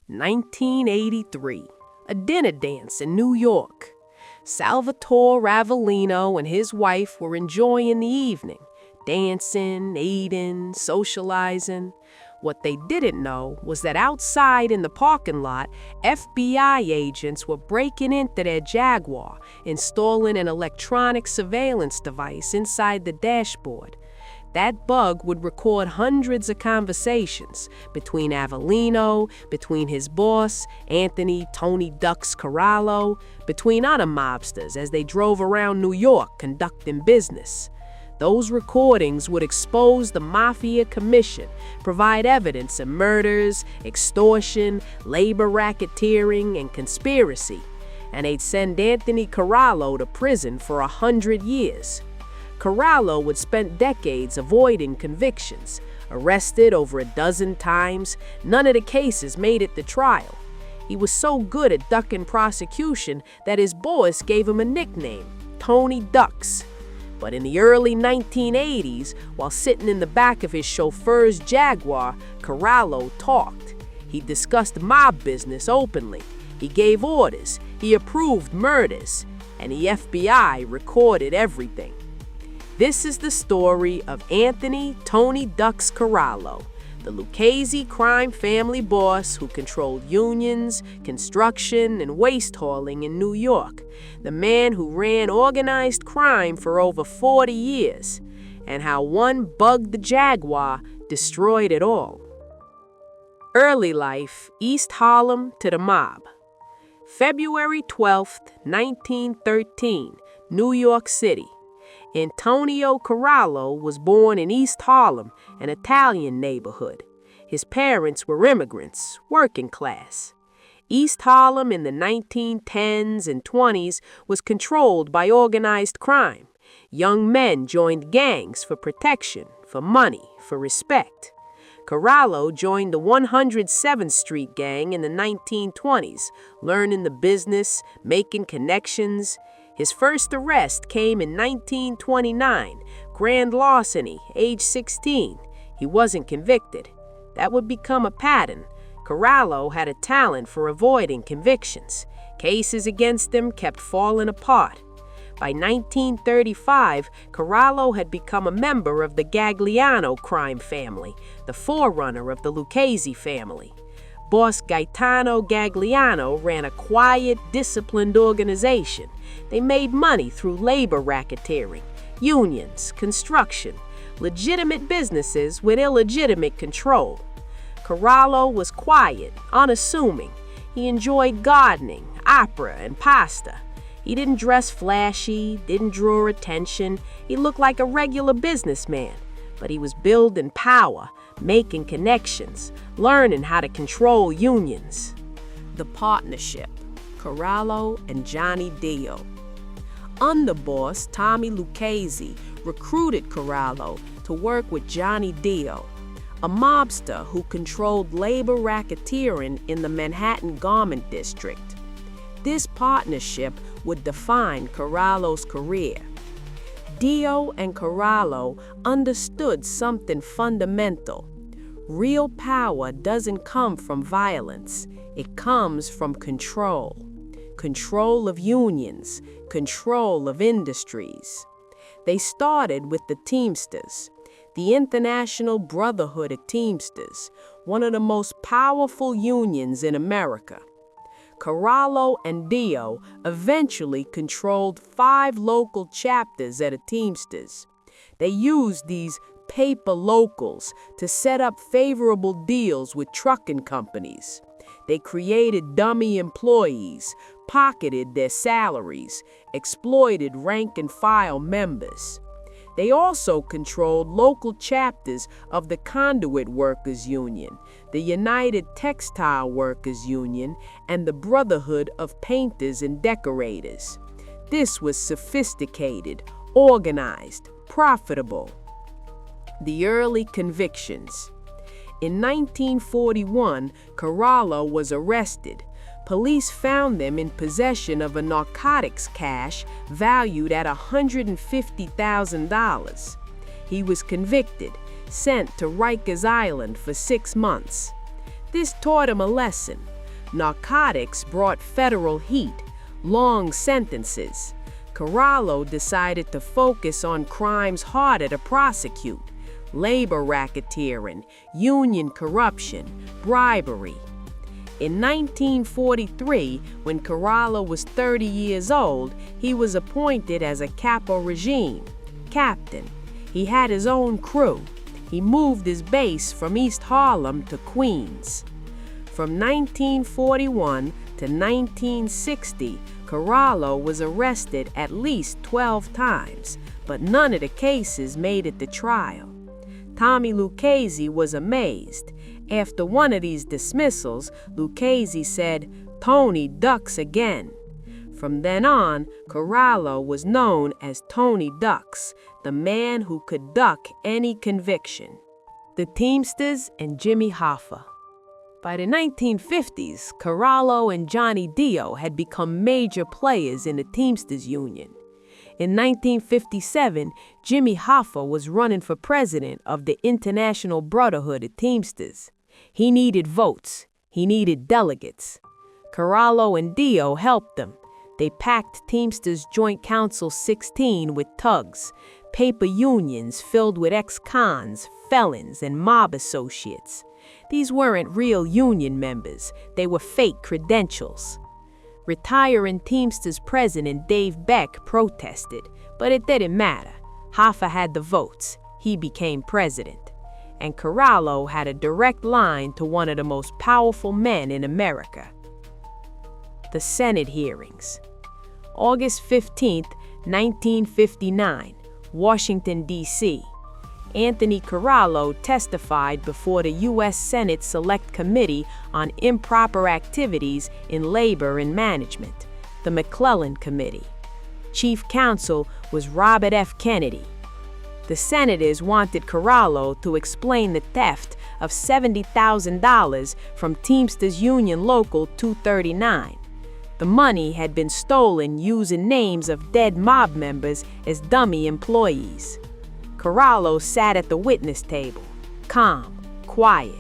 1983, a dinner dance in New York. Salvatore Ravellino and his wife were enjoying the evening, dancing, eating, socializing. What they didn't know was that outside in the parking lot, FBI agents were breaking into their Jaguar, installing an electronic surveillance device inside the dashboard. That bug would record hundreds of conversations between Avellino, between his boss, Anthony "Tony Ducks" Corallo, between other mobsters as they drove around New York conducting business. Those recordings would expose the Mafia Commission, provide evidence of murders, extortion, labor racketeering, and conspiracy. And they'd send Anthony Corallo to prison for 100 years. Corallo would spend decades avoiding convictions. Arrested over a dozen times, none of the cases made it to trial. He was so good at ducking prosecution that his boss gave him a nickname, Tony Ducks. But in the early 1980s, while sitting in the back of his chauffeur's Jaguar, Corallo talked. He discussed mob business openly. He gave orders. He approved murders. And the FBI recorded everything. This is the story of Anthony "Tony Ducks" Corallo, the Lucchese crime family boss who controlled unions, construction, and waste hauling in New York, the man who ran organized crime for over 40 years, and how one bugged Jaguar destroyed it all. Early life, East Harlem to the mob. February 12, 1913, New York City. Antonio Corallo was born in East Harlem, an Italian neighborhood. His parents were immigrants, working class. East Harlem in the 1910s and 20s was controlled by organized crime. Young men joined gangs for protection, for money, for respect. Corallo joined the 107th Street Gang in the 1920s, learning the business, making connections. His first arrest came in 1929, grand larceny, age 16. He wasn't convicted. That would become a pattern. Corallo had a talent for avoiding convictions. Cases against him kept falling apart. By 1935, Corallo had become a member of the Gagliano crime family, the forerunner of the Lucchese family. Boss Gaetano Gagliano ran a quiet, disciplined organization. They made money through labor racketeering, unions, construction, legitimate businesses with illegitimate control. Corallo was quiet, unassuming. He enjoyed gardening, opera, and pasta. He didn't dress flashy, didn't draw attention. He looked like a regular businessman, but he was building power, making connections, learning how to control unions. The partnership, Corallo and Johnny Dio. Underboss Tommy Lucchese recruited Corallo to work with Johnny Dio, a mobster who controlled labor racketeering in the Manhattan Garment District. This partnership would define Corallo's career. Dio and Corallo understood something fundamental. Real power doesn't come from violence. It comes from control. Control of unions, control of industries. They started with the Teamsters, the International Brotherhood of Teamsters, one of the most powerful unions in America. Corallo and Dio eventually controlled 5 local chapters at a Teamsters. They used these paper locals to set up favorable deals with trucking companies. They created dummy employees, pocketed their salaries, exploited rank-and-file members. They also controlled local chapters of the Conduit Workers Union, the United Textile Workers Union, and the Brotherhood of Painters and Decorators. This was sophisticated, organized, profitable. The early convictions. In 1941, Corallo was arrested. Police found them in possession of a narcotics cache valued at $150,000. He was convicted, sent to Rikers Island for 6 months. This taught him a lesson. Narcotics brought federal heat, long sentences. Corallo decided to focus on crimes harder to prosecute: labor racketeering, union corruption, bribery. In 1943, when Corallo was 30 years old, he was appointed as a capo regime, captain. He had his own crew. He moved his base from East Harlem to Queens. From 1941 to 1960, Corallo was arrested at least 12 times, but none of the cases made it to trial. Tommy Lucchese was amazed. After one of these dismissals, Lucchese said, "Tony ducks again." From then on, Corallo was known as Tony Ducks, the man who could duck any conviction. The Teamsters and Jimmy Hoffa. By the 1950s, Corallo and Johnny Dio had become major players in the Teamsters Union. In 1957, Jimmy Hoffa was running for president of the International Brotherhood of Teamsters. He needed votes. He needed delegates. Corallo and Dio helped them. They packed Teamsters Joint Council 16 with tugs, paper unions filled with ex-cons, felons, and mob associates. These weren't real union members. They were fake credentials. Retiring Teamsters president Dave Beck protested, but it didn't matter. Hoffa had the votes. He became president. And Corallo had a direct line to one of the most powerful men in America. The Senate hearings. August 15, 1959, Washington, D.C. Anthony Corallo testified before the U.S. Senate Select Committee on Improper Activities in Labor and Management, the McClellan Committee. Chief counsel was Robert F. Kennedy. The senators wanted Corallo to explain the theft of $70,000 from Teamsters Union Local 239. The money had been stolen using names of dead mob members as dummy employees. Corallo sat at the witness table, calm, quiet.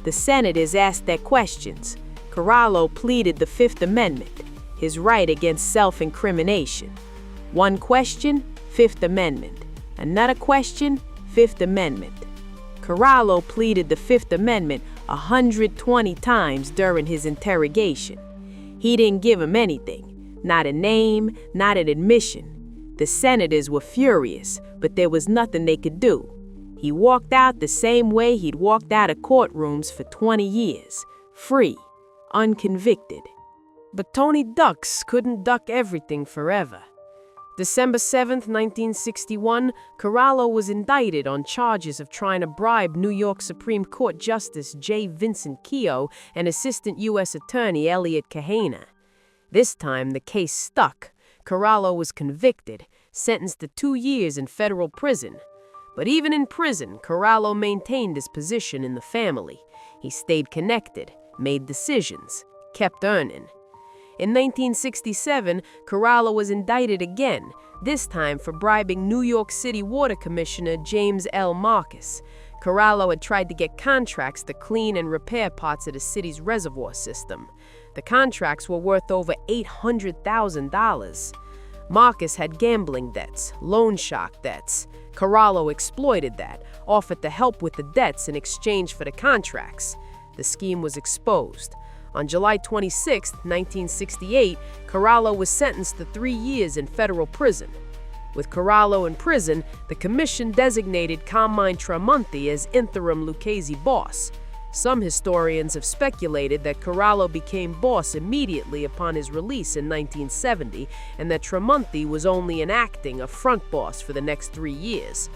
The senators asked their questions. Corallo pleaded the Fifth Amendment, his right against self-incrimination. One question, Fifth Amendment. Another question, Fifth Amendment. Corallo pleaded the Fifth Amendment 120 times during his interrogation. He didn't give him anything, not a name, not an admission. The senators were furious, but there was nothing they could do. He walked out the same way he'd walked out of courtrooms for 20 years, free, unconvicted. But Tony Ducks couldn't duck everything forever. December 7, 1961, Corallo was indicted on charges of trying to bribe New York Supreme Court Justice J. Vincent Keogh and Assistant U.S. Attorney Elliot Kahana. This time, the case stuck. Corallo was convicted, sentenced to 2 years in federal prison. But even in prison, Corallo maintained his position in the family. He stayed connected, made decisions, kept earning. In 1967, Corallo was indicted again, this time for bribing New York City Water Commissioner James L. Marcus. Corallo had tried to get contracts to clean and repair parts of the city's reservoir system. The contracts were worth over $800,000. Marcus had gambling debts, loan shark debts. Corallo exploited that, offered to help with the debts in exchange for the contracts. The scheme was exposed. On July 26, 1968, Corallo was sentenced to 3 years in federal prison. With Corallo in prison, the commission designated Carmine Tramonti as interim Lucchese boss. Some historians have speculated that Corallo became boss immediately upon his release in 1970, and that Tramonti was only enacting a front boss for the next 3 years.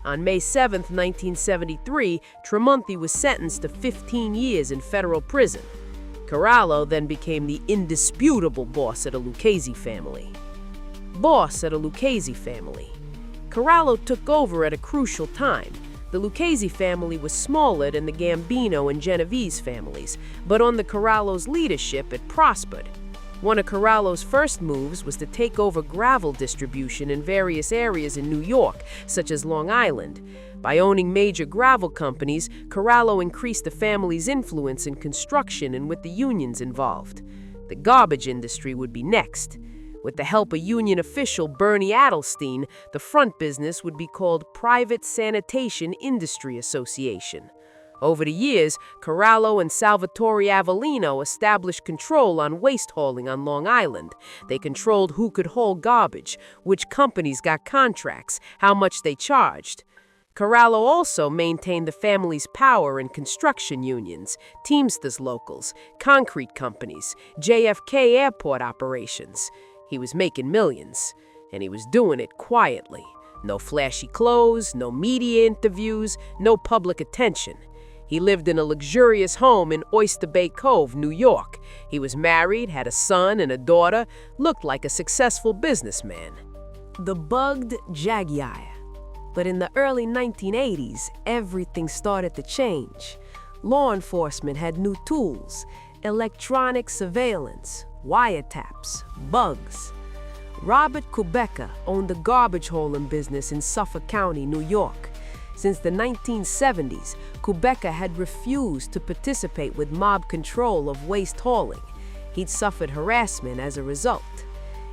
On May 7, 1973, Tramonti was sentenced to 15 years in federal prison. Corallo then became the indisputable boss of the Lucchese family. Boss of the Lucchese family. Corallo took over at a crucial time. The Lucchese family was smaller than the Gambino and Genovese families, but under Corallo's leadership, it prospered. One of Corallo's first moves was to take over gravel distribution in various areas in New York, such as Long Island. By owning major gravel companies, Corallo increased the family's influence in construction and with the unions involved. The garbage industry would be next. With the help of union official Bernie Adelstein, the front business would be called Private Sanitation Industry Association. Over the years, Corallo and Salvatore Avellino established control on waste hauling on Long Island. They controlled who could haul garbage, which companies got contracts, how much they charged. Corallo also maintained the family's power in construction unions, Teamsters locals, concrete companies, JFK airport operations. He was making millions, and he was doing it quietly. No flashy clothes, no media interviews, no public attention. He lived in a luxurious home in Oyster Bay Cove, New York. He was married, had a son and a daughter, looked like a successful businessman. The bugged Jaguar. But in the early 1980s, everything started to change. Law enforcement had new tools: electronic surveillance, wiretaps, bugs. Robert Kubeka owned a garbage hauling business in Suffolk County, New York. Since the 1970s, Kubeka had refused to participate with mob control of waste hauling. He'd suffered harassment as a result.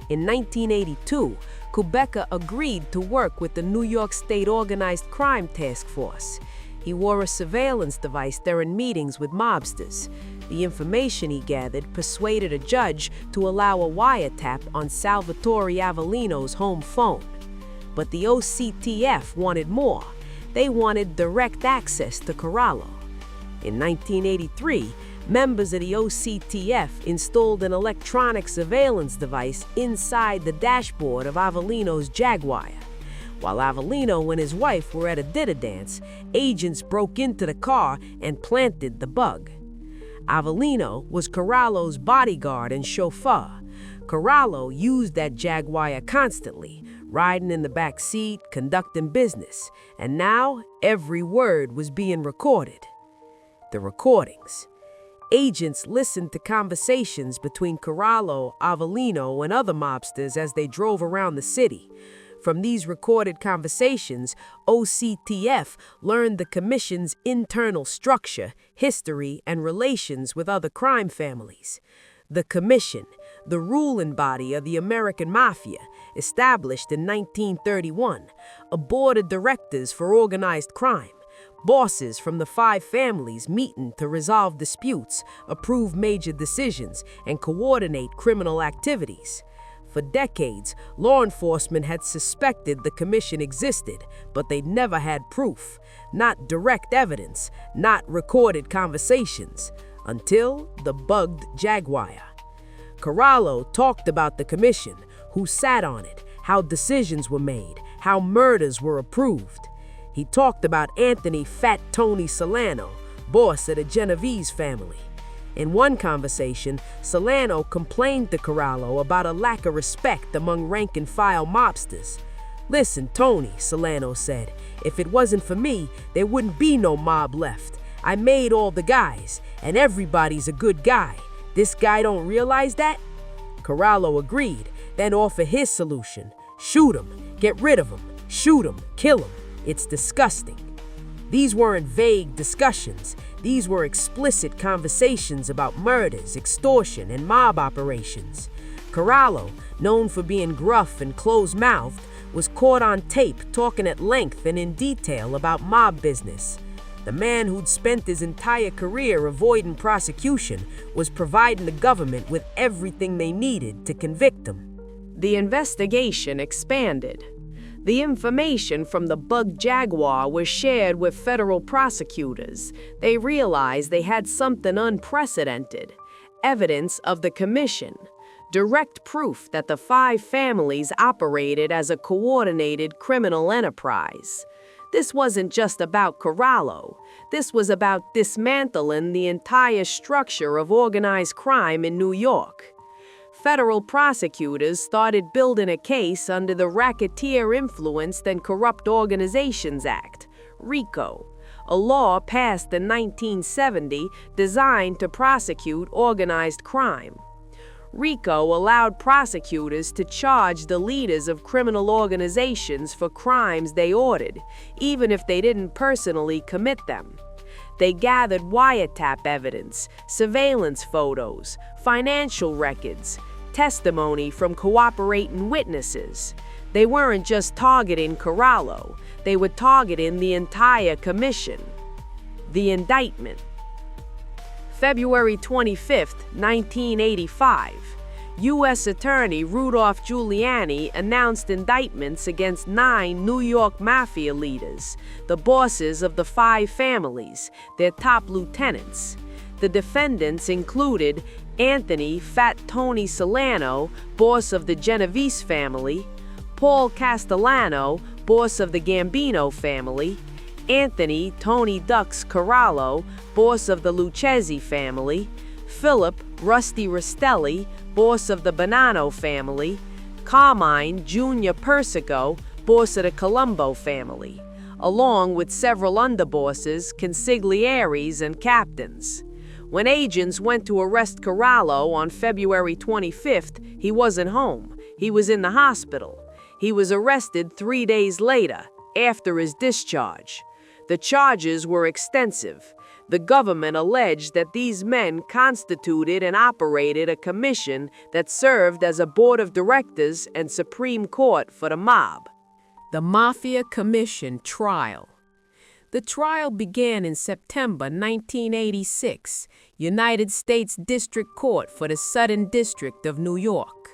In 1982, Kubeka agreed to work with the New York State Organized Crime Task Force. He wore a surveillance device during meetings with mobsters. The information he gathered persuaded a judge to allow a wiretap on Salvatore Avellino's home phone. But the OCTF wanted more. They wanted direct access to Corallo. In 1983, members of the OCTF installed an electronic surveillance device inside the dashboard of Avellino's Jaguar. While Avellino and his wife were at a dinner dance, agents broke into the car and planted the bug. Avellino was Corallo's bodyguard and chauffeur. Corallo used that Jaguar constantly, riding in the back seat, conducting business. And now, every word was being recorded. The recordings. Agents listened to conversations between Corallo, Avellino, and other mobsters as they drove around the city. From these recorded conversations, OCTF learned the commission's internal structure, history, and relations with other crime families. The commission, the ruling body of the American Mafia, established in 1931, a board of directors for organized crime. Bosses from the 5 families meeting to resolve disputes, approve major decisions, and coordinate criminal activities. For decades, law enforcement had suspected the commission existed, but they never had proof, not direct evidence, not recorded conversations, until the bugged Jaguar. Corallo talked about the commission, who sat on it, how decisions were made, how murders were approved. He talked about Anthony Fat Tony Solano, boss of the Genovese family. In one conversation, Solano complained to Corallo about a lack of respect among rank-and-file mobsters. "Listen, Tony," Solano said, "if it wasn't for me, there wouldn't be no mob left. I made all the guys, and everybody's a good guy. This guy don't realize that?" Corallo agreed, then offered his solution. "Shoot him, get rid of him, shoot him, kill him. It's disgusting." These weren't vague discussions. These were explicit conversations about murders, extortion, and mob operations. Corallo, known for being gruff and close-mouthed, was caught on tape talking at length and in detail about mob business. The man who'd spent his entire career avoiding prosecution was providing the government with everything they needed to convict him. The investigation expanded. The information from the bugged Jaguar was shared with federal prosecutors. They realized they had something unprecedented: evidence of the commission, direct proof that the 5 families operated as a coordinated criminal enterprise. This wasn't just about Corallo. This was about dismantling the entire structure of organized crime in New York. Federal prosecutors started building a case under the Racketeer Influenced and Corrupt Organizations Act, RICO, a law passed in 1970 designed to prosecute organized crime. RICO allowed prosecutors to charge the leaders of criminal organizations for crimes they ordered, even if they didn't personally commit them. They gathered wiretap evidence, surveillance photos, financial records, testimony from cooperating witnesses. They weren't just targeting Corallo, they were targeting the entire commission. The indictment. February 25, 1985, U.S. Attorney Rudolph Giuliani announced indictments against 9 New York Mafia leaders, the bosses of the 5 families, their top lieutenants. The defendants included Anthony "Fat Tony" Solano, boss of the Genovese family, Paul Castellano, boss of the Gambino family, Anthony "Tony Ducks" Corallo, boss of the Lucchese family, Philip "Rusty" Rastelli, boss of the Bonanno family, Carmine Jr. Persico, boss of the Colombo family, along with several underbosses, consiglieres, and captains. When agents went to arrest Corallo on February 25th, he wasn't home. He was in the hospital. He was arrested 3 days later, after his discharge. The charges were extensive. The government alleged that these men constituted and operated a commission that served as a board of directors and Supreme Court for the mob. The Mafia Commission Trial. The trial began in September 1986, United States District Court for the Southern District of New York.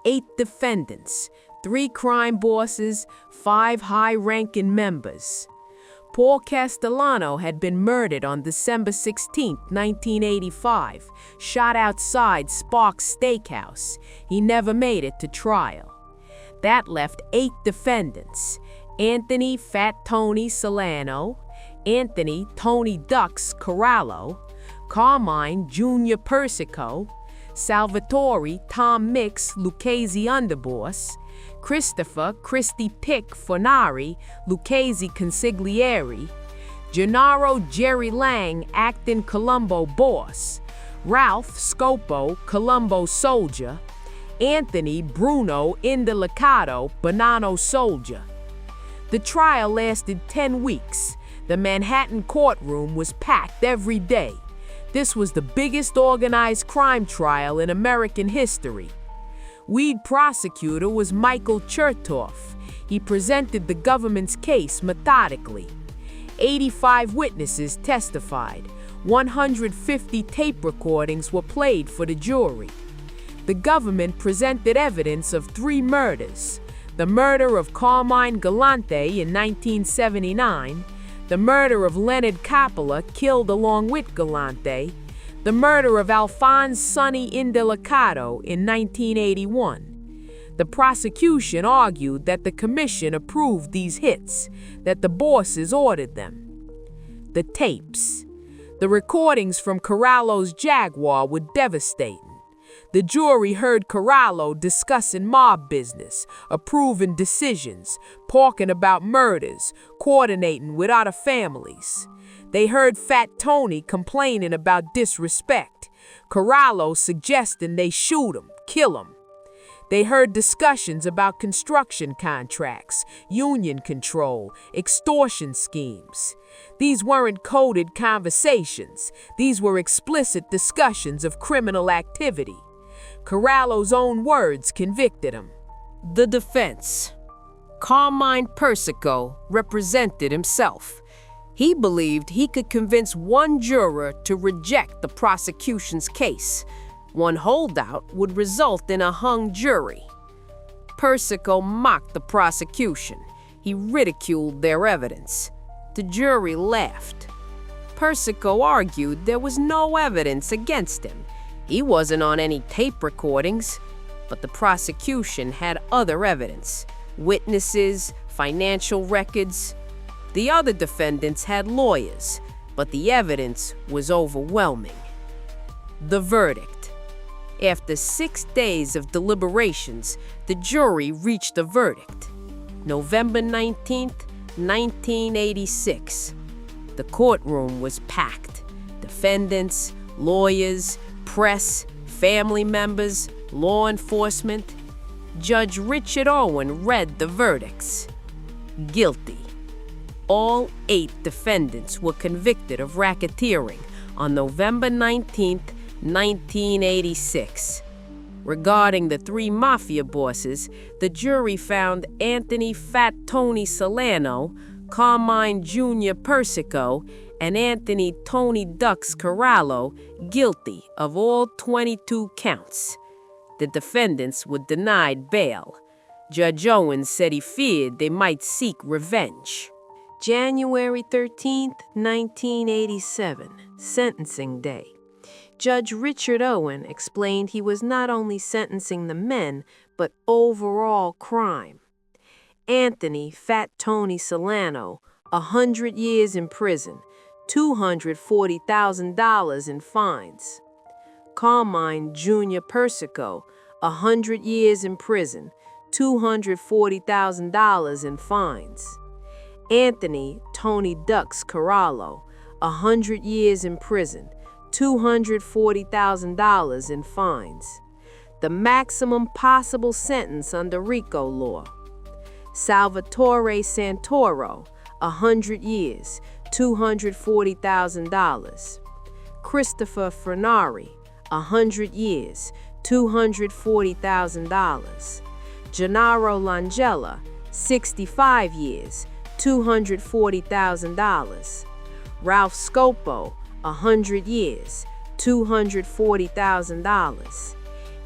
8 defendants, 3 crime bosses, 5 high-ranking members. Paul Castellano had been murdered on December 16, 1985, shot outside Sparks Steakhouse. He never made it to trial. That left 8 defendants: Anthony "Fat Tony" Solano, Anthony "Tony Ducks" Corallo, Carmine Jr. Persico, Salvatore "Tom" Mix Lucchese underboss, Christopher "Christy" Pick Fornari, Lucchese consigliere, Gennaro "Jerry" Lang, acting Colombo boss, Ralph Scopo, Colombo soldier, Anthony Bruno Indelicato, Bonanno soldier. The trial lasted 10 weeks. The Manhattan courtroom was packed every day. This was the biggest organized crime trial in American history. Lead prosecutor was Michael Chertoff. He presented the government's case methodically. 85 witnesses testified. 150 tape recordings were played for the jury. The government presented evidence of 3 murders: the murder of Carmine Galante in 1979, the murder of Leonard Coppola, killed along with Galante, the murder of Alphonse "Sonny" Indelicato in 1981. The prosecution argued that the commission approved these hits, that the bosses ordered them. The tapes. The recordings from Corallo's Jaguar were devastating. The jury heard Corallo discussing mob business, approving decisions, talking about murders, coordinating with other families. They heard Fat Tony complaining about disrespect, Corallo suggesting they shoot him, kill him. They heard discussions about construction contracts, union control, extortion schemes. These weren't coded conversations. These were explicit discussions of criminal activity. Corallo's own words convicted him. The defense. Carmine Persico represented himself. He believed he could convince one juror to reject the prosecution's case. One holdout would result in a hung jury. Persico mocked the prosecution. He ridiculed their evidence. The jury laughed. Persico argued there was no evidence against him. He wasn't on any tape recordings, but the prosecution had other evidence: witnesses, financial records. The other defendants had lawyers, but the evidence was overwhelming. The verdict. After 6 days of deliberations, the jury reached a verdict. November 19th, 1986. The courtroom was packed. Defendants, lawyers, press, family members, law enforcement. Judge Richard Owen read the verdicts. Guilty. All 8 defendants were convicted of racketeering on November 19, 1986. Regarding the 3 Mafia bosses, the jury found Anthony Fat Tony Solano, Carmine Jr. Persico, and Anthony Tony Ducks Corallo guilty of all 22 counts. The defendants were denied bail. Judge Owens said he feared they might seek revenge. January 13, 1987, Sentencing Day. Judge Richard Owen explained he was not only sentencing the men, but overall crime. Anthony Fat Tony Solano, 100 years in prison, $240,000 in fines. Carmine Jr. Persico, 100 years in prison, $240,000 in fines. Anthony Tony Ducks Corallo, 100 years in prison, $240,000 in fines. The maximum possible sentence under RICO law. Salvatore Santoro, 100 years, $240,000. Christopher Fernari, 100 years, $240,000. Gennaro Langella, 65 years, $240,000. Ralph Scopo, 100 years, $240,000.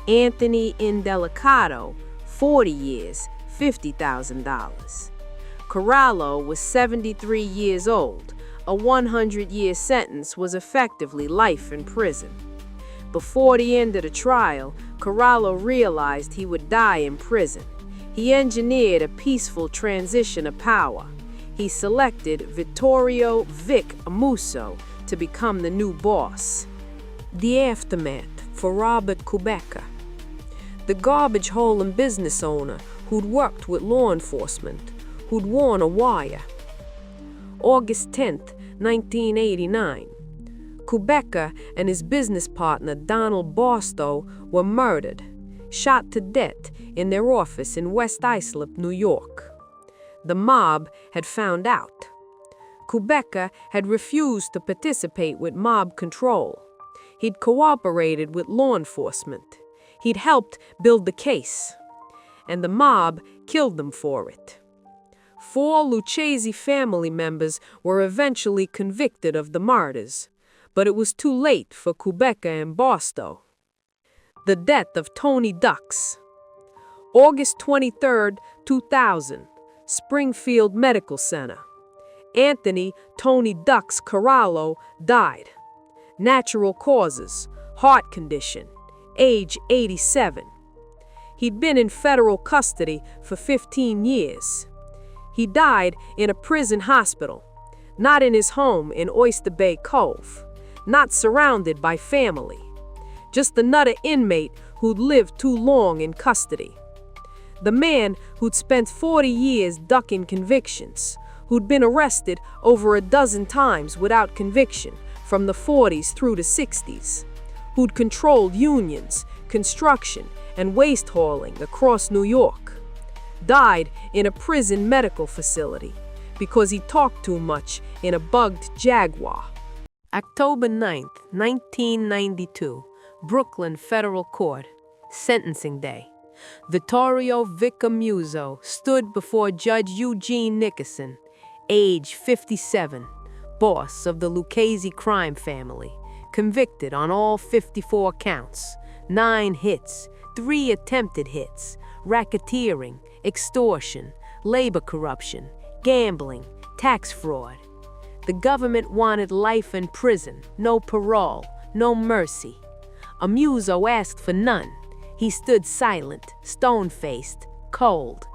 Anthony Indelicato, 40 years, $50,000. Corallo was 73 years old. A 100-year sentence was effectively life in prison. Before the end of the trial, Corallo realized he would die in prison. He engineered a peaceful transition of power. He selected Vittorio Vic Amuso to become the new boss. The aftermath for Robert Kubecka, the garbage hauling business owner who'd worked with law enforcement, who'd worn a wire. August 10, 1989. Kubecka and his business partner Donald Barstow were murdered, shot to death in their office in West Islip, New York. The mob had found out. Kubecka had refused to participate with mob control. He'd cooperated with law enforcement. He'd helped build the case. And the mob killed them for it. 4 Lucchese family members were eventually convicted of the murders, but it was too late for Kubecka and Barstow. The death of Tony Ducks. August 23, 2000, Springfield Medical Center. Anthony Tony Ducks Corallo died. Natural causes, heart condition, age 87. He'd been in federal custody for 15 years. He died in a prison hospital, not in his home in Oyster Bay Cove, not surrounded by family, just another inmate who'd lived too long in custody. The man who'd spent 40 years ducking convictions, who'd been arrested over a dozen times without conviction from the 40s through the 60s, who'd controlled unions, construction, and waste hauling across New York, died in a prison medical facility because he talked too much in a bugged Jaguar. October 9, 1992, Brooklyn Federal Court, Sentencing Day. Vittorio Vic Amuso stood before Judge Eugene Nickerson, age 57, boss of the Lucchese crime family, convicted on all 54 counts, 9 hits, 3 attempted hits, racketeering, extortion, labor corruption, gambling, tax fraud. The government wanted life in prison, no parole, no mercy. Amuso asked for none. He stood silent, stone-faced, cold.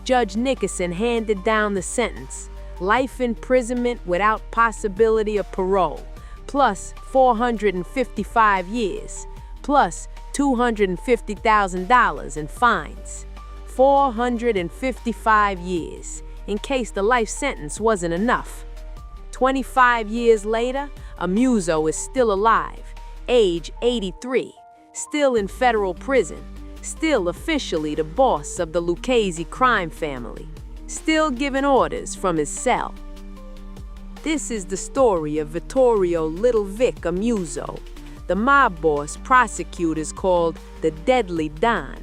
Judge Nickerson handed down the sentence: life imprisonment without possibility of parole, plus 455 years, plus $250,000 in fines. 455 years, in case the life sentence wasn't enough. 25 years later, Amuso is still alive, age 83, still in federal prison, still officially the boss of the Lucchese crime family, still giving orders from his cell. This is the story of Vittorio Little Vic Amuso, the mob boss prosecutors called the Deadly Don,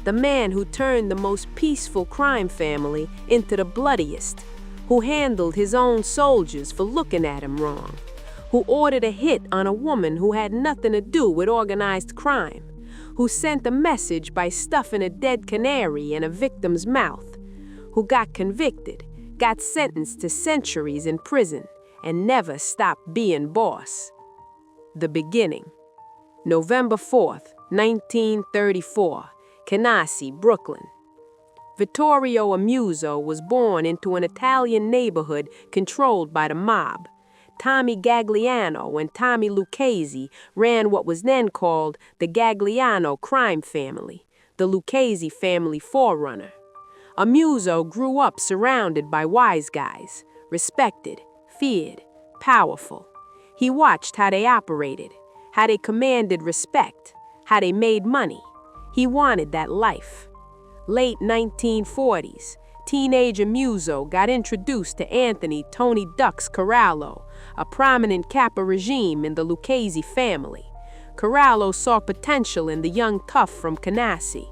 the man who turned the most peaceful crime family into the bloodiest, who handled his own soldiers for looking at him wrong, who ordered a hit on a woman who had nothing to do with organized crime, who sent a message by stuffing a dead canary in a victim's mouth, who got convicted, got sentenced to centuries in prison, and never stopped being boss. The beginning. November 4th, 1934, Canassi, Brooklyn. Vittorio Amuso was born into an Italian neighborhood controlled by the mob. Tommy Gagliano and Tommy Lucchese ran what was then called the Gagliano crime family, the Lucchese family forerunner. Amuso grew up surrounded by wise guys, respected, feared, powerful. He watched how they operated, how they commanded respect, how they made money. He wanted that life. Late 1940s, teenage Amuso got introduced to Anthony Tony Ducks Corallo, a prominent Kappa regime in the Lucchese family. Corallo saw potential in the young tough from Canassi.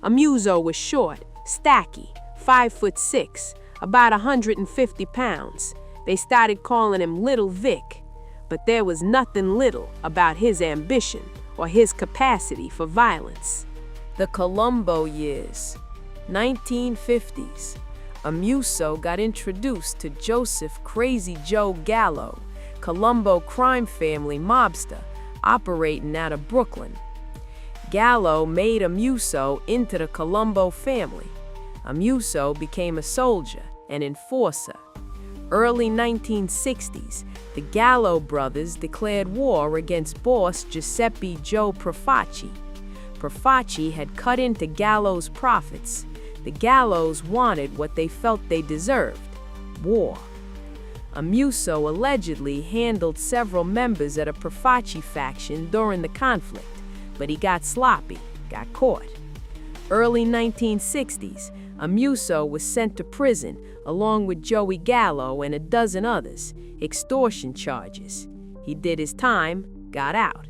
Amuso was short, stacky, 5'6", about 150 pounds. They started calling him Little Vic, but there was nothing little about his ambition or his capacity for violence. The Colombo years, 1950s. Amuso got introduced to Joseph Crazy Joe Gallo, Colombo crime family mobster operating out of Brooklyn. Gallo made Amuso into the Colombo family. Amuso became a soldier, an enforcer. Early 1960s, the Gallo brothers declared war against boss Giuseppe Joe Profaci. Profaci had cut into Gallo's profits. The Gallos wanted what they felt they deserved: war. Amuso allegedly handled several members of a Profaci faction during the conflict, but he got sloppy, got caught. Early 1960s, Amuso was sent to prison along with Joey Gallo and a dozen others, extortion charges. He did his time, got out.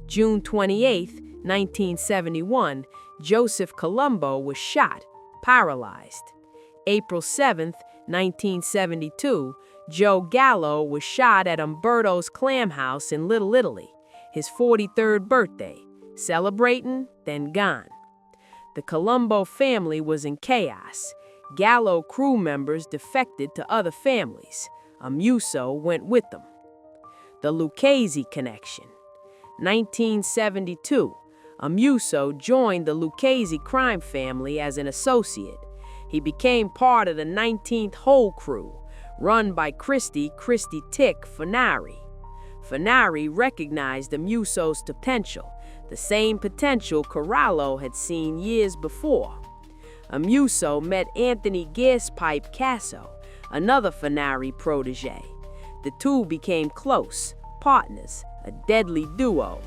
June 28, 1971, Joseph Colombo was shot, paralyzed. April 7, 1972, Joe Gallo was shot at Umberto's Clam House in Little Italy, his 43rd birthday, celebrating, then gone. The Colombo family was in chaos. Gallo crew members defected to other families. Amuso went with them. The Lucchese connection. 1972, Amuso joined the Lucchese crime family as an associate. He became part of the 19th Hole Crew, run by Christy Tick Fanari. Fanari recognized Amuso's potential, the same potential Corallo had seen years before. Amuso met Anthony Gaspipe Casso, another Fanari protege. The two became close, partners, a deadly duo.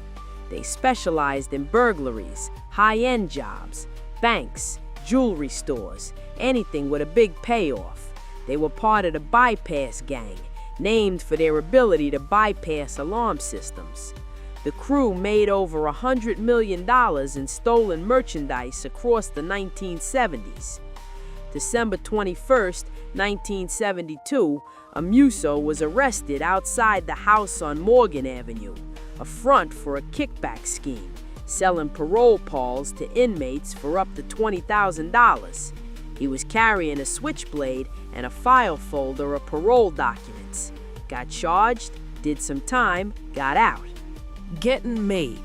They specialized in burglaries, high-end jobs, banks, jewelry stores, anything with a big payoff. They were part of the Bypass Gang, named for their ability to bypass alarm systems. The crew made over $100 million in stolen merchandise across the 1970s. December 21, 1972, Amuso was arrested outside the house on Morgan Avenue, a front for a kickback scheme, selling parole palls to inmates for up to $20,000. He was carrying a switchblade and a file folder of parole documents. Got charged, did some time, got out. Getting made.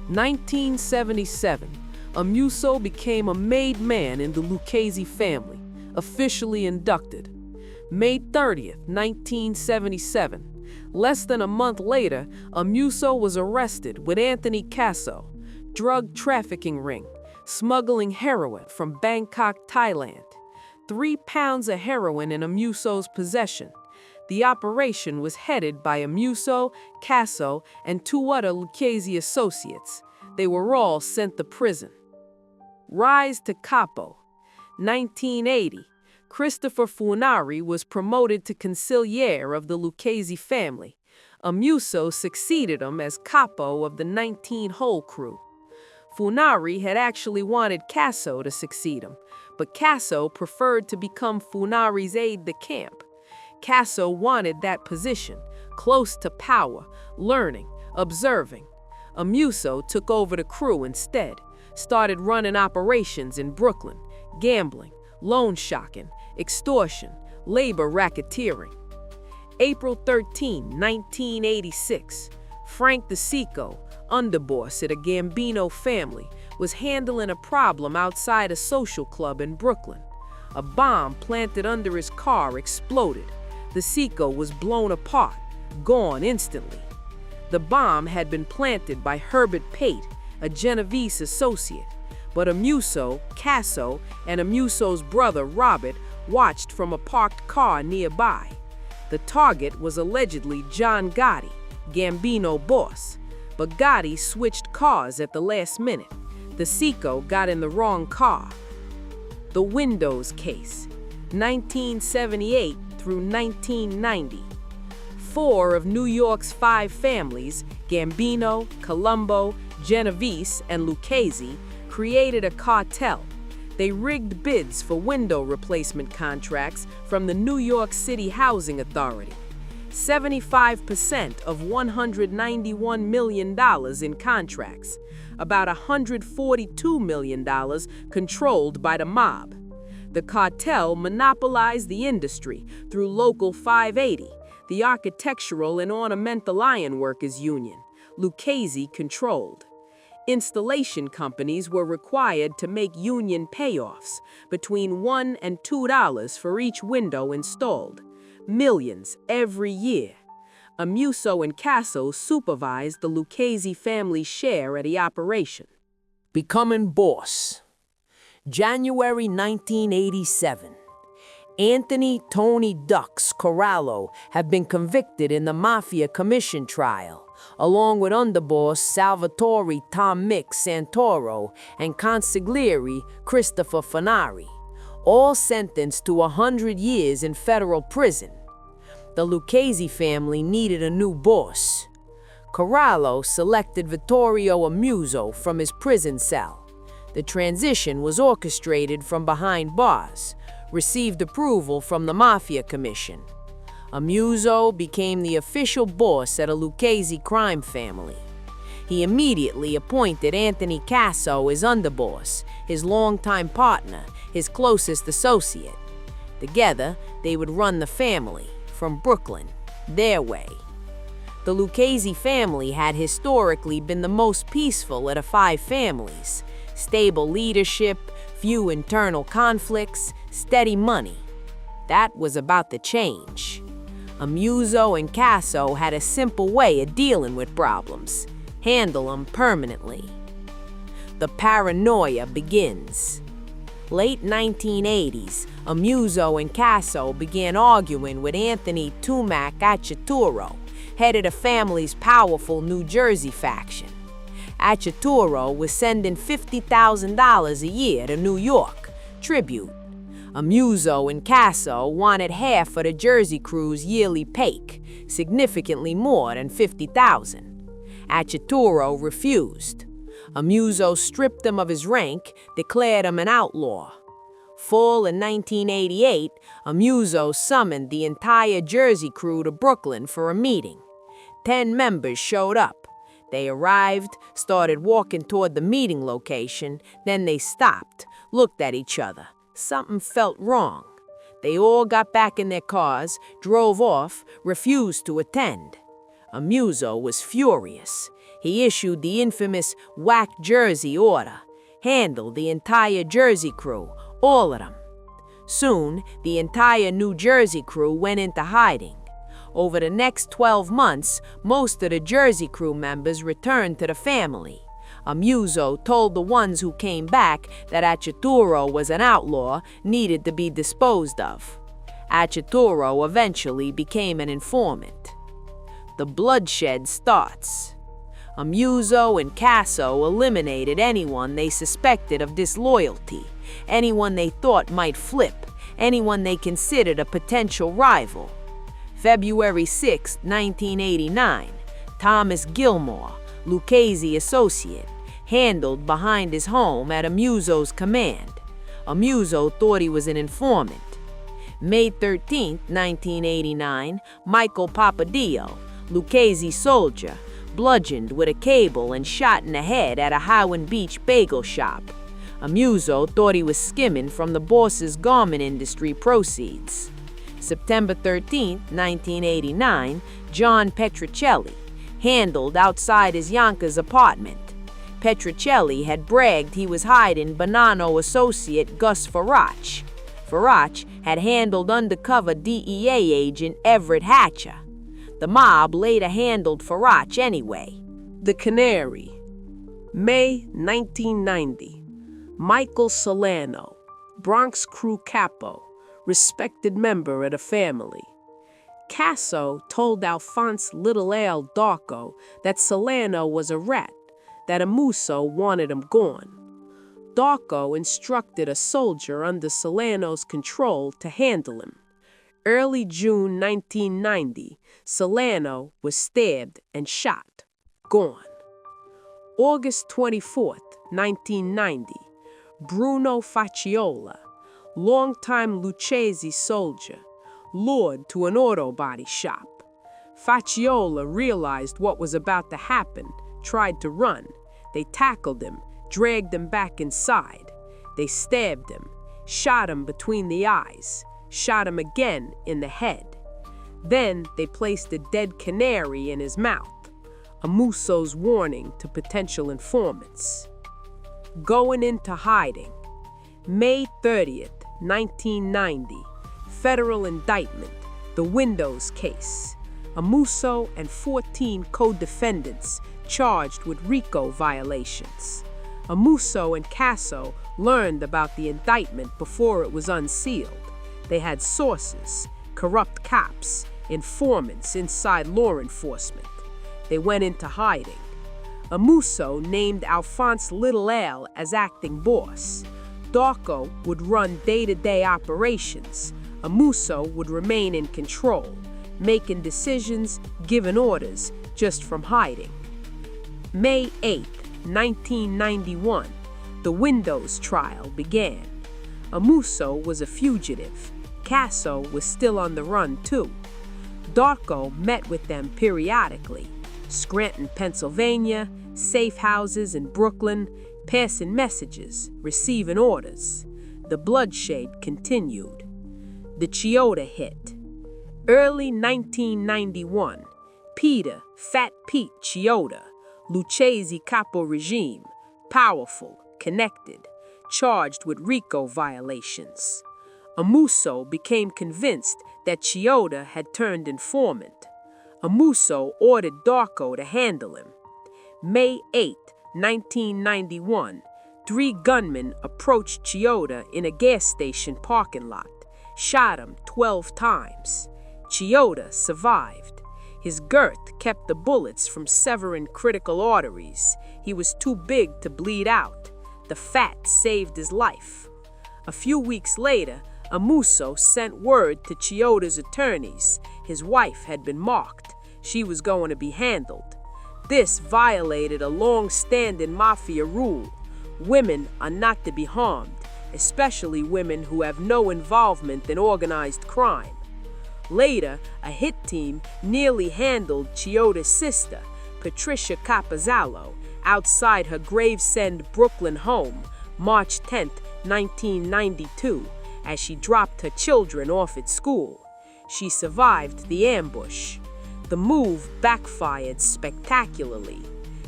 1977, Amuso became a made man in the Lucchese family, officially inducted. May 30th, 1977. Less than a month later, Amuso was arrested with Anthony Casso, drug trafficking ring, smuggling heroin from Bangkok, Thailand. 3 pounds of heroin in Amuso's possession. The operation was headed by Amuso, Casso, and 2 other Lucchese associates. They were all sent to prison. Rise to capo. 1980. Christopher Funari was promoted to consigliere of the Lucchese family. Amuso succeeded him as capo of the 19-hole crew. Funari had actually wanted Casso to succeed him, but Casso preferred to become Funari's aide-de-camp. Casso wanted that position, close to power, learning, observing. Amuso took over the crew instead, started running operations in Brooklyn, gambling, loan sharking, extortion, labor racketeering. April 13, 1986, Frank DeSico, underboss at a Gambino family, was handling a problem outside a social club in Brooklyn. A bomb planted under his car exploded. DeSico was blown apart, gone instantly. The bomb had been planted by Herbert Pate, a Genovese associate, but Amuso, Casso, and Amuso's brother Robert watched from a parked car nearby. The target was allegedly John Gotti, Gambino boss, but Gotti switched cars at the last minute. DeSico got in the wrong car. The Windows Case, 1978 through 1990. 4 of New York's 5 families, Gambino, Colombo, Genovese, and Lucchese, created a cartel. They rigged bids for window replacement contracts from the New York City Housing Authority. 75% of $191 million in contracts, about $142 million controlled by the mob. The cartel monopolized the industry through Local 580, the Architectural and Ornamental Ironworkers Union, Lucchese controlled. Installation companies were required to make union payoffs between $1 and $2 for each window installed. Millions every year. Amuso and Casso supervised the Lucchese family's share of the operation. Becoming boss. January 1987. Anthony Tony Ducks Corallo have been convicted in the Mafia commission trial, along with underboss Salvatore Tom Mick Santoro and consigliere Christopher Funari, all sentenced to 100 years in federal prison. The Lucchese family needed a new boss. Corallo selected Vittorio Amuso from his prison cell. The transition was orchestrated from behind bars, received approval from the Mafia Commission. Amuso became the official boss at a Lucchese crime family. He immediately appointed Anthony Casso as underboss, his longtime partner, his closest associate. Together, they would run the family, from Brooklyn, their way. The Lucchese family had historically been the most peaceful of the 5 families. Stable leadership, few internal conflicts, steady money. That was about to change. Amuso and Casso had a simple way of dealing with problems. Handle them permanently. The paranoia begins. Late 1980s, Amuso and Casso began arguing with Anthony Tumac Achaturo, head of the family's powerful New Jersey faction. Achaturo was sending $50,000 a year to New York, tribute. Amuso and Casso wanted half of the Jersey crew's yearly pay, significantly more than $50,000. Achaturo refused. Amuso stripped him of his rank, declared him an outlaw. Fall in 1988, Amuso summoned the entire Jersey crew to Brooklyn for a meeting. 10 members showed up. They arrived, started walking toward the meeting location, then they stopped, looked at each other. Something felt wrong. They all got back in their cars, drove off, refused to attend. Amuso was furious. He issued the infamous Whack Jersey order, handled the entire Jersey crew, all of them. Soon, the entire New Jersey crew went into hiding. Over the next 12 months, most of the Jersey crew members returned to the family. Amuso told the ones who came back that Achaturo was an outlaw, needed to be disposed of. Achaturo eventually became an informant. The bloodshed starts. Amuso and Casso eliminated anyone they suspected of disloyalty, anyone they thought might flip, anyone they considered a potential rival. February 6, 1989, Thomas Gilmore, Lucchese associate, handled behind his home at Amuso's command. Amuso thought he was an informant. May 13, 1989, Michael Papadillo, Lucchese soldier, bludgeoned with a cable and shot in the head at a Highland Beach bagel shop. Amuso thought he was skimming from the boss's garment industry proceeds. September 13, 1989, John Petricelli, handled outside his Yonkers apartment. Petricelli had bragged he was hiding Bonanno associate Gus Farach. Farach had handled undercover DEA agent Everett Hatcher. The mob later handled Farach anyway. The Canary. May 1990. Michael Solano, Bronx crew capo, respected member of the family. Casso told Alphonse Little Al Darko that Solano was a rat, that Amuso wanted him gone. Darko instructed a soldier under Solano's control to handle him. Early June 1990, Solano was stabbed and shot. Gone. August 24, 1990, Bruno Facciola, longtime Lucchese soldier, lured to an auto body shop. Facciola realized what was about to happen, tried to run. They tackled him, dragged him back inside. They stabbed him, shot him between the eyes, shot him again in the head. Then they placed a dead canary in his mouth, Amuso's warning to potential informants. Going into hiding. May 30th, 1990, federal indictment, the Windows case. Amuso and 14 co-defendants charged with RICO violations. Amuso and Casso learned about the indictment before it was unsealed. They had sources, corrupt cops, informants inside law enforcement. They went into hiding. Amuso named Alphonse Little Al as acting boss. Darko would run day-to-day operations. Amuso would remain in control, making decisions, giving orders, just from hiding. May 8, 1991, the Windows trial began. Amuso was a fugitive. Casso was still on the run, too. Darko met with them periodically. Scranton, Pennsylvania, safe houses in Brooklyn, passing messages, receiving orders. The bloodshed continued. The Chioda hit. Early 1991, Peter, Fat Pete Chioda, Lucchese capo regime, powerful, connected, charged with RICO violations. Amuso became convinced that Chioda had turned informant. Amuso ordered Darko to handle him. May 8, 1991, 3 gunmen approached Chioda in a gas station parking lot, shot him 12 times. Chioda survived. His girth kept the bullets from severing critical arteries. He was too big to bleed out. The fat saved his life. A few weeks later, Amuso sent word to Chioda's attorneys. His wife had been marked. She was going to be handled. This violated a long-standing Mafia rule. Women are not to be harmed, especially women who have no involvement in organized crime. Later, a hit team nearly handled Chioda's sister, Patricia Capozzalo, outside her Gravesend, Brooklyn home, March 10, 1992, as she dropped her children off at school. She survived the ambush. The move backfired spectacularly.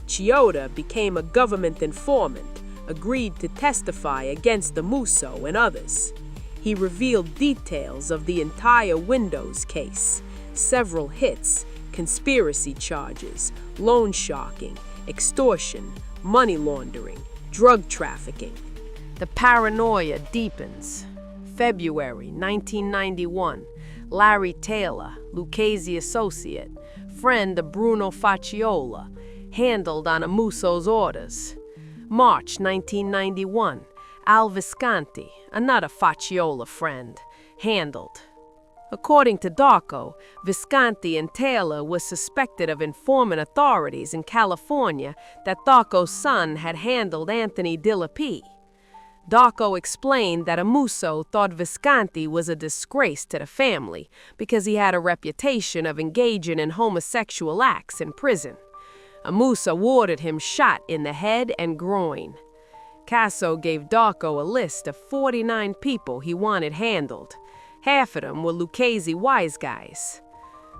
Chioda became a government informant, agreed to testify against Amuso and others. He revealed details of the entire Windows case, several hits, conspiracy charges, loan sharking, extortion, money laundering, drug trafficking. The paranoia deepens. February 1991, Larry Taylor, Lucchese associate, friend of Bruno Facciola, handled on Amuso's orders. March 1991, Al Visconti, another Facciola friend, handled. According to Darko, Visconti and Taylor were suspected of informing authorities in California that Darko's son had handled Anthony Dillapie. Darko explained that Amuso thought Visconti was a disgrace to the family because he had a reputation of engaging in homosexual acts in prison. Amuso ordered him shot in the head and groin. Casso gave Darko a list of 49 people he wanted handled. Half of them were Lucchese wise guys.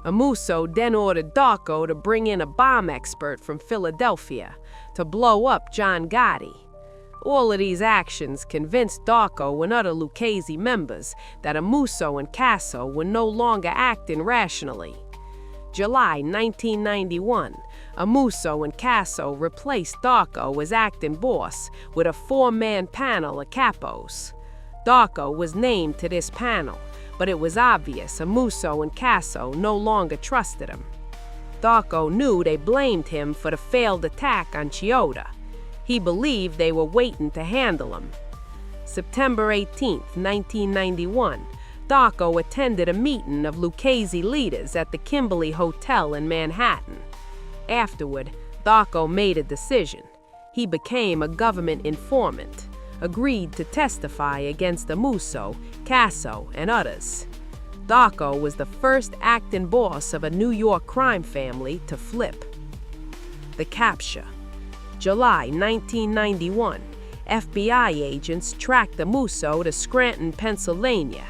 Amuso then ordered Darko to bring in a bomb expert from Philadelphia to blow up John Gotti. All of these actions convinced Darko and other Lucchese members that Amuso and Casso were no longer acting rationally. July 1991, Amuso and Casso replaced Darko as acting boss with a 4-man panel of capos. Darko was named to this panel, but it was obvious Amuso and Casso no longer trusted him. Darko knew they blamed him for the failed attack on Chiyoda. He believed they were waiting to handle him. September 18, 1991, Darko attended a meeting of Lucchese leaders at the Kimberly Hotel in Manhattan. Afterward, Darko made a decision. He became a government informant, agreed to testify against Amuso, Casso, and others. Darko was the first acting boss of a New York crime family to flip. The capture. July 1991, FBI agents tracked Amuso to Scranton, Pennsylvania.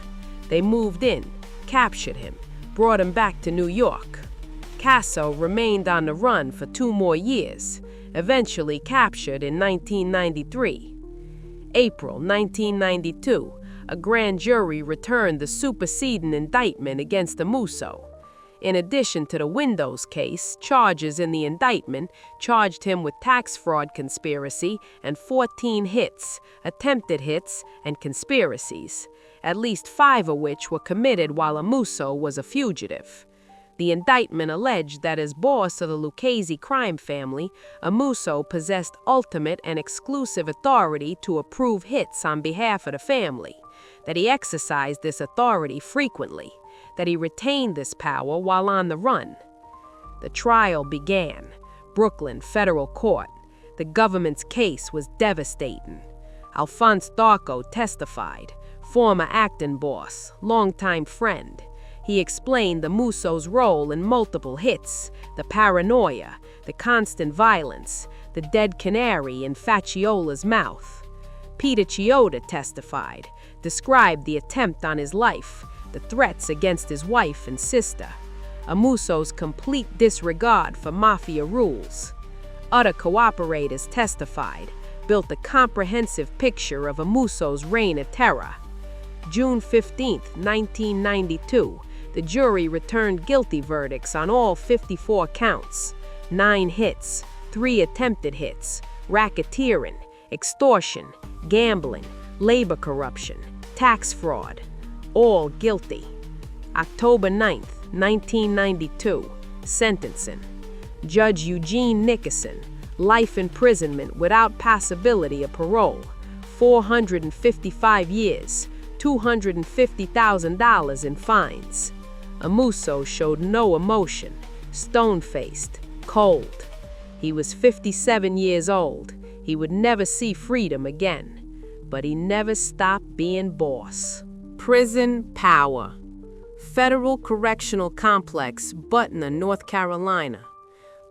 They moved in, captured him, brought him back to New York. Casso remained on the run for 2 more years, eventually captured in 1993. April 1992, a grand jury returned the superseding indictment against Amuso. In addition to the Windows case, charges in the indictment charged him with tax fraud conspiracy and 14 hits, attempted hits, and conspiracies, at least 5 of which were committed while Amuso was a fugitive. The indictment alleged that as boss of the Lucchese crime family, Amuso possessed ultimate and exclusive authority to approve hits on behalf of the family, that he exercised this authority frequently, that he retained this power while on the run. The trial began. Brooklyn Federal Court. The government's case was devastating. Alphonse Darko testified, former acting boss, longtime friend. He explained Amuso's role in multiple hits, the paranoia, the constant violence, the dead canary in Facciola's mouth. Peter Chiyoda testified, described the attempt on his life, the threats against his wife and sister, Amuso's complete disregard for Mafia rules. Other cooperators testified, built a comprehensive picture of Amuso's reign of terror. June 15, 1992, the jury returned guilty verdicts on all 54 counts, 9 hits, 3 attempted hits, racketeering, extortion, gambling, labor corruption, tax fraud, all guilty. October 9, 1992, sentencing. Judge Eugene Nickerson, life imprisonment without possibility of parole, 455 years, $250,000 in fines. Amuso showed no emotion, stone-faced, cold. He was 57 years old. He would never see freedom again. But he never stopped being boss. Prison power. Federal Correctional Complex, Butner, North Carolina.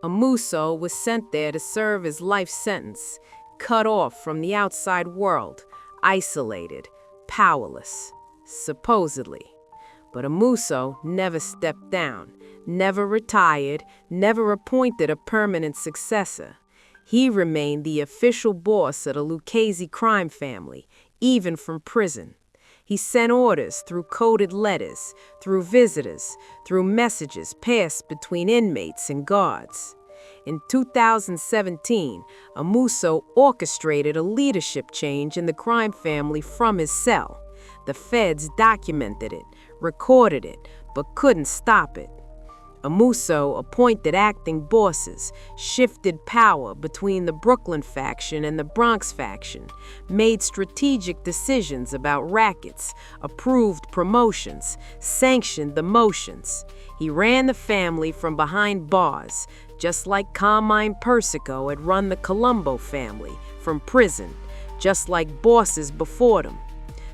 Amuso was sent there to serve his life sentence, cut off from the outside world, isolated, powerless, supposedly. But Amuso never stepped down, never retired, never appointed a permanent successor. He remained the official boss of the Lucchese crime family, even from prison. He sent orders through coded letters, through visitors, through messages passed between inmates and guards. In 2017, Amuso orchestrated a leadership change in the crime family from his cell. The feds documented it, recorded it, but couldn't stop it. Amuso appointed acting bosses, shifted power between the Brooklyn faction and the Bronx faction, made strategic decisions about rackets, approved promotions, sanctioned the motions. He ran the family from behind bars, just like Carmine Persico had run the Colombo family from prison, just like bosses before them.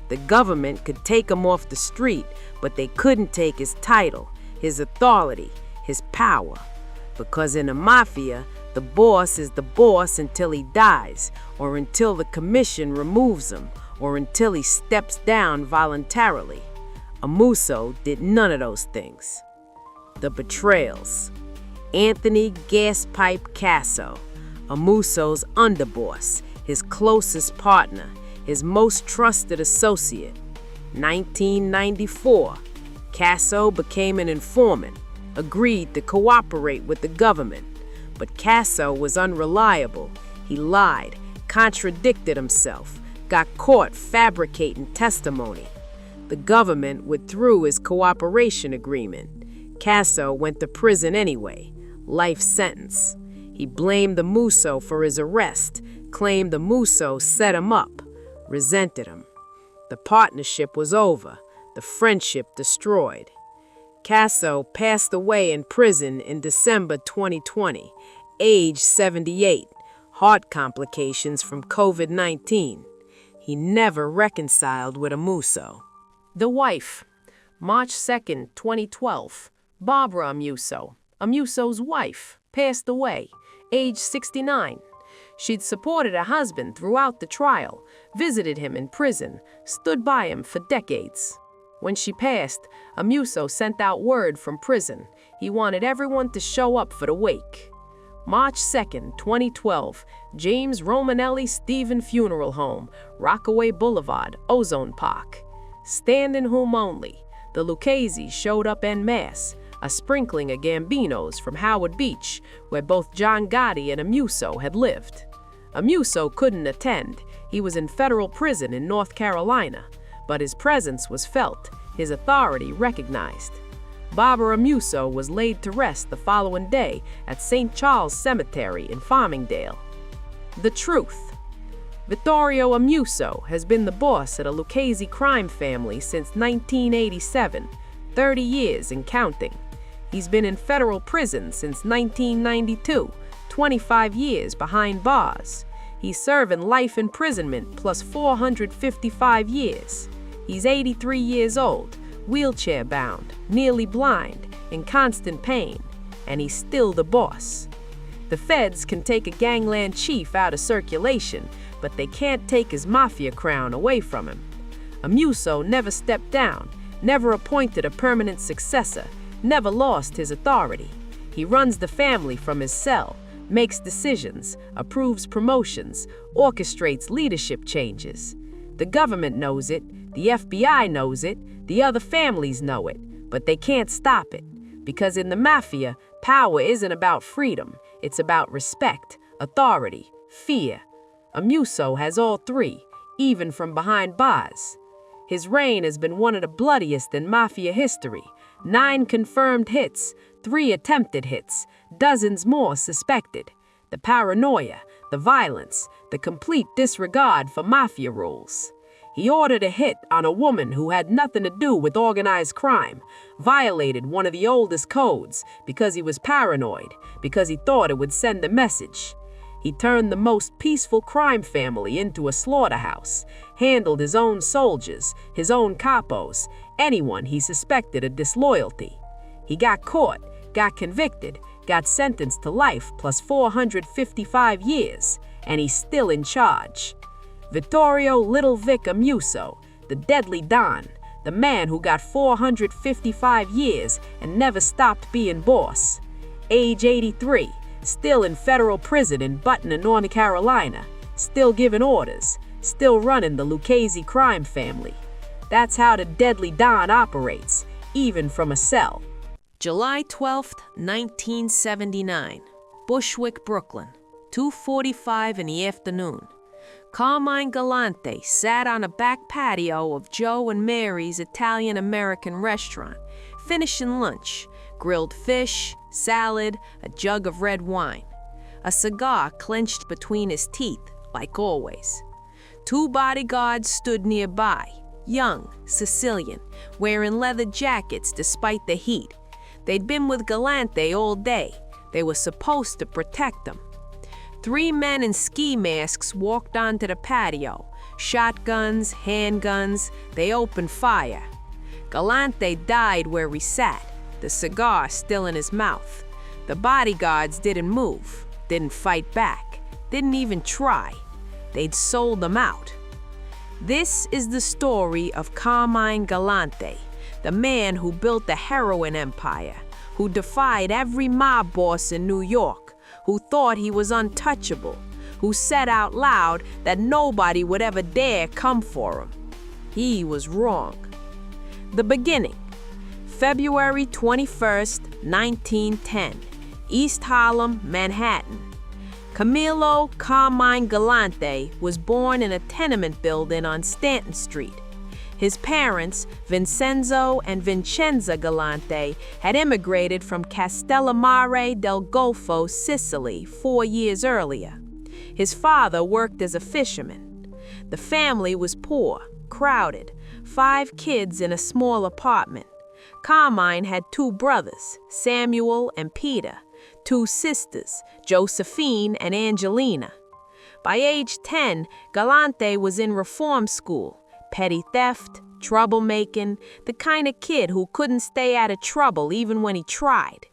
The government could take him off the street, but they couldn't take his title, his authority, his power. Because in a mafia, the boss is the boss until he dies, or until the commission removes him, or until he steps down voluntarily. Amuso did none of those things. The betrayals. Anthony Gaspipe Casso, Amuso's underboss, his closest partner, his most trusted associate. 1994, Casso became an informant, agreed to cooperate with the government. But Casso was unreliable. He lied, contradicted himself, got caught fabricating testimony. The government withdrew his cooperation agreement. Casso went to prison anyway, life sentence. He blamed Amuso for his arrest, claimed Amuso set him up, resented him. The partnership was over, the friendship destroyed. Casso passed away in prison in December 2020, age 78, heart complications from COVID-19. He never reconciled with Amuso. The wife, March 2nd, 2012, Barbara Amuso, Amuso's wife, passed away, age 69. She'd supported her husband throughout the trial, visited him in prison, stood by him for decades. When she passed, Amuso sent out word from prison. He wanted everyone to show up for the wake. March 2nd, 2012, James Romanelli Stephen Funeral Home, Rockaway Boulevard, Ozone Park. Standing room only. The Lucchese's showed up en masse, a sprinkling of Gambinos from Howard Beach, where both John Gotti and Amuso had lived. Amuso couldn't attend. He was in federal prison in North Carolina, but his presence was felt, his authority recognized. Barbara Amuso was laid to rest the following day at St. Charles Cemetery in Farmingdale. The truth. Vittorio Amuso has been the boss of the Lucchese crime family since 1987, 30 years and counting. He's been in federal prison since 1992, 25 years behind bars. He's serving life imprisonment plus 455 years. He's 83 years old, wheelchair-bound, nearly blind, in constant pain, and he's still the boss. The feds can take a gangland chief out of circulation, but they can't take his Mafia crown away from him. Amuso never stepped down, never appointed a permanent successor, never lost his authority. He runs the family from his cell, makes decisions, approves promotions, orchestrates leadership changes. The government knows it, the FBI knows it, the other families know it, but they can't stop it. Because in the Mafia, power isn't about freedom, it's about respect, authority, fear. Amuso has all three, even from behind bars. His reign has been one of the bloodiest in Mafia history. 9 confirmed hits, 3 attempted hits, dozens more suspected. The paranoia, the violence, the complete disregard for Mafia rules. He ordered a hit on a woman who had nothing to do with organized crime, violated one of the oldest codes because he was paranoid, because he thought it would send a message. He turned the most peaceful crime family into a slaughterhouse, handled his own soldiers, his own capos, anyone he suspected of disloyalty. He got caught, got convicted, got sentenced to life plus 455 years, and he's still in charge. Vittorio Little Vic Amuso, the deadly Don, the man who got 455 years and never stopped being boss. Age 83, still in federal prison in Butner, North Carolina, still giving orders, still running the Lucchese crime family. That's how the deadly Don operates, even from a cell. July 12th, 1979, Bushwick, Brooklyn, 2:45 in the afternoon. Carmine Galante sat on a back patio of Joe and Mary's Italian-American restaurant, finishing lunch, grilled fish, salad, a jug of red wine. A cigar clenched between his teeth, like always. 2 bodyguards stood nearby, young, Sicilian, wearing leather jackets despite the heat. They'd been with Galante all day. They were supposed to protect him. 3 men in ski masks walked onto the patio. Shotguns, handguns, they opened fire. Galante died where he sat, the cigar still in his mouth. The bodyguards didn't move, didn't fight back, didn't even try. They'd sold him out. This is the story of Carmine Galante, the man who built the heroin empire, who defied every mob boss in New York, who thought he was untouchable, who said out loud that nobody would ever dare come for him. He was wrong. The beginning, February 21st, 1910, East Harlem, Manhattan. Camillo Carmine Galante was born in a tenement building on Stanton Street. His parents, Vincenzo and Vincenza Galante, had immigrated from Castellammare del Golfo, Sicily, 4 years earlier. His father worked as a fisherman. The family was poor, crowded, 5 kids in a small apartment. Carmine had 2 brothers, Samuel and Peter, 2 sisters, Josephine and Angelina. By age 10, Galante was in reform school. Petty theft, troublemaking, the kind of kid who couldn't stay out of trouble even when he tried.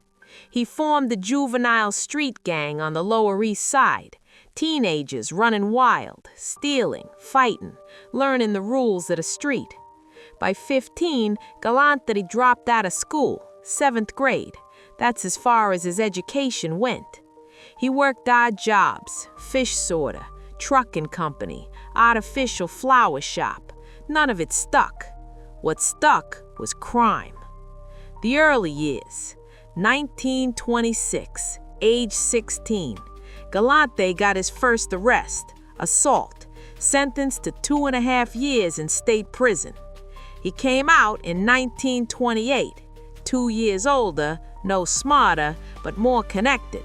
He formed the juvenile street gang on the Lower East Side, teenagers running wild, stealing, fighting, learning the rules of the street. By 15, Galante dropped out of school, 7th grade. That's as far as his education went. He worked odd jobs, fish sorter, trucking company, artificial flower shop. None of it stuck. What stuck was crime. The early years, 1926, age 16. Galante got his first arrest, assault, sentenced to 2.5 years in state prison. He came out in 1928, 2 years older, no smarter, but more connected.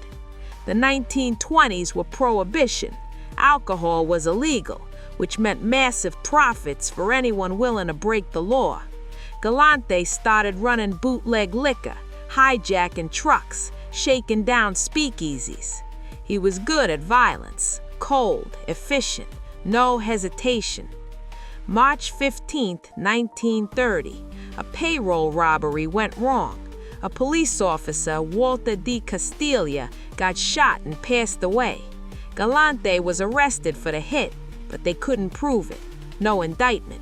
The 1920s were prohibition. Alcohol was illegal, which meant massive profits for anyone willing to break the law. Galante started running bootleg liquor, hijacking trucks, shaking down speakeasies. He was good at violence, cold, efficient, no hesitation. March 15, 1930, a payroll robbery went wrong. A police officer, Walter D. Castilla, got shot and passed away. Galante was arrested for the hit, but they couldn't prove it. No indictment.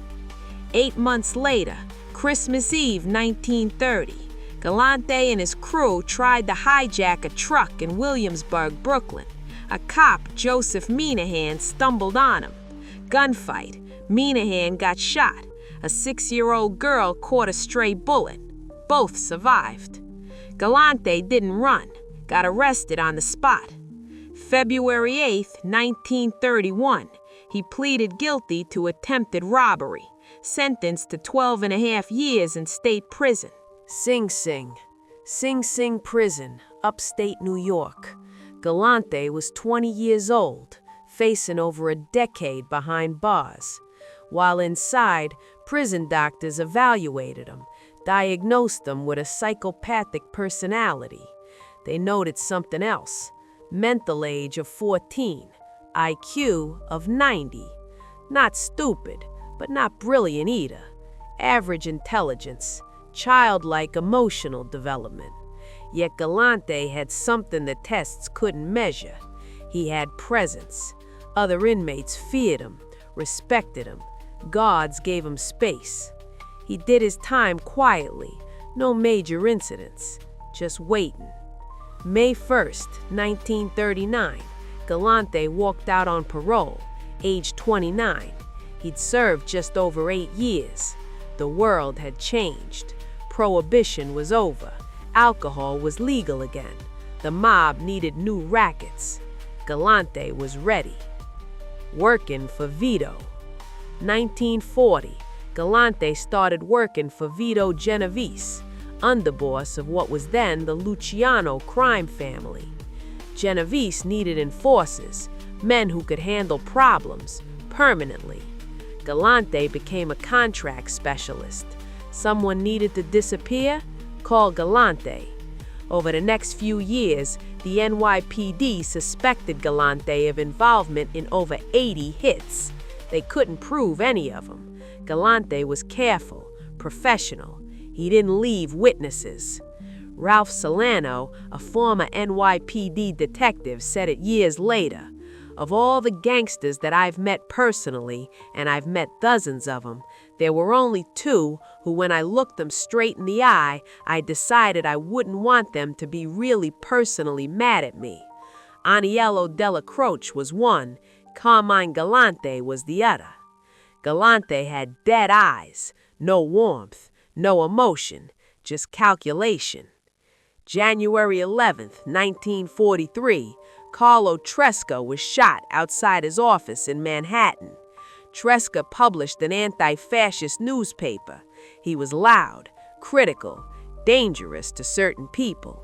8 months later, Christmas Eve 1930, Galante and his crew tried to hijack a truck in Williamsburg, Brooklyn. A cop, Joseph Minahan, stumbled on him. Gunfight. Minahan got shot. A 6-year-old girl caught a stray bullet. Both survived. Galante didn't run, got arrested on the spot. February 8, 1931, he pleaded guilty to attempted robbery, sentenced to 12.5 years in state prison. Sing Sing Prison, upstate New York. Galante was 20 years old, facing over a decade behind bars. While inside, prison doctors evaluated him, diagnosed him with a psychopathic personality. They noted something else: mental age of 14, IQ of 90. Not stupid, but not brilliant either. Average intelligence, childlike emotional development. Yet Galante had something the tests couldn't measure. He had presence. Other inmates feared him, respected him. Guards gave him space. He did his time quietly, no major incidents, just waiting. May 1st, 1939, Galante walked out on parole, age 29. He'd served just over 8 years. The world had changed. Prohibition was over. Alcohol was legal again. The mob needed new rackets. Galante was ready. Working for Vito. 1940, Galante started working for Vito Genovese, underboss of what was then the Luciano crime family. Genovese needed enforcers, men who could handle problems permanently. Galante became a contract specialist. Someone needed to disappear? Call Galante. Over the next few years, the NYPD suspected Galante of involvement in over 80 hits. They couldn't prove any of them. Galante was careful, professional. He didn't leave witnesses. Ralph Solano, a former NYPD detective, said it years later. Of all the gangsters that I've met personally, and I've met dozens of them, there were only two who, when I looked them straight in the eye, I decided I wouldn't want them to be really personally mad at me. Aniello Della Croce was one, Carmine Galante was the other. Galante had dead eyes, no warmth, no emotion, just calculation. January 11th, 1943, Carlo Tresca was shot outside his office in Manhattan. Tresca published an anti-fascist newspaper. He was loud, critical, dangerous to certain people.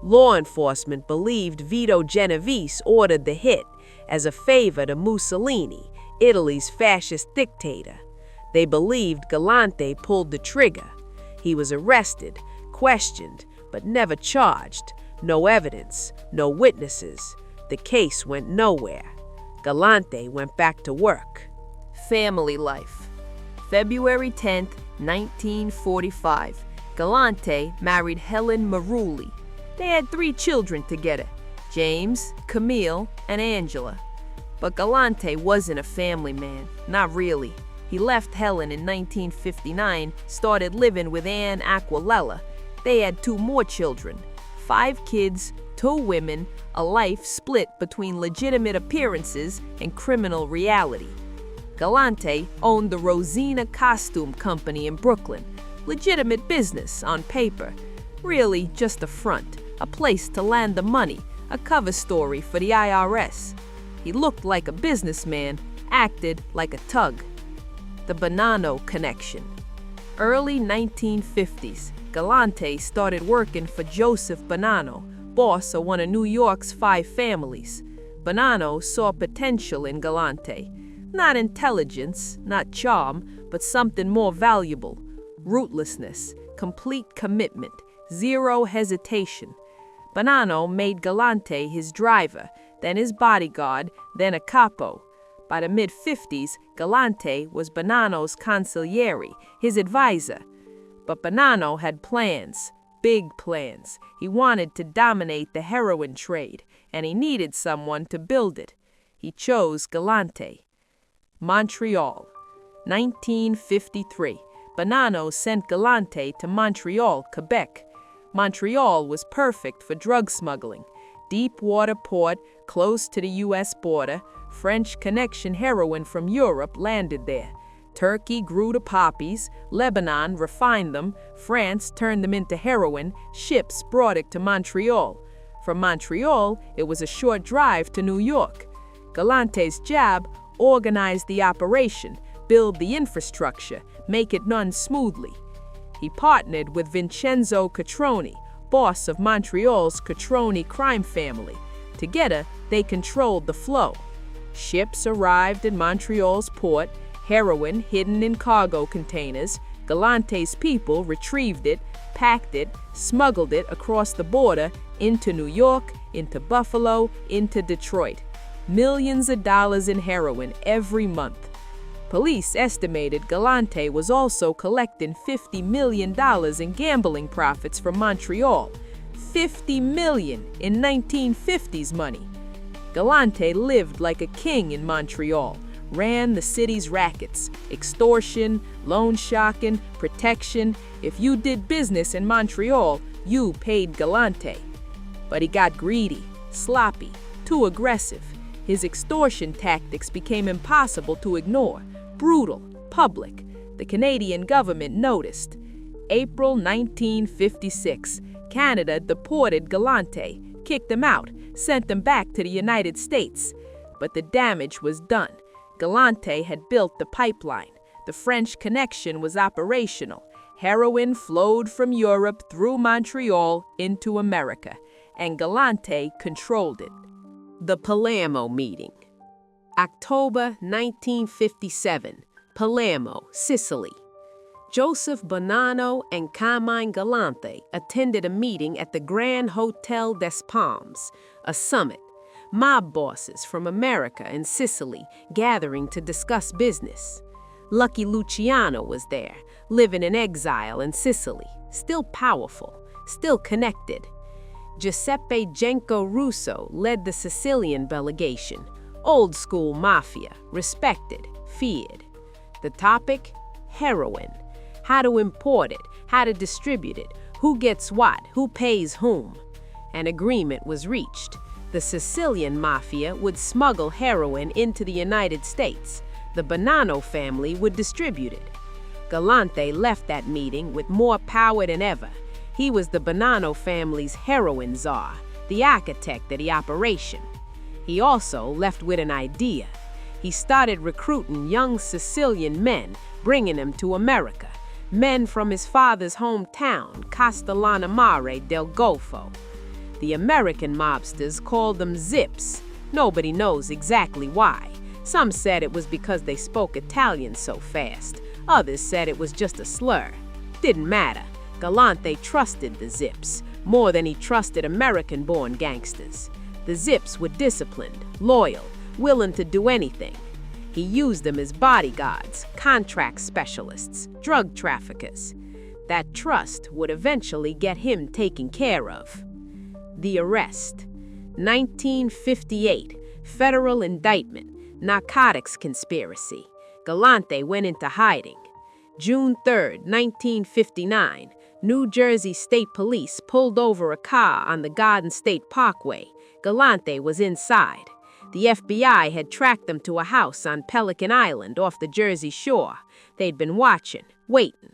Law enforcement believed Vito Genovese ordered the hit as a favor to Mussolini, Italy's fascist dictator. They believed Galante pulled the trigger. He was arrested, questioned, but never charged. No evidence, no witnesses. The case went nowhere. Galante went back to work. Family life. February 10th, 1945. Galante married Helen Marulli. They had 3 children together, James, Camille, and Angela. But Galante wasn't a family man, not really. He left Helen in 1959, started living with Anne Aquilella. They had 2 more children, 5 kids, 2 women, a life split between legitimate appearances and criminal reality. Galante owned the Rosina Costume Company in Brooklyn. Legitimate business on paper. Really just a front, a place to land the money, a cover story for the IRS. He looked like a businessman, acted like a tug. The Bonanno connection. Early 1950s, Galante started working for Joseph Bonanno, boss of one of New York's 5 families. Bonanno saw potential in Galante. Not intelligence, not charm, but something more valuable. Rootlessness, complete commitment, zero hesitation. Bonanno made Galante his driver, then his bodyguard, then a capo. By the mid-50s, Galante was Bonanno's consigliere, his advisor. But Bonanno had plans, big plans. He wanted to dominate the heroin trade, and he needed someone to build it. He chose Galante. Montreal, 1953. Bonanno sent Galante to Montreal, Quebec. Montreal was perfect for drug smuggling. Deep water port, close to the U.S. border. French Connection heroin from Europe landed there. Turkey grew the poppies, Lebanon refined them, France turned them into heroin, ships brought it to Montreal. From Montreal, it was a short drive to New York. Galante's job: organize the operation, build the infrastructure, make it run smoothly. He partnered with Vincenzo Catroni, boss of Montreal's Catroni crime family. Together, they controlled the flow. Ships arrived in Montreal's port, heroin hidden in cargo containers. Galante's people retrieved it, packed it, smuggled it across the border into New York, into Buffalo, into Detroit. Millions of dollars in heroin every month. Police estimated Galante was also collecting $50 million in gambling profits from Montreal. $50 million in 1950s money. Galante lived like a king in Montreal, ran the city's rackets, extortion, loan sharking, protection. If you did business in Montreal, you paid Galante. But he got greedy, sloppy, too aggressive. His extortion tactics became impossible to ignore, brutal, public. The Canadian government noticed. April 1956, Canada deported Galante, kicked him out, sent him back to the United States. But the damage was done. Galante had built the pipeline. The French Connection was operational. Heroin flowed from Europe through Montreal into America, and Galante controlled it. The Palermo meeting. October 1957, Palermo, Sicily. Joseph Bonanno and Carmine Galante attended a meeting at the Grand Hotel des Palms, a summit. Mob bosses from America and Sicily gathering to discuss business. Lucky Luciano was there, living in exile in Sicily, still powerful, still connected. Giuseppe Genco Russo led the Sicilian delegation, old school mafia, respected, feared. The topic? Heroin. How to import it, how to distribute it, who gets what, who pays whom. An agreement was reached. The Sicilian mafia would smuggle heroin into the United States. The Bonanno family would distribute it. Galante left that meeting with more power than ever. He was the Bonanno family's heroin czar, the architect of the operation. He also left with an idea. He started recruiting young Sicilian men, bringing them to America. Men from his father's hometown, Castellanamare del Golfo. The American mobsters called them Zips. Nobody knows exactly why. Some said it was because they spoke Italian so fast. Others said it was just a slur. Didn't matter. Galante trusted the Zips more than he trusted American-born gangsters. The Zips were disciplined, loyal, willing to do anything. He used them as bodyguards, contract specialists, drug traffickers. That trust would eventually get him taken care of. The arrest. 1958, federal indictment, narcotics conspiracy. Galante went into hiding. June 3, 1959, New Jersey State Police pulled over a car on the Garden State Parkway. Galante was inside. The FBI had tracked them to a house on Pelican Island off the Jersey shore. They'd been watching, waiting.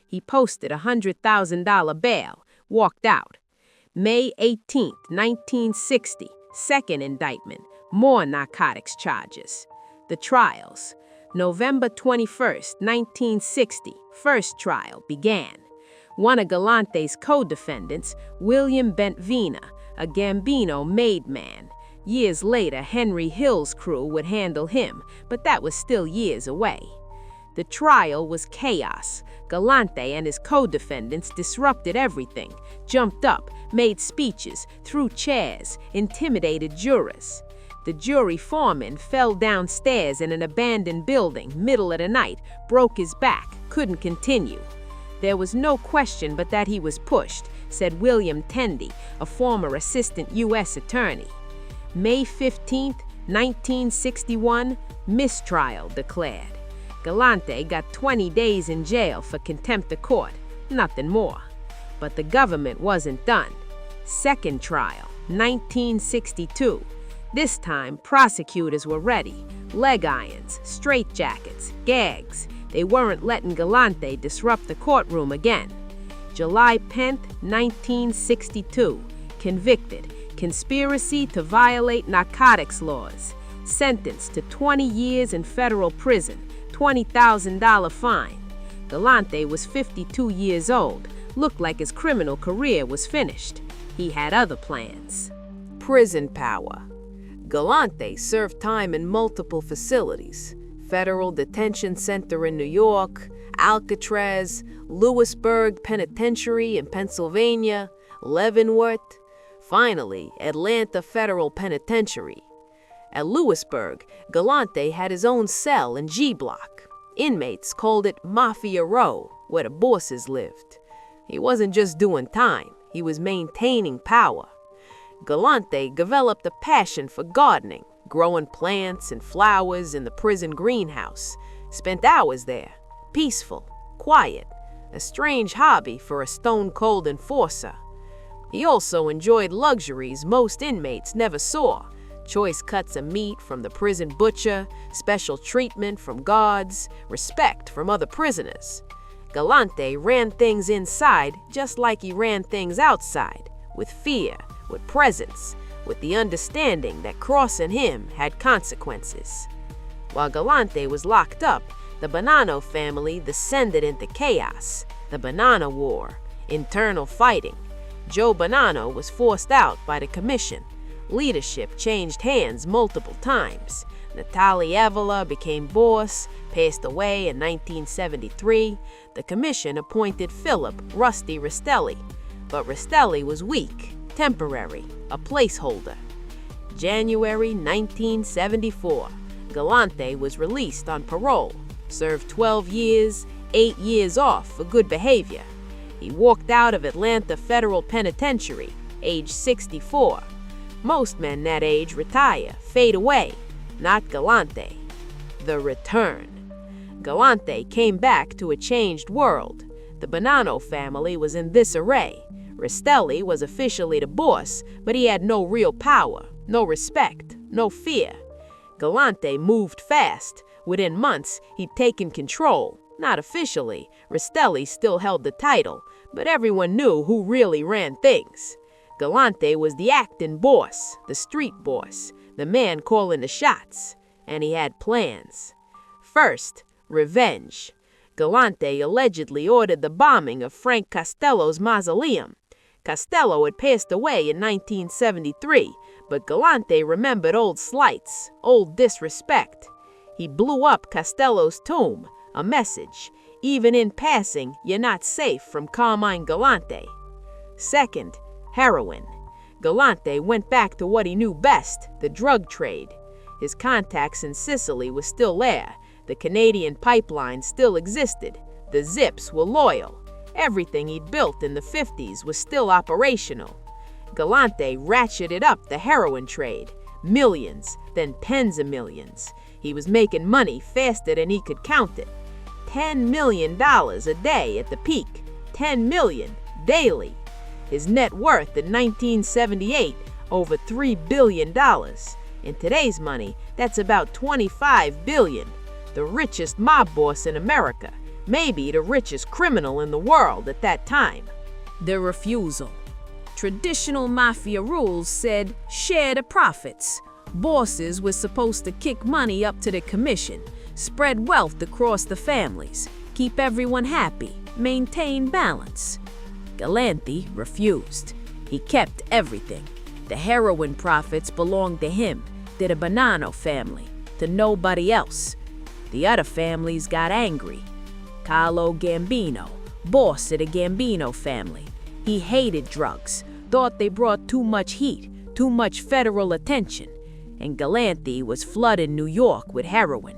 He posted a $100,000 bail, walked out. May 18, 1960, second indictment, more narcotics charges. The trials. November 21, 1960, first trial began. One of Galante's co-defendants, William Bentvena, a Gambino made man. Years later, Henry Hill's crew would handle him, but that was still years away. The trial was chaos. Galante and his co-defendants disrupted everything, jumped up, made speeches, threw chairs, intimidated jurors. The jury foreman fell downstairs in an abandoned building, middle of the night, broke his back, couldn't continue. There was no question but that he was pushed, said William Tendy, a former assistant U.S. attorney. May 15, 1961, mistrial declared. Galante got 20 days in jail for contempt of court, nothing more. But the government wasn't done. Second trial, 1962. This time, prosecutors were ready. Leg irons, straitjackets, gags. They weren't letting Galante disrupt the courtroom again. July 10, 1962. Convicted. Conspiracy to violate narcotics laws. Sentenced to 20 years in federal prison, $20,000 fine. Galante was 52 years old. Looked like his criminal career was finished. He had other plans. Prison power. Galante served time in multiple facilities. Federal Detention Center in New York, Alcatraz, Lewisburg Penitentiary in Pennsylvania, Leavenworth. Finally, Atlanta Federal Penitentiary. At Lewisburg, Galante had his own cell in G Block. Inmates called it Mafia Row, where the bosses lived. He wasn't just doing time, he was maintaining power. Galante developed a passion for gardening, growing plants and flowers in the prison greenhouse. Spent hours there, peaceful, quiet, a strange hobby for a stone-cold enforcer. He also enjoyed luxuries most inmates never saw. Choice cuts of meat from the prison butcher, special treatment from guards, respect from other prisoners. Galante ran things inside just like he ran things outside, with fear, with presence, with the understanding that crossing him had consequences. While Galante was locked up, the Bonanno family descended into chaos. The Banana War, internal fighting. Joe Bonanno was forced out by the commission. Leadership changed hands multiple times. Natali Evola became boss, passed away in 1973. The commission appointed Philip Rusty Rastelli, but Rastelli was weak, temporary, a placeholder. January 1974, Galante was released on parole, served 12 years, 8 years off for good behavior. He walked out of Atlanta Federal Penitentiary, age 64. Most men that age retire, fade away, not Galante. The return. Galante came back to a changed world. The Bonanno family was in this array. Rastelli was officially the boss, but he had no real power, no respect, no fear. Galante moved fast. Within months, he'd taken control. Not officially, Rastelli still held the title, but everyone knew who really ran things. Galante was the acting boss, the street boss, the man calling the shots, and he had plans. First, revenge. Galante allegedly ordered the bombing of Frank Costello's mausoleum. Costello had passed away in 1973, but Galante remembered old slights, old disrespect. He blew up Costello's tomb, a message. Even in passing, you're not safe from Carmine Galante. Second, heroin. Galante went back to what he knew best, the drug trade. His contacts in Sicily were still there. The Canadian pipeline still existed. The Zips were loyal. Everything he'd built in the 50s was still operational. Galante ratcheted up the heroin trade. Millions, then tens of millions. He was making money faster than he could count it. $10 million a day at the peak. $10 million daily. His net worth in 1978, over $3 billion. In today's money, that's about $25 billion. The richest mob boss in America, maybe the richest criminal in the world at that time. The refusal. Traditional mafia rules said share the profits. Bosses were supposed to kick money up to the commission, spread wealth across the families, keep everyone happy, maintain balance. Galante refused. He kept everything. The heroin profits belonged to him, to the Bonanno family, to nobody else. The other families got angry. Carlo Gambino, boss of the Gambino family. He hated drugs, thought they brought too much heat, too much federal attention, and Galante was flooding New York with heroin.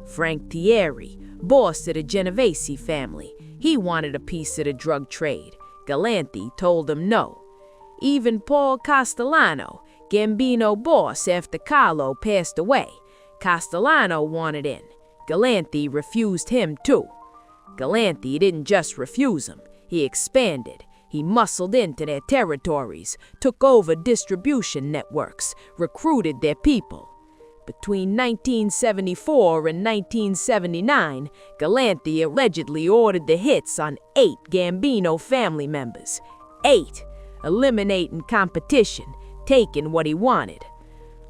Frank Thierry, boss of the Genovese family, he wanted a piece of the drug trade. Galante told him no. Even Paul Castellano, Gambino boss after Carlo passed away, Castellano wanted in. Galante refused him too. Galante didn't just refuse him, he expanded. He muscled into their territories, took over distribution networks, recruited their people. Between 1974 and 1979, Galante allegedly ordered the hits on 8 Gambino family members. 8, eliminating competition, taking what he wanted.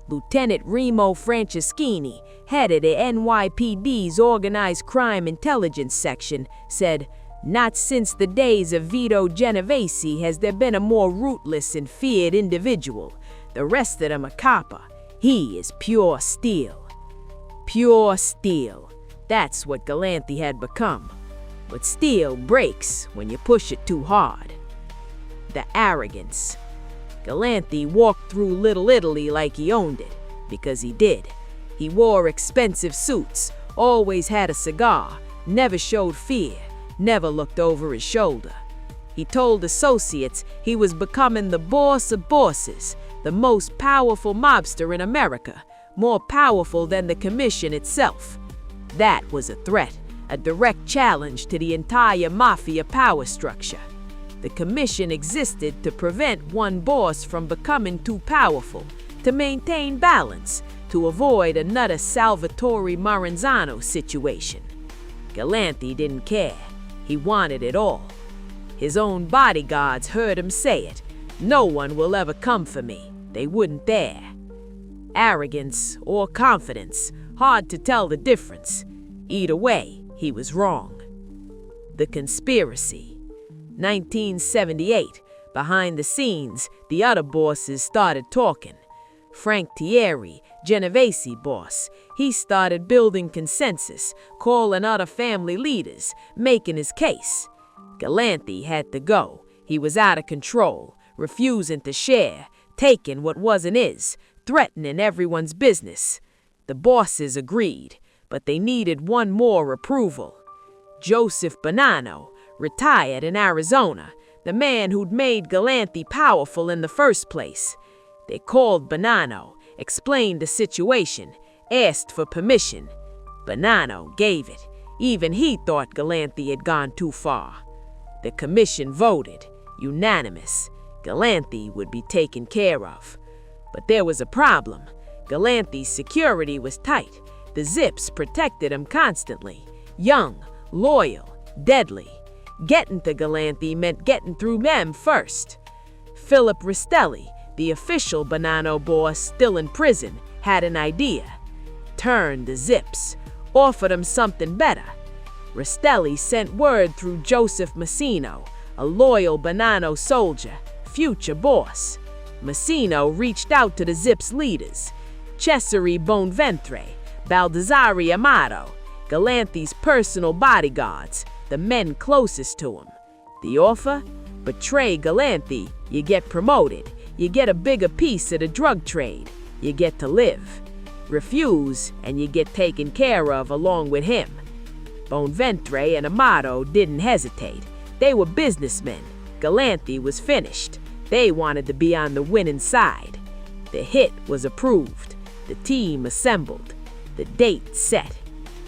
Lieutenant Remo Franceschini, head of the NYPD's Organized Crime Intelligence Section, said, "Not since the days of Vito Genovese has there been a more rootless and feared individual. The rest of them are copper. He is pure steel." Pure steel. That's what Galante had become. But steel breaks when you push it too hard. The arrogance. Galante walked through Little Italy like he owned it, because he did. He wore expensive suits, always had a cigar, never showed fear, never looked over his shoulder. He told associates he was becoming the boss of bosses, the most powerful mobster in America, more powerful than the commission itself. That was a threat, a direct challenge to the entire mafia power structure. The commission existed to prevent one boss from becoming too powerful, to maintain balance, to avoid another Salvatore Maranzano situation. Galante didn't care. He wanted it all. His own bodyguards heard him say it. "No one will ever come for me." They wouldn't dare. Arrogance or confidence, hard to tell the difference. Either way, he was wrong. The Conspiracy. 1978. Behind the scenes, the other bosses started talking. Frank Thierry, Genovese boss, he started building consensus, calling other family leaders, making his case. Galante had to go. He was out of control, refusing to share, taking what wasn't his, threatening everyone's business. The bosses agreed, but they needed one more approval. Joseph Bonanno, retired in Arizona, the man who'd made Galante powerful in the first place. They called Bonanno, explained the situation, asked for permission. Bonanno gave it. Even he thought Galante had gone too far. The commission voted, unanimous. Galante would be taken care of. But there was a problem. Galante's security was tight. The Zips protected him constantly. Young, loyal, deadly. Getting to Galante meant getting through them first. Philip Rastelli, the official Bonanno boss still in prison, had an idea. Turned the Zips, offered him something better. Rastelli sent word through Joseph Massino, a loyal Bonanno soldier, future boss. Massino reached out to the Zips leaders, Cesare Bonventre, Baldassare Amato, Galante's personal bodyguards, the men closest to him. The offer? Betray Galante, you get promoted, you get a bigger piece of the drug trade, you get to live. Refuse, and you get taken care of along with him. Bonventre and Amato didn't hesitate. They were businessmen. Galante was finished. They wanted to be on the winning side. The hit was approved. The team assembled. The date set.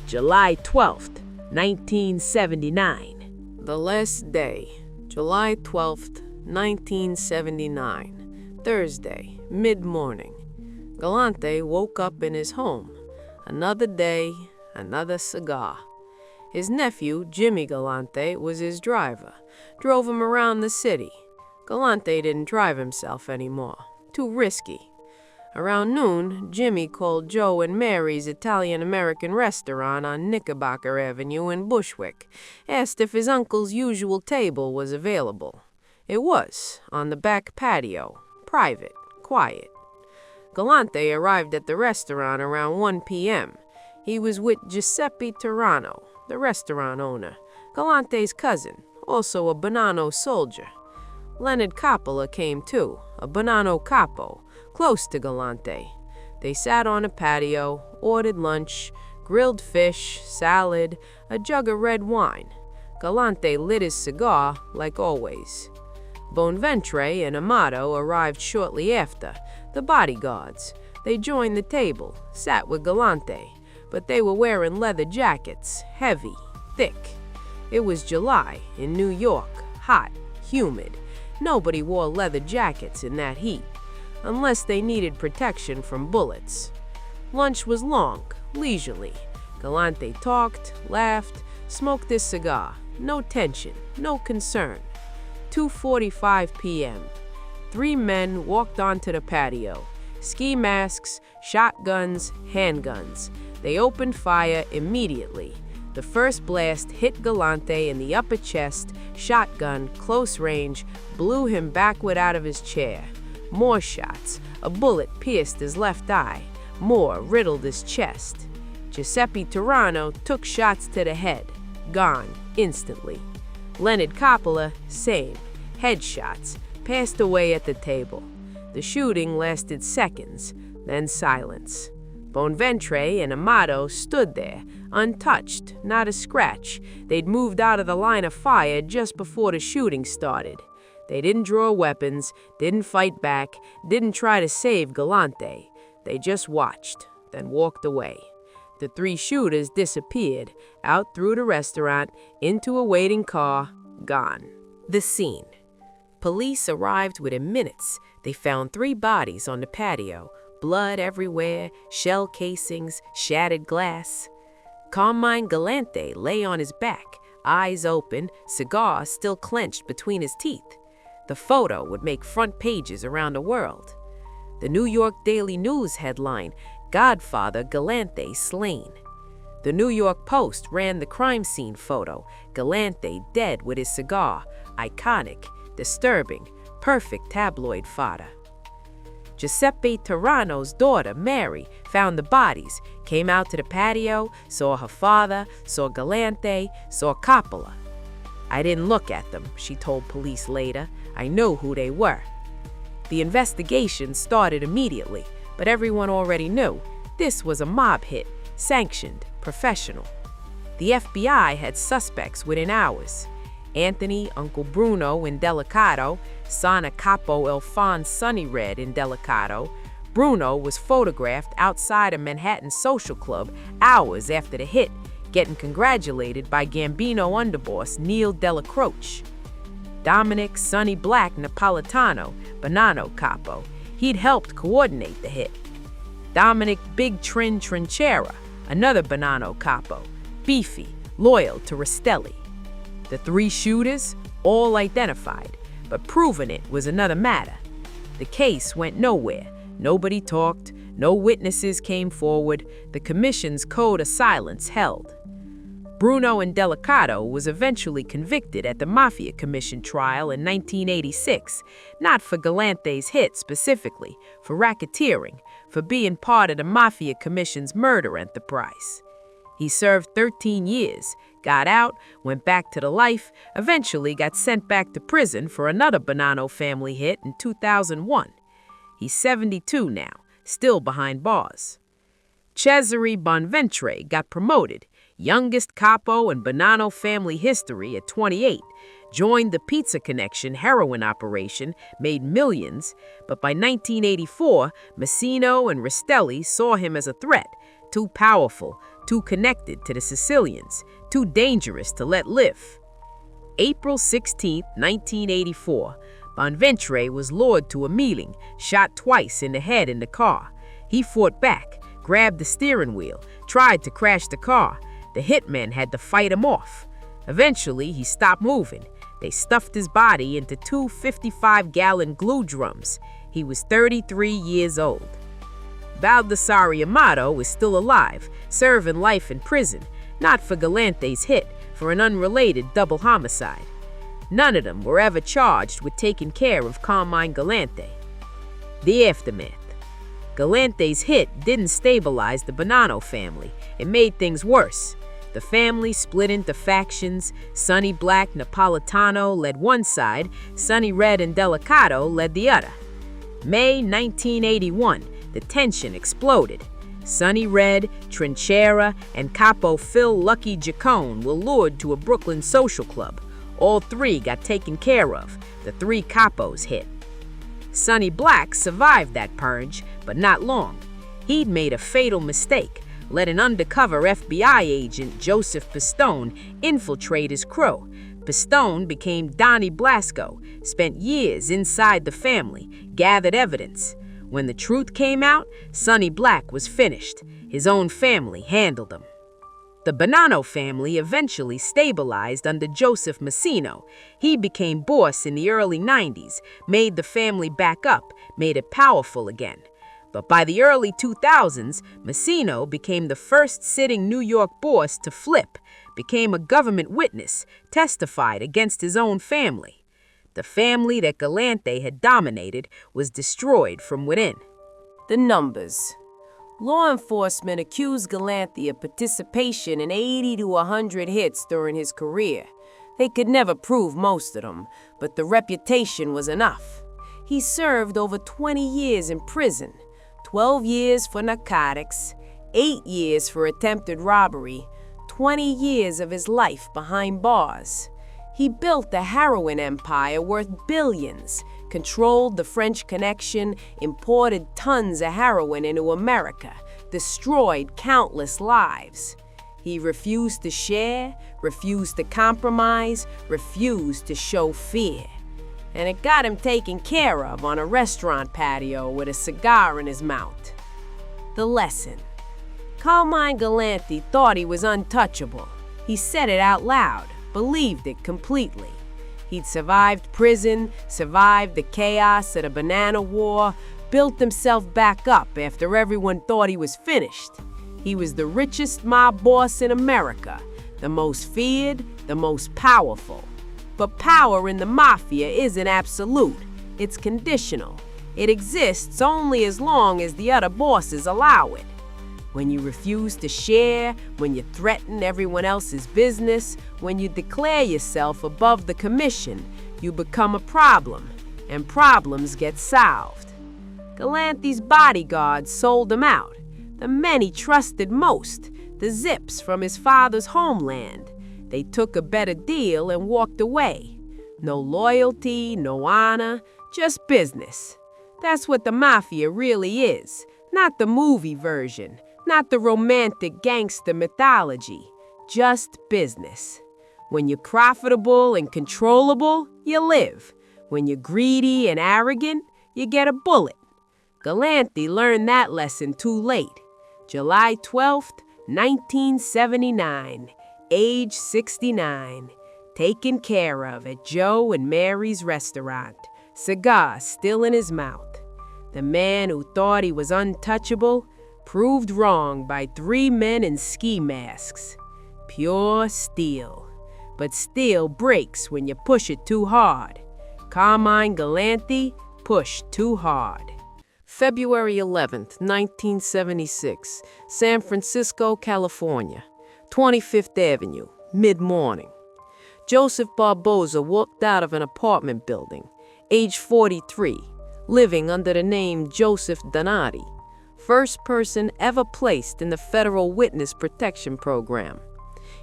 July 12th, 1979. The last day, July 12th, 1979. Thursday, mid-morning. Galante woke up in his home. Another day, another cigar. His nephew, Jimmy Galante, was his driver. Drove him around the city. Galante didn't drive himself anymore. Too risky. Around noon, Jimmy called Joe and Mary's Italian-American restaurant on Knickerbocker Avenue in Bushwick. Asked if his uncle's usual table was available. It was, on the back patio. Private. Quiet. Galante arrived at the restaurant around 1 p.m. He was with Giuseppe Turano, the restaurant owner, Galante's cousin, also a Bonanno soldier. Leonard Coppola came too, a Bonanno capo, close to Galante. They sat on a patio, ordered lunch, grilled fish, salad, a jug of red wine. Galante lit his cigar, like always. Bonventre and Amato arrived shortly after, the bodyguards. They joined the table, sat with Galante, but they were wearing leather jackets, heavy, thick. It was July in New York, hot, humid. Nobody wore leather jackets in that heat, unless they needed protection from bullets. Lunch was long, leisurely. Galante talked, laughed, smoked his cigar. No tension, no concern. 2:45 p.m. 3 men walked onto the patio. Ski masks, shotguns, handguns. They opened fire immediately. The first blast hit Galante in the upper chest, shotgun, close range, blew him backward out of his chair. More shots. A bullet pierced his left eye. More riddled his chest. Giuseppe Turano took shots to the head. Gone, instantly. Leonard Coppola, same. Headshots. Passed away at the table. The shooting lasted seconds, then silence. Bonventre and Amato stood there, untouched, not a scratch. They'd moved out of the line of fire just before the shooting started. They didn't draw weapons, didn't fight back, didn't try to save Galante. They just watched, then walked away. The 3 shooters disappeared, out through the restaurant, into a waiting car, gone. The scene. Police arrived within minutes. They found 3 bodies on the patio, blood everywhere, shell casings, shattered glass. Carmine Galante lay on his back, eyes open, cigar still clenched between his teeth. The photo would make front pages around the world. The New York Daily News headline, Godfather Galante slain. The New York Post ran the crime scene photo, Galante dead with his cigar, iconic, disturbing, perfect tabloid fodder. Giuseppe Tarano's daughter, Mary, found the bodies, came out to the patio, saw her father, saw Galante, saw Coppola. "I didn't look at them," she told police later. "I knew who they were." The investigation started immediately, but everyone already knew this was a mob hit, sanctioned, professional. The FBI had suspects within hours. Anthony, Uncle Bruno in Delicato, son of Capo Alphonse Sonny Red in Delicato. Bruno was photographed outside a Manhattan social club hours after the hit, getting congratulated by Gambino underboss Neil Delacroce. Dominic Sonny Black Napolitano, Bonanno Capo, he'd helped coordinate the hit. Dominic Big Trinchera, another Bonanno Capo, beefy, loyal to Rastelli. The three shooters, all identified, but proving it was another matter. The case went nowhere. Nobody talked, no witnesses came forward, the commission's code of silence held. Bruno and Delicato was eventually convicted at the Mafia Commission trial in 1986, not for Galante's hit specifically, for racketeering, for being part of the Mafia Commission's murder enterprise. He served 13 years, got out, went back to the life, eventually got sent back to prison for another Bonanno family hit in 2001. He's 72 now, still behind bars. Cesare Bonventre got promoted, youngest capo in Bonanno family history at 28, joined the Pizza Connection heroin operation, made millions, but by 1984, Messino and Rastelli saw him as a threat, too powerful, too connected to the Sicilians, too dangerous to let live. April 16, 1984, Bonventre was lured to a meeting, shot twice in the head in the car. He fought back, grabbed the steering wheel, tried to crash the car. The hitmen had to fight him off. Eventually, he stopped moving. They stuffed his body into two 55-gallon glue drums. He was 33 years old. Baldassare Amato is still alive, serving life in prison, not for Galante's hit, for an unrelated double homicide. None of them were ever charged with taking care of Carmine Galante. The aftermath. Galante's hit didn't stabilize the Bonanno family. It made things worse. The family split into factions. Sonny Black Napolitano led one side, Sonny Red and Delicato led the other. May 1981, the tension exploded. Sonny Red, Trinchera, and Capo Phil Lucky Giacone were lured to a Brooklyn social club. All three got taken care of. The three capos hit. Sonny Black survived that purge, but not long. He'd made a fatal mistake, let an undercover FBI agent, Joseph Pistone, infiltrate his crew. Pistone became Donnie Blasco, spent years inside the family, gathered evidence. When the truth came out, Sonny Black was finished. His own family handled him. The Bonanno family eventually stabilized under Joseph Messino. He became boss in the early 90s, made the family back up, made it powerful again. But by the early 2000s, Messino became the first sitting New York boss to flip, became a government witness, testified against his own family. The family that Galante had dominated was destroyed from within. The numbers. Law enforcement accused Galante of participation in 80 to 100 hits during his career. They could never prove most of them, but the reputation was enough. He served over 20 years in prison, 12 years for narcotics, 8 years for attempted robbery, 20 years of his life behind bars. He built a heroin empire worth billions, controlled the French Connection, imported tons of heroin into America, destroyed countless lives. He refused to share, refused to compromise, refused to show fear. And it got him taken care of on a restaurant patio with a cigar in his mouth. The lesson. Carmine Galante thought he was untouchable. He said it out loud, believed it completely. He'd survived prison, survived the chaos of the Banana War, built himself back up after everyone thought he was finished. He was the richest mob boss in America, the most feared, the most powerful. But power in the Mafia isn't absolute. It's conditional. It exists only as long as the other bosses allow it. When you refuse to share, when you threaten everyone else's business, when you declare yourself above the commission, you become a problem, and problems get solved. Galante's bodyguards sold him out, the men he trusted most, the Zips from his father's homeland. They took a better deal and walked away. No loyalty, no honor, just business. That's what the Mafia really is, not the movie version. Not the romantic gangster mythology, just business. When you're profitable and controllable, you live. When you're greedy and arrogant, you get a bullet. Galante learned that lesson too late. July 12th, 1979, age 69. Taken care of at Joe and Mary's restaurant, cigar still in his mouth. The man who thought he was untouchable proved wrong by 3 men in ski masks. Pure steel. But steel breaks when you push it too hard. Carmine Galante pushed too hard. February 11th, 1976, San Francisco, California. 25th Avenue, mid-morning. Joseph Barboza walked out of an apartment building, age 43, living under the name Joseph Donati. First person ever placed in the Federal Witness Protection Program.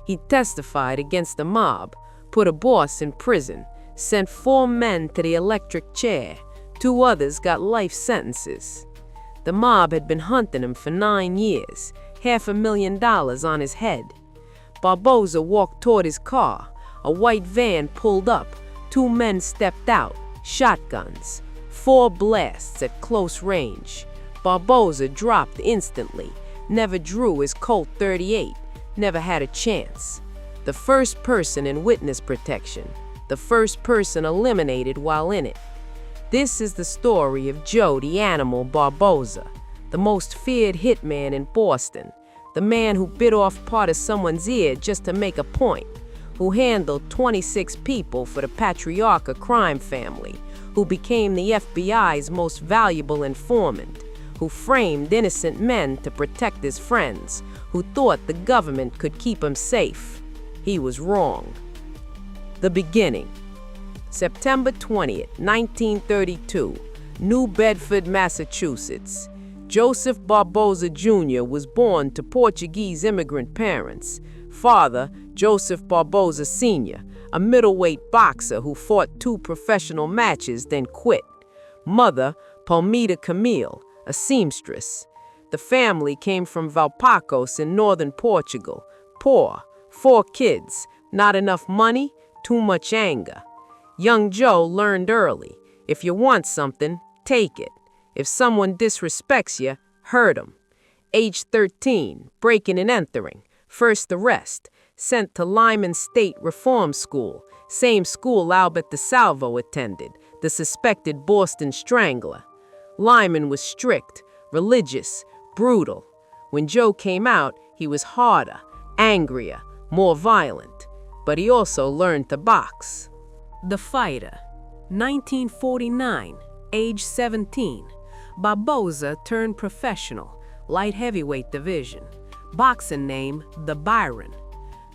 He testified against the mob, put a boss in prison, sent 4 men to the electric chair. 2 others got life sentences. The mob had been hunting him for 9 years, $500,000 on his head. Barboza walked toward his car. A white van pulled up. 2 men stepped out, shotguns, 4 blasts at close range. Barboza dropped instantly, never drew his Colt 38, never had a chance. The first person in witness protection, the first person eliminated while in it. This is the story of Joe the Animal Barboza, the most feared hitman in Boston, the man who bit off part of someone's ear just to make a point, who handled 26 people for the Patriarca crime family, who became the FBI's most valuable informant, who framed innocent men to protect his friends, who thought the government could keep him safe. He was wrong. The beginning. September 20th, 1932, New Bedford, Massachusetts. Joseph Barboza Jr. was born to Portuguese immigrant parents. Father, Joseph Barboza Sr., a middleweight boxer who fought 2 professional matches, then quit. Mother, Palmita Camille, a seamstress. The family came from Valpacos in northern Portugal. Poor, 4 kids, not enough money, too much anger. Young Joe learned early, if you want something, take it. If someone disrespects you, hurt him. Age 13, breaking and entering, first arrest, sent to Lyman State Reform School, same school Albert DeSalvo attended, the suspected Boston Strangler. Lyman was strict, religious, brutal. When Joe came out, he was harder, angrier, more violent. But he also learned to box. The Fighter. 1949, age 17. Barboza turned professional, light heavyweight division. Boxing name, The Byron.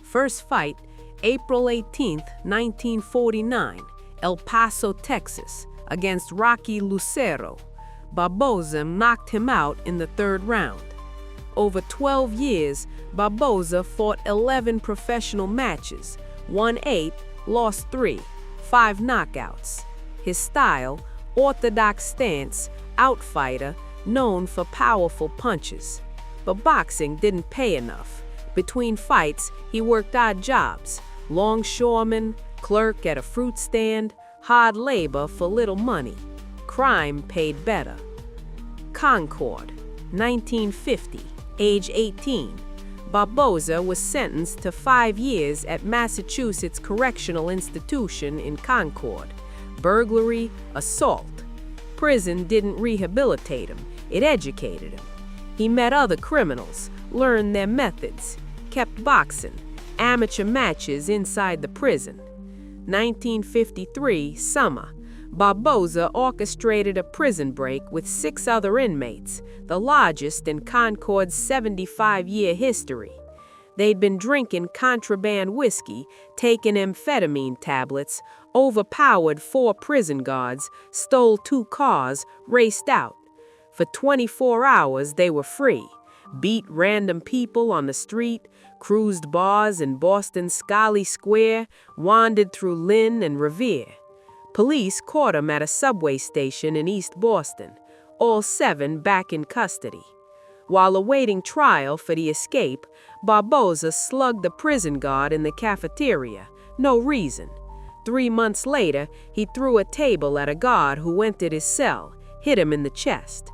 First fight, April 18th, 1949, El Paso, Texas, against Rocky Lucero. Barboza knocked him out in the 3rd round. Over 12 years, Barboza fought 11 professional matches, won 8, lost 3, 5 knockouts. His style, orthodox stance, outfighter, known for powerful punches. But boxing didn't pay enough. Between fights, he worked odd jobs, longshoreman, clerk at a fruit stand, hard labor for little money. Crime paid better. Concord, 1950, age 18. Barboza was sentenced to 5 years at Massachusetts Correctional Institution in Concord. Burglary, assault. Prison didn't rehabilitate him, it educated him. He met other criminals, learned their methods, kept boxing, amateur matches inside the prison. 1953 summer, Barboza orchestrated a prison break with 6 other inmates, the largest in Concord's 75-year history. They'd been drinking contraband whiskey, taking amphetamine tablets, overpowered 4 prison guards, stole 2 cars, raced out. For 24 hours, they were free, beat random people on the street, cruised bars in Boston's Scally Square, wandered through Lynn and Revere. Police caught him at a subway station in East Boston, all 7 back in custody. While awaiting trial for the escape, Barboza slugged a prison guard in the cafeteria. No reason. 3 months later, he threw a table at a guard who entered his cell, hit him in the chest.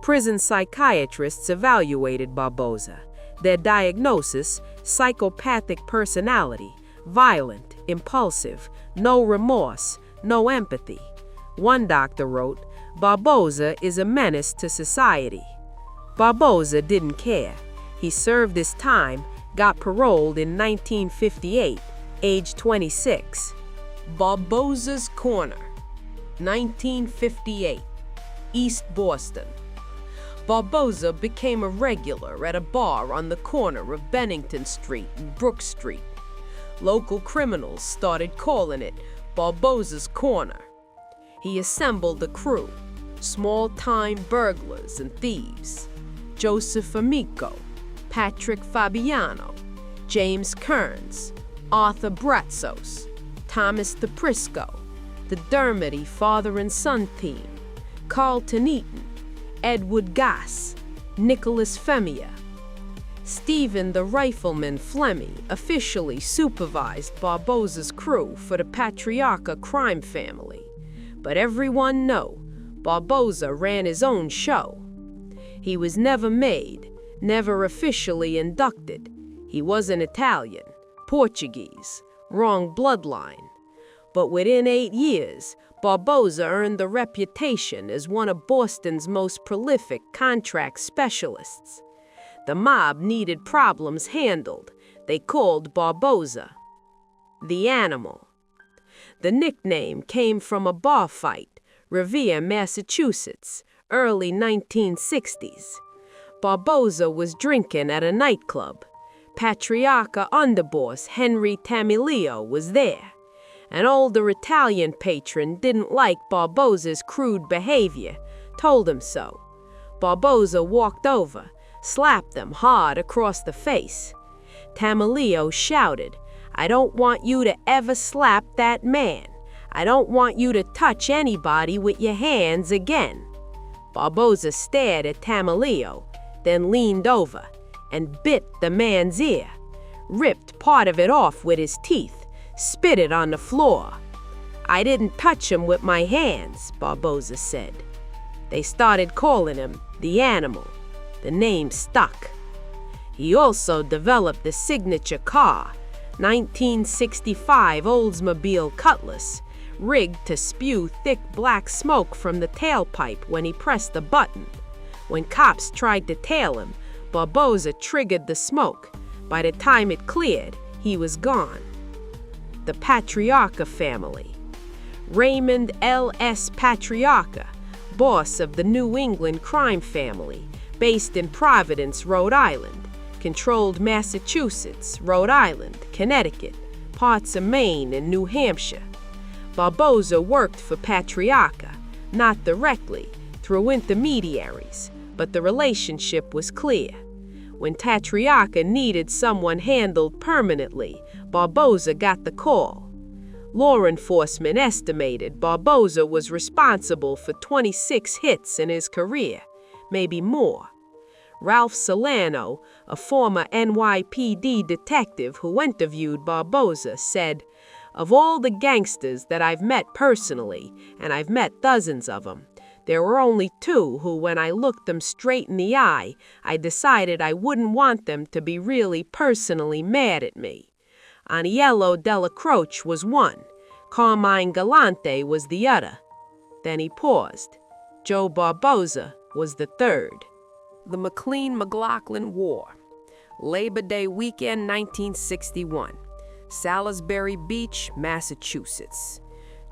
Prison psychiatrists evaluated Barboza. Their diagnosis: psychopathic personality, violent, impulsive, no remorse, no empathy. One doctor wrote, "Barboza is a menace to society." Barboza didn't care. He served his time, got paroled in 1958, age 26. Barboza's Corner, 1958, East Boston. Barboza became a regular at a bar on the corner of Bennington Street and Brook Street. Local criminals started calling it Barboza's Corner. He assembled a crew, small-time burglars and thieves: Joseph Amico, Patrick Fabiano, James Kearns, Arthur Bratzos, Thomas DePrisco, the Dermody father and son team, Carlton Eaton, Edward Gass, Nicholas Femia. Stephen the Rifleman Fleming officially supervised Barboza's crew for the Patriarca crime family. But everyone knew Barboza ran his own show. He was never made, never officially inducted. He wasn't Italian, Portuguese, wrong bloodline. But within 8 years, Barboza earned the reputation as one of Boston's most prolific contract specialists. The mob needed problems handled. They called Barboza the Animal. The nickname came from a bar fight, Revere, Massachusetts, early 1960s. Barboza was drinking at a nightclub. Patriarca underboss Henry Tamilio was there. An older Italian patron didn't like Barboza's crude behavior, told him so. Barboza walked over, slapped them hard across the face. Tamilio shouted, "I don't want you to ever slap that man. I don't want you to touch anybody with your hands again." Barboza stared at Tamilio, then leaned over and bit the man's ear, ripped part of it off with his teeth, spit it on the floor. "I didn't touch him with my hands," Barboza said. They started calling him the Animal. The name stuck. He also developed the signature car, 1965 Oldsmobile Cutlass, rigged to spew thick black smoke from the tailpipe when he pressed the button. When cops tried to tail him, Barboza triggered the smoke. By the time it cleared, he was gone. The Patriarca family. Raymond L.S. Patriarca, boss of the New England crime family, based in Providence, Rhode Island, controlled Massachusetts, Rhode Island, Connecticut, parts of Maine and New Hampshire. Barboza worked for Patriarca, not directly, through intermediaries, but the relationship was clear. When Patriarca needed someone handled permanently, Barboza got the call. Law enforcement estimated Barboza was responsible for 26 hits in his career, maybe more. Ralph Solano, a former NYPD detective who interviewed Barboza, said, "Of all the gangsters that I've met personally, and I've met dozens of them, there were only 2 who, when I looked them straight in the eye, I decided I wouldn't want them to be really personally mad at me. Aniello Della Croce was one. Carmine Galante was the other." Then he paused. Joe Barboza was the third. The McLean-McLaughlin War, Labor Day weekend 1961. Salisbury Beach, Massachusetts.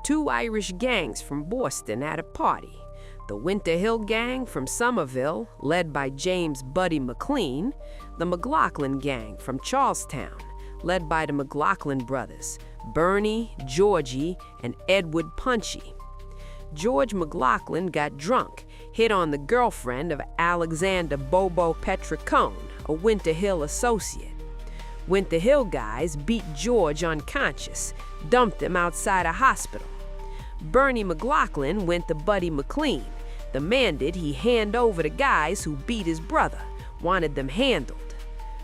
Two Irish gangs from Boston at a party. The Winter Hill Gang from Somerville, led by James Buddy McLean. The McLaughlin Gang from Charlestown, led by the McLaughlin brothers, Bernie, Georgie, and Edward Punchy. George McLaughlin got drunk, hit on the girlfriend of Alexander Bobo Petricone, a Winter Hill associate. Winter Hill guys beat George unconscious, dumped him outside a hospital. Bernie McLaughlin went to Buddy McLean, demanded he hand over the guys who beat his brother, wanted them handled.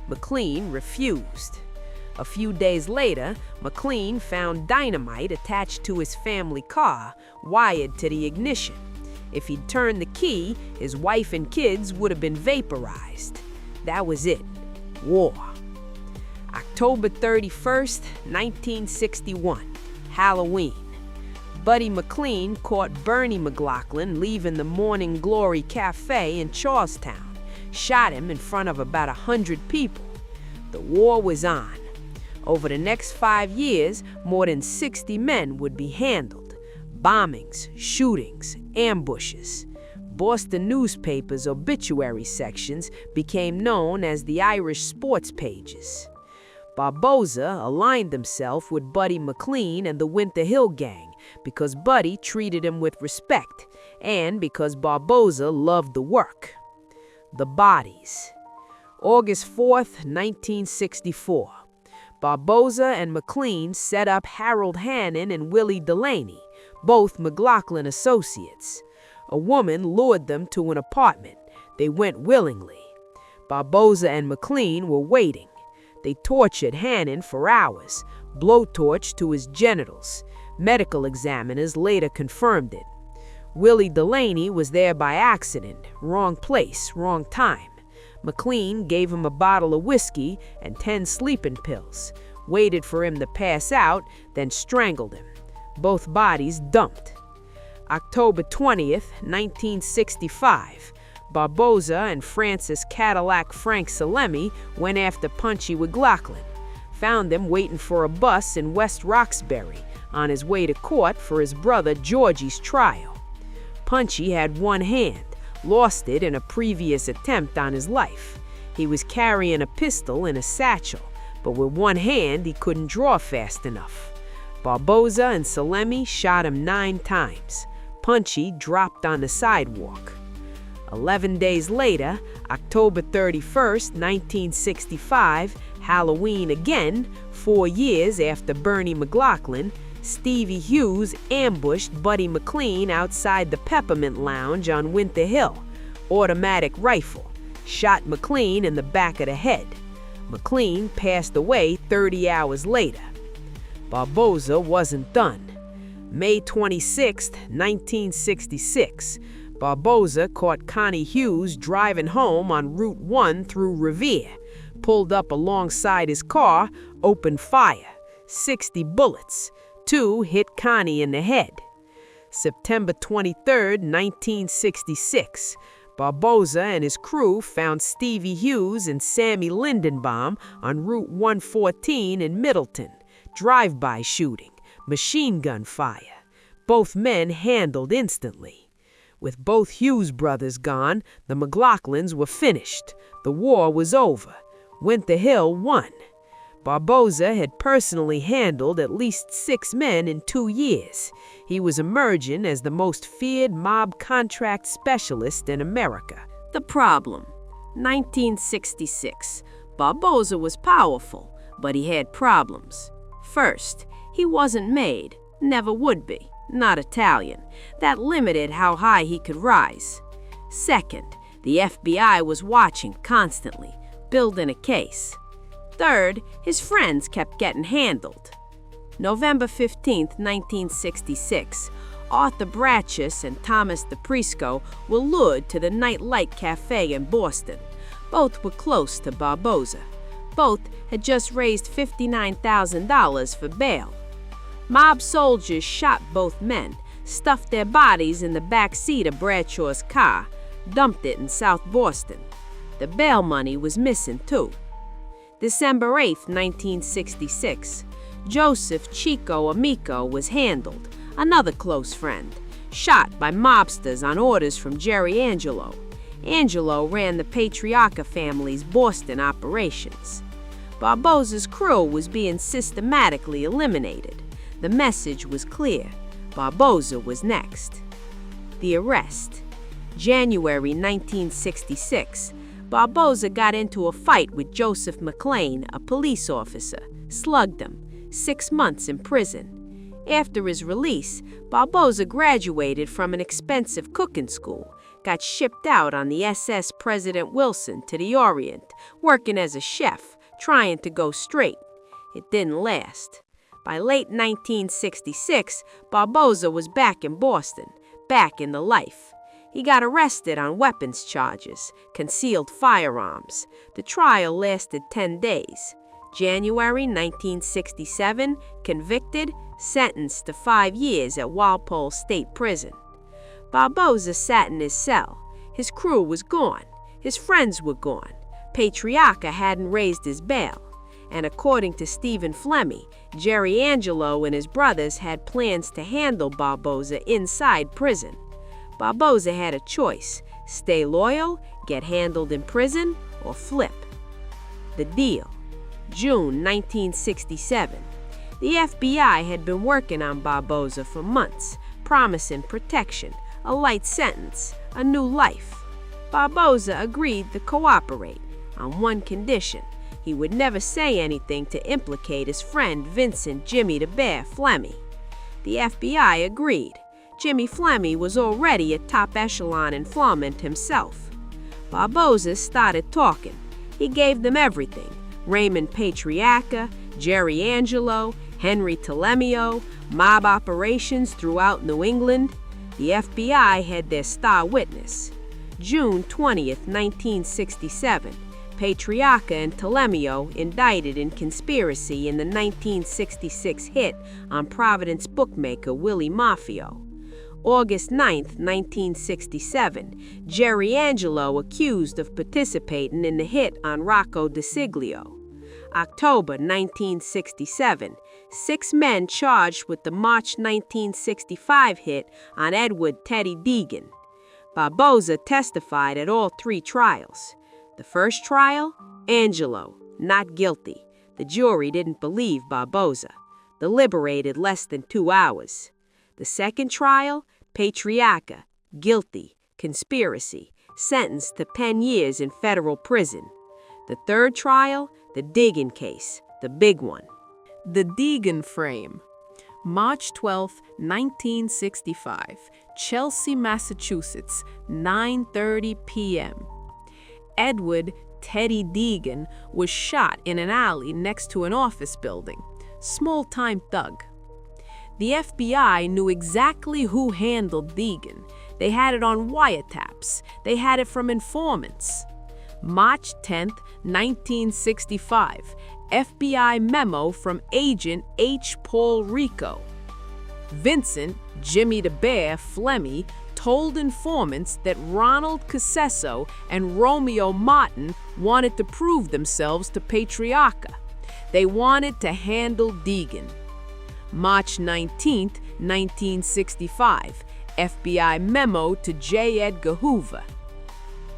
McLean refused. A few days later, McLean found dynamite attached to his family car, wired to the ignition. If he'd turned the key, his wife and kids would have been vaporized. That was it. War. October 31st, 1961. Halloween. Buddy McLean caught Bernie McLaughlin leaving the Morning Glory Cafe in Charlestown, shot him in front of about 100 people. The war was on. Over the next 5 years, more than 60 men would be handled. Bombings, shootings, ambushes. Boston newspapers' obituary sections became known as the Irish sports pages. Barboza aligned himself with Buddy McLean and the Winter Hill Gang because Buddy treated him with respect and because Barboza loved the work. The bodies. August 4th, 1964. Barboza and McLean set up Harold Hannon and Willie Delaney, both McLaughlin associates. A woman lured them to an apartment. They went willingly. Barboza and McLean were waiting. They tortured Hannon for hours, blowtorch to his genitals. Medical examiners later confirmed it. Willie Delaney was there by accident, wrong place, wrong time. McLean gave him a bottle of whiskey and 10 sleeping pills, waited for him to pass out, then strangled him. Both bodies dumped. October 20th, 1965. Barboza and Francis Cadillac Frank Salemi went after Punchy McLaughlin, found him waiting for a bus in West Roxbury on his way to court for his brother Georgie's trial. Punchy had one hand, lost it in a previous attempt on his life. He was carrying a pistol in a satchel, but with one hand he couldn't draw fast enough. Barboza and Salemi shot him 9 times. Punchy dropped on the sidewalk. 11 days later, October 31st, 1965, Halloween again, 4 years after Bernie McLaughlin, Stevie Hughes ambushed Buddy McLean outside the Peppermint Lounge on Winter Hill. Automatic rifle. Shot McLean in the back of the head. McLean passed away 30 hours later. Barboza wasn't done. May 26, 1966. Barboza caught Connie Hughes driving home on Route 1 through Revere, pulled up alongside his car, opened fire. 60 bullets. 2 hit Connie in the head. September 23, 1966. Barboza and his crew found Stevie Hughes and Sammy Lindenbaum on Route 114 in Middleton. Drive-by shooting, machine gun fire. Both men handled instantly. With both Hughes brothers gone, the McLaughlins were finished. The war was over. Winter Hill won. Barboza had personally handled at least 6 men in 2 years. He was emerging as the most feared mob contract specialist in America. The problem. 1966. Barboza was powerful, but he had problems. First, he wasn't made, never would be. Not Italian. That limited how high he could rise. Second, the FBI was watching constantly, building a case. Third, his friends kept getting handled. November 15, 1966, Arthur Bratchus and Thomas DePrisco were lured to the Nightlight Cafe in Boston. Both were close to Barboza. Both had just raised $59,000 for bail. Mob soldiers shot both men, stuffed their bodies in the back seat of Bradshaw's car, dumped it in South Boston. The bail money was missing, too. December 8, 1966, Joseph Chico Amico was handled, another close friend, shot by mobsters on orders from Jerry Angelo. Angelo ran the Patriarca family's Boston operations. Barboza's crew was being systematically eliminated. The message was clear. Barboza was next. The arrest. January 1966, Barboza got into a fight with Joseph McLean, a police officer, slugged him, 6 months in prison. After his release, Barboza graduated from an expensive cooking school, got shipped out on the SS President Wilson to the Orient, working as a chef, trying to go straight. It didn't last. By late 1966, Barboza was back in Boston, back in the life. He got arrested on weapons charges, concealed firearms. The trial lasted 10 days. January 1967, convicted, sentenced to 5 years at Walpole State Prison. Barboza sat in his cell. His crew was gone. His friends were gone. Patriarca hadn't raised his bail. And according to Stephen Flemmi, Jerry Angelo and his brothers had plans to handle Barboza inside prison. Barboza had a choice: stay loyal, get handled in prison, or flip. The deal. June 1967. The FBI had been working on Barboza for months, promising protection, a light sentence, a new life. Barboza agreed to cooperate on one condition: he would never say anything to implicate his friend Vincent "Jimmy the Bear" Flemmi. The FBI agreed. Jimmy Flemmi was already a top echelon informant himself. Barboza started talking. He gave them everything: Raymond Patriarca, Jerry Angelo, Henry Telemio, mob operations throughout New England. The FBI had their star witness. June 20th, 1967. Patriarca and Telemio indicted in conspiracy in the 1966 hit on Providence bookmaker Willie Mafia. August 9, 1967, Jerry Angelo accused of participating in the hit on Rocco DeSiglio. October 1967, 6 men charged with the March 1965 hit on Edward "Teddy" Deegan. Barboza testified at all 3 trials. The first trial, Angelo, not guilty. The jury didn't believe Barboza. Deliberated less than 2 hours. The second trial, Patriarca, guilty, conspiracy, sentenced to 10 years in federal prison. The third trial, the Deegan case, the big one. The Deegan frame. March 12, 1965, Chelsea, Massachusetts, 9:30 p.m. Edward "Teddy" Deegan was shot in an alley next to an office building. Small-time thug. The FBI knew exactly who handled Deegan. They had it on wiretaps. They had it from informants. March 10, 1965, FBI memo from Agent H. Paul Rico. Vincent "Jimmy the Bear" Flemmi told informants that Ronald Casesso and Romeo Martin wanted to prove themselves to Patriarca. They wanted to handle Deegan. March 19, 1965, FBI memo to J. Edgar Hoover.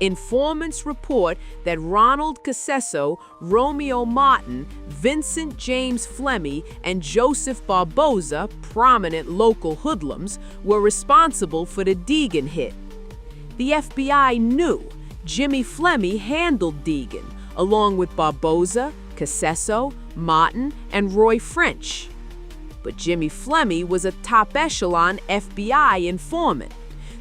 Informants report that Ronald Casesso, Romeo Martin, Vincent James Flemmi, and Joseph Barboza, prominent local hoodlums, were responsible for the Deegan hit. The FBI knew Jimmy Flemmi handled Deegan, along with Barboza, Casesso, Martin, and Roy French. But Jimmy Flemmi was a top echelon FBI informant.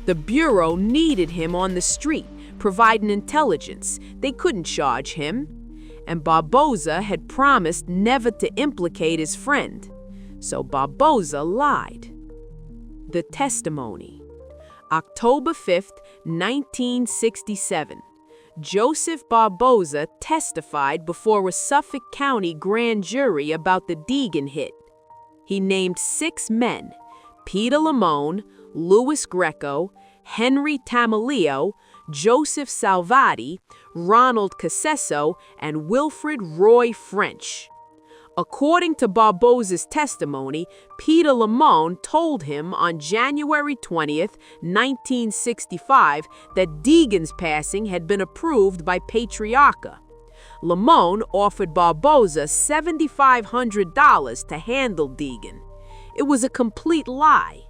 The Bureau needed him on the street, providing intelligence. They couldn't charge him. And Barboza had promised never to implicate his friend. So Barboza lied. The testimony. October 5, 1967. Joseph Barboza testified before a Suffolk County grand jury about the Deegan hit. He named 6 men: Peter Lamone, Louis Greco, Henry Tamalio, Joseph Salvati, Ronald Casesso, and Wilfred Roy French. According to Barbosa's testimony, Peter Lamone told him on January 20th, 1965, that Deegan's passing had been approved by Patriarcha. Lamone offered Barbosa $7,500 to handle Deegan. It was a complete lie.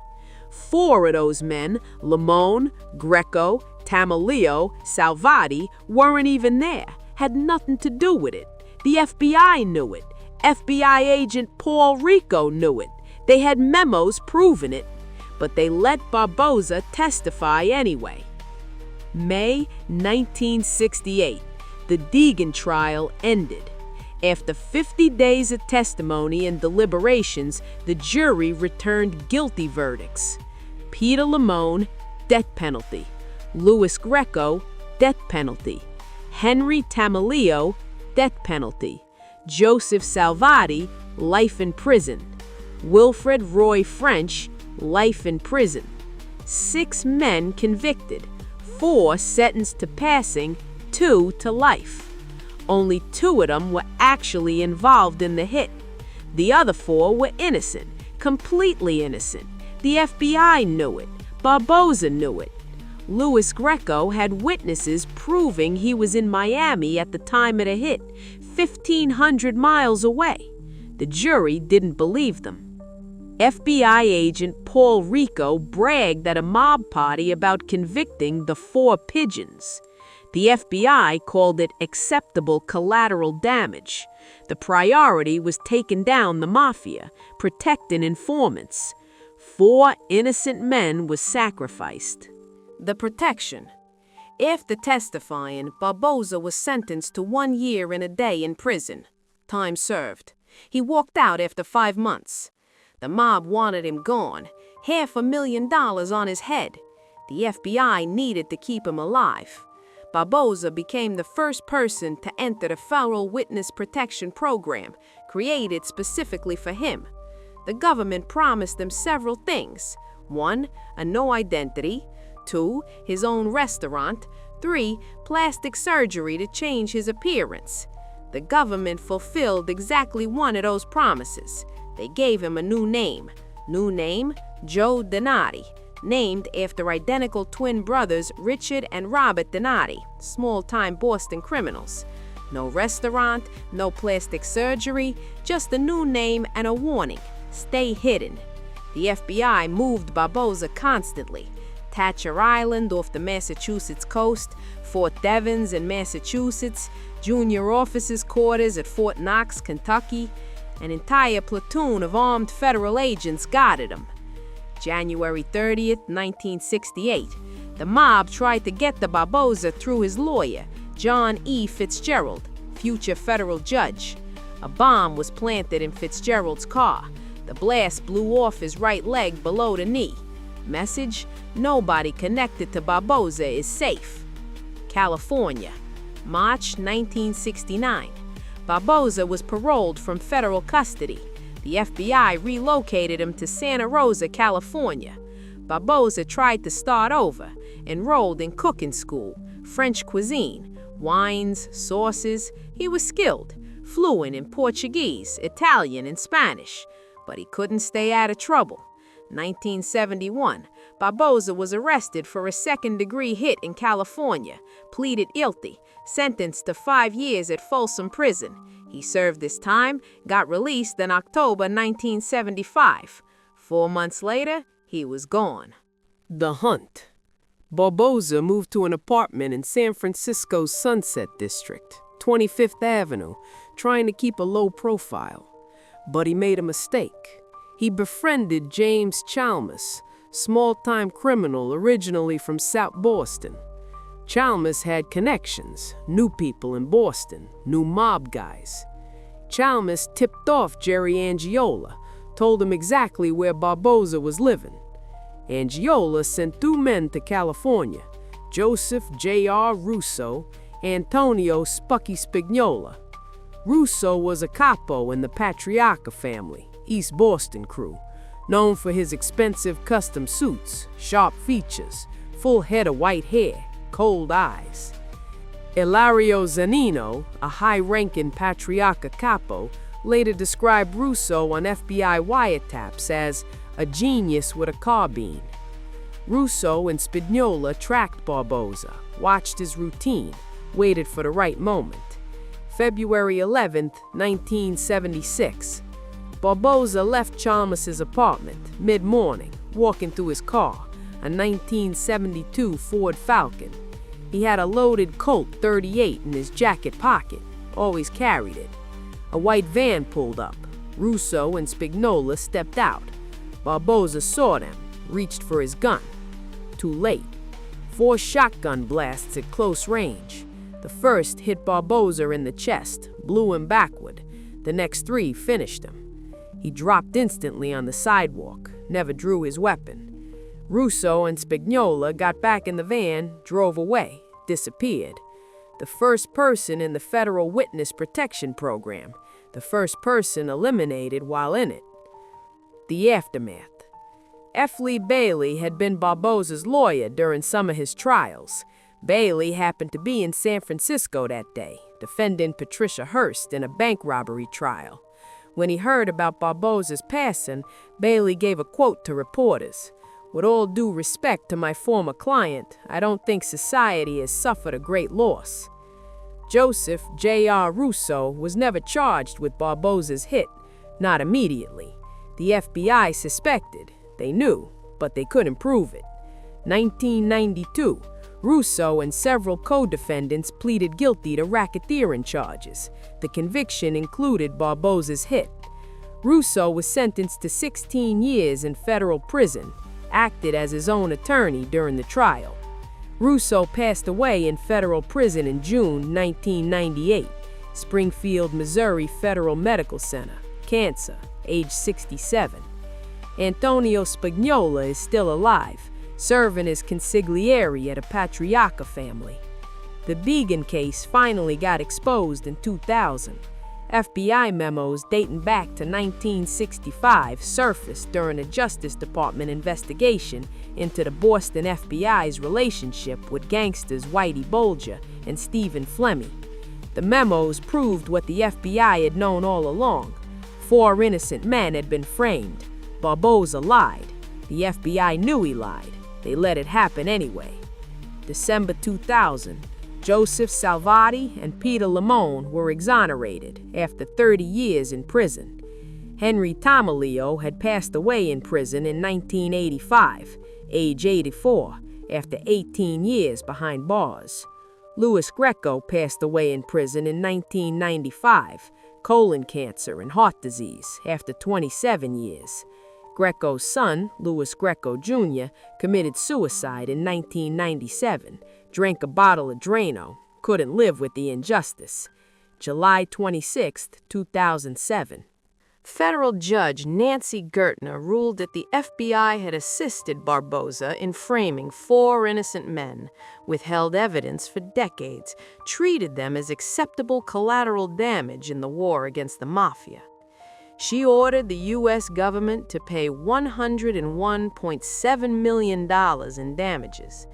4 of those men, Lamone, Greco, Tamilio, Salvati, weren't even there, had nothing to do with it. The FBI knew it. FBI agent Paul Rico knew it. They had memos proving it, but they let Barbosa testify anyway. May 1968, the Deegan trial ended. After 50 days of testimony and deliberations, the jury returned guilty verdicts. Peter Lamone, death penalty. Louis Greco, death penalty. Henry Tamilio, death penalty. Joseph Salvati, life in prison. Wilfred Roy French, life in prison. 6 men convicted, 4 sentenced to passing, 2 to life. Only 2 of them were actually involved in the hit. The other 4 were innocent, completely innocent. The FBI knew it. Barbosa knew it. Louis Greco had witnesses proving he was in Miami at the time of the hit, 1,500 miles away. The jury didn't believe them. FBI agent Paul Rico bragged at a mob party about convicting the 4 pigeons. The FBI called it acceptable collateral damage. The priority was taking down the Mafia, protecting informants. 4 innocent men were sacrificed. The protection. After testifying, Barbosa was sentenced to 1 year and a day in prison. Time served. He walked out after 5 months. The mob wanted him gone. $500,000 on his head. The FBI needed to keep him alive. Barbosa became the first person to enter the Federal Witness Protection Program, created specifically for him. The government promised him several things. 1, a no identity. 2, his own restaurant. 3, plastic surgery to change his appearance. The government fulfilled exactly one of those promises. They gave him a new name. New name, Joe Donati, named after identical twin brothers Richard and Robert Donati, small-time Boston criminals. No restaurant, no plastic surgery, just a new name and a warning. Stay hidden. The FBI moved Barbosa constantly. Thatcher Island off the Massachusetts coast, Fort Devens in Massachusetts, junior officers' quarters at Fort Knox, Kentucky. An entire platoon of armed federal agents guarded him. January 30th, 1968, the mob tried to get to Barbosa through his lawyer, John E. Fitzgerald, future federal judge. A bomb was planted in Fitzgerald's car. The blast blew off his right leg below the knee. Message: nobody connected to Barbosa is safe. California, March 1969. Barbosa was paroled from federal custody. The FBI relocated him to Santa Rosa, California. Barbosa tried to start over, enrolled in cooking school, French cuisine, wines, sauces. He was skilled, fluent in Portuguese, Italian, and Spanish, but he couldn't stay out of trouble. 1971, Barbosa was arrested for a second-degree hit in California, pleaded guilty, sentenced to 5 years at Folsom Prison. He served his time, got released in October 1975. 4 months later, he was gone. The hunt. Barbosa moved to an apartment in San Francisco's Sunset District, 25th Avenue, trying to keep a low profile. But he made a mistake. He befriended James Chalmers, small-time criminal originally from South Boston. Chalmers had connections, knew people in Boston, knew mob guys. Chalmers tipped off Jerry Angiola, told him exactly where Barbosa was living. Angiola sent 2 men to California, Joseph J.R. Russo, Antonio Spucky Spignola. Russo was a capo in the Patriarcha family, East Boston crew, known for his expensive custom suits, sharp features, full head of white hair, cold eyes. Ilario Zanino, a high-ranking Patriarca capo, later described Russo on FBI wiretaps as a genius with a carbine. Russo and Spagnola tracked Barboza, watched his routine, waited for the right moment. February 11, 1976. Barboza left Chalmers's apartment mid-morning, walking through his car, a 1972 Ford Falcon. He had a loaded Colt .38 in his jacket pocket, always carried it. A white van pulled up. Russo and Spagnola stepped out. Barboza saw them, reached for his gun. Too late. 4 shotgun blasts at close range. The first hit Barboza in the chest, blew him backward. The next 3 finished him. He dropped instantly on the sidewalk, never drew his weapon. Russo and Spagnola got back in the van, drove away, disappeared. The first person in the Federal Witness Protection Program, the first person eliminated while in it. The aftermath. F. Lee Bailey had been Barboza's lawyer during some of his trials. Bailey happened to be in San Francisco that day, defending Patricia Hearst in a bank robbery trial. When he heard about Barboza's passing, Bailey gave a quote to reporters. "With all due respect to my former client, I don't think society has suffered a great loss." Joseph J.R. Russo was never charged with Barboza's hit, not immediately. The FBI suspected. They knew, but they couldn't prove it. 1992, Russo and several co-defendants pleaded guilty to racketeering charges. The conviction included Barboza's hit. Russo was sentenced to 16 years in federal prison, acted as his own attorney during the trial. Russo passed away in federal prison in June 1998, Springfield, Missouri Federal Medical Center, cancer, age 67. Antonio Spagnola is still alive, serving as consigliere at a Patriarca family. The Began case finally got exposed in 2000. FBI memos dating back to 1965 surfaced during a Justice Department investigation into the Boston FBI's relationship with gangsters Whitey Bulger and Stephen Flemmi. The memos proved what the FBI had known all along. 4 innocent men had been framed. Barboza lied. The FBI knew he lied. They let it happen anyway. December 2000, Joseph Salvati and Peter Limone were exonerated after 30 years in prison. Henry Tomaleo had passed away in prison in 1985, age 84, after 18 years behind bars. Louis Greco passed away in prison in 1995, colon cancer and heart disease, after 27 years. Greco's son, Louis Greco Jr., committed suicide in 1997, drank a bottle of Drano, couldn't live with the injustice. July 26, 2007. Federal Judge Nancy Gertner ruled that the FBI had assisted Barboza in framing 4 innocent men, withheld evidence for decades, treated them as acceptable collateral damage in the war against the Mafia. She ordered the U.S. government to pay $101.7 million in damages,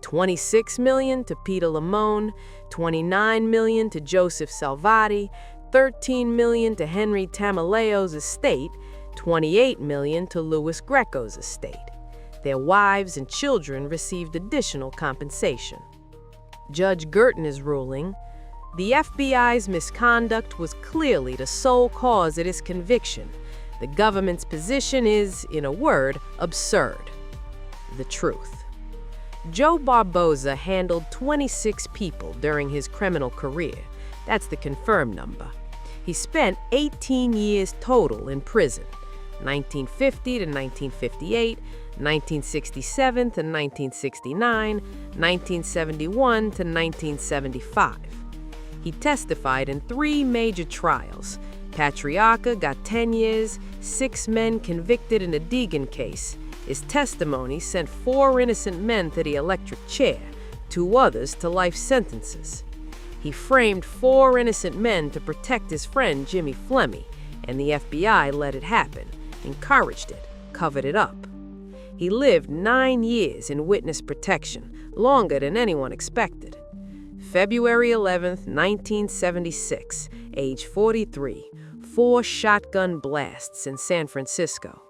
$26 million to Peter Limone, $29 million to Joseph Salvati, $13 million to Henry Tamaleo's estate, $28 million to Louis Greco's estate. Their wives and children received additional compensation. Judge Gertner's ruling: the FBI's misconduct was clearly the sole cause of this conviction. The government's position is, in a word, absurd. The truth. Joe Barboza handled 26 people during his criminal career. That's the confirmed number. He spent 18 years total in prison, 1950 to 1958, 1967 to 1969, 1971 to 1975. He testified in 3 major trials. Patriarca got 10 years, 6 men convicted in the Deegan case. His testimony sent 4 innocent men to the electric chair, 2 others to life sentences. He framed 4 innocent men to protect his friend Jimmy Flemmi, and the FBI let it happen, encouraged it, covered it up. He lived 9 years in witness protection, longer than anyone expected. February 11th, 1976, age 43, 4 shotgun blasts in San Francisco.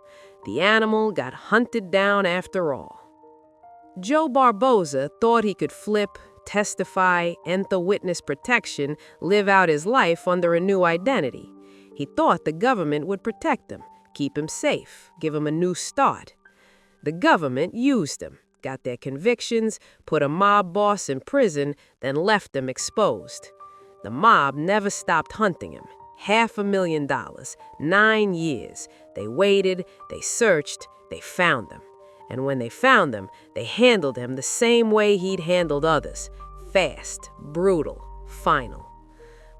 The animal got hunted down after all. Joe Barboza thought he could flip, testify, enter witness protection, live out his life under a new identity. He thought the government would protect him, keep him safe, give him a new start. The government used him, got their convictions, put a mob boss in prison, then left him exposed. The mob never stopped hunting him. $500,000, 9 years. They waited, they searched, they found him. And when they found him, they handled him the same way he'd handled others. Fast, brutal, final.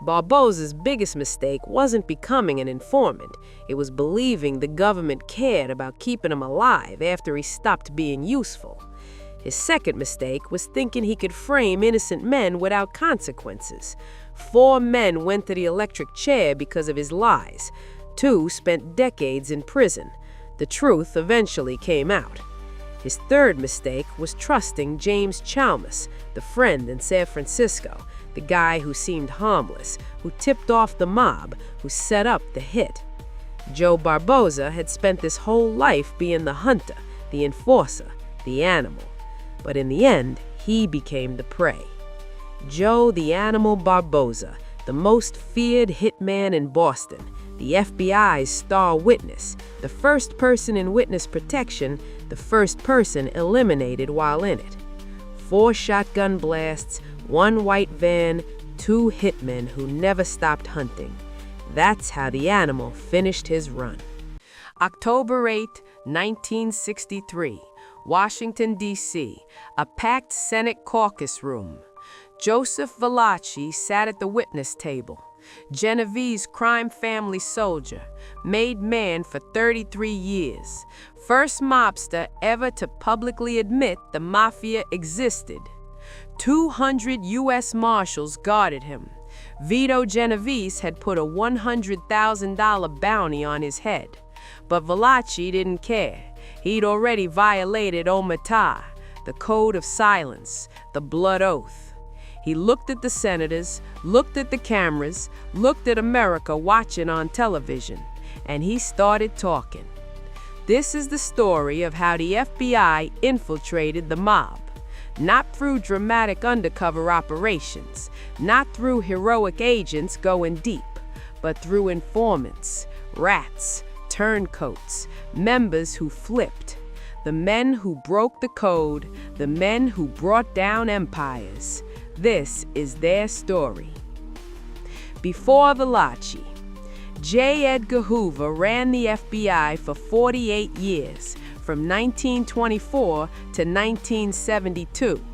Barboza's biggest mistake wasn't becoming an informant. It was believing the government cared about keeping him alive after he stopped being useful. His second mistake was thinking he could frame innocent men without consequences. 4 men went to the electric chair because of his lies. 2 spent decades in prison. The truth eventually came out. His third mistake was trusting James Chalmers, the friend in San Francisco, the guy who seemed harmless, who tipped off the mob, who set up the hit. Joe Barboza had spent his whole life being the hunter, the enforcer, the animal. But in the end, he became the prey. Joe the Animal Barboza, the most feared hitman in Boston, the FBI's star witness, the first person in witness protection, the first person eliminated while in it. 4 shotgun blasts, 1 white van, 2 hitmen who never stopped hunting. That's how the animal finished his run. October 8, 1963, Washington, D.C., a packed Senate caucus room. Joseph Valachi sat at the witness table. Genovese crime family soldier, made man for 33 years, first mobster ever to publicly admit the Mafia existed. 200 U.S. Marshals guarded him. Vito Genovese had put a $100,000 bounty on his head. But Valachi didn't care. He'd already violated Omertà, the code of silence, the blood oath. He looked at the senators, looked at the cameras, looked at America watching on television, and he started talking. This is the story of how the FBI infiltrated the mob. Not through dramatic undercover operations, not through heroic agents going deep, but through informants, rats, turncoats, members who flipped, the men who broke the code, the men who brought down empires. This is their story. Before Valachi, J. Edgar Hoover ran the FBI for 48 years, from 1924 to 1972.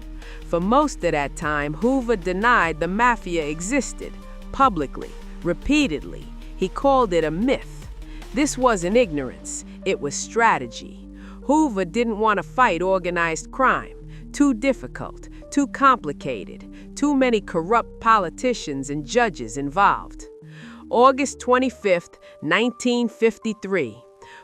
For most of that time, Hoover denied the Mafia existed, publicly, repeatedly. He called it a myth. This wasn't ignorance, it was strategy. Hoover didn't want to fight organized crime. Too difficult, too complicated, too many corrupt politicians and judges involved. August 25, 1953,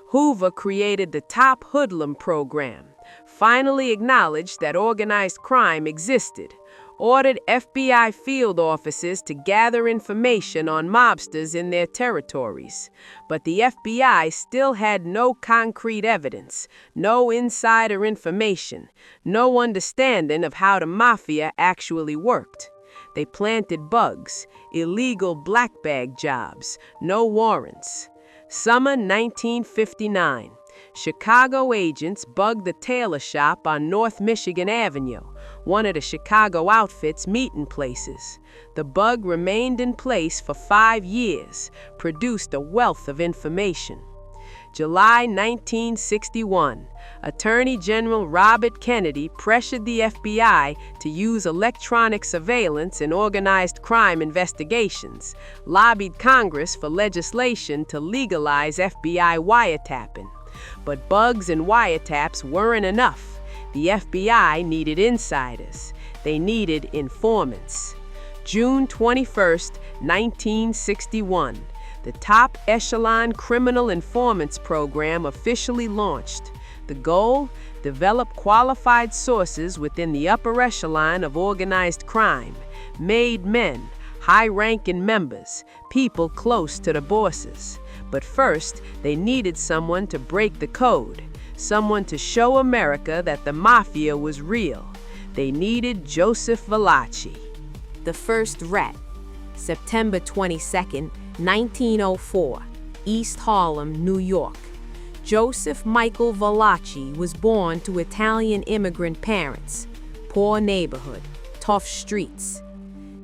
Hoover created the Top Hoodlum program, finally acknowledged that organized crime existed, ordered FBI field offices to gather information on mobsters in their territories. But the FBI still had no concrete evidence, no insider information, no understanding of how the Mafia actually worked. They planted bugs, illegal black bag jobs, no warrants. Summer 1959. Chicago agents bugged the tailor shop on North Michigan Avenue, one of the Chicago outfit's meeting places. The bug remained in place for 5 years, produced a wealth of information. July 1961, Attorney General Robert Kennedy pressured the FBI to use electronic surveillance in organized crime investigations, lobbied Congress for legislation to legalize FBI wiretapping. But bugs and wiretaps weren't enough. The FBI needed insiders. They needed informants. June 21, 1961, the Top Echelon Criminal Informants Program officially launched. The goal? Develop qualified sources within the upper echelon of organized crime, made men, high-ranking members, people close to the bosses. But first, they needed someone to break the code, someone to show America that the Mafia was real. They needed Joseph Valachi. The first rat, September 22, 1904, East Harlem, New York. Joseph Michael Valachi was born to Italian immigrant parents. Poor neighborhood, tough streets.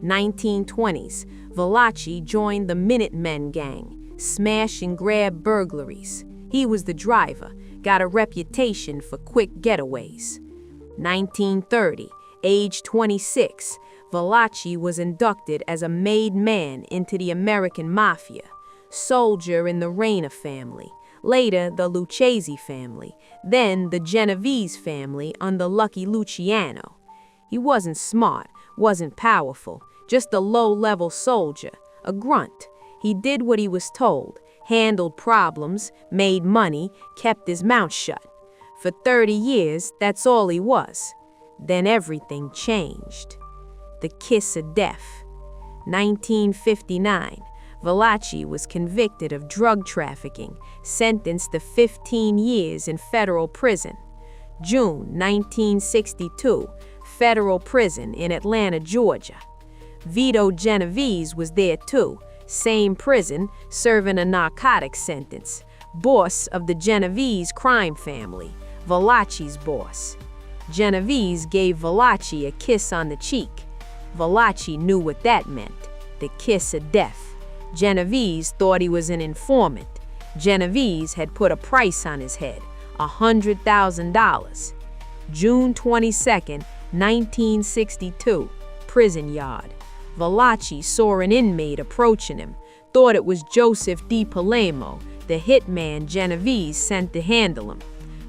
1920s, Valachi joined the Minutemen gang, smash and grab burglaries. He was the driver, got a reputation for quick getaways. 1930, age 26, Valachi was inducted as a made man into the American Mafia, soldier in the Reyna family, later the Lucchese family, then the Genovese family under Lucky Luciano. He wasn't smart, wasn't powerful, just a low-level soldier, a grunt. He did what he was told, handled problems, made money, kept his mouth shut. For 30 years, that's all he was. Then everything changed. The kiss of death. 1959, Valachi was convicted of drug trafficking, sentenced to 15 years in federal prison. June 1962, federal prison in Atlanta, Georgia. Vito Genovese was there too, same prison, serving a narcotics sentence. Boss of the Genovese crime family, Valachi's boss. Genovese gave Valachi a kiss on the cheek. Valachi knew what that meant, the kiss of death. Genovese thought he was an informant. Genovese had put a price on his head, $100,000. June 22, 1962, prison yard. Valachi saw an inmate approaching him, thought it was Joseph Di Palermo, the hitman Genovese sent to handle him.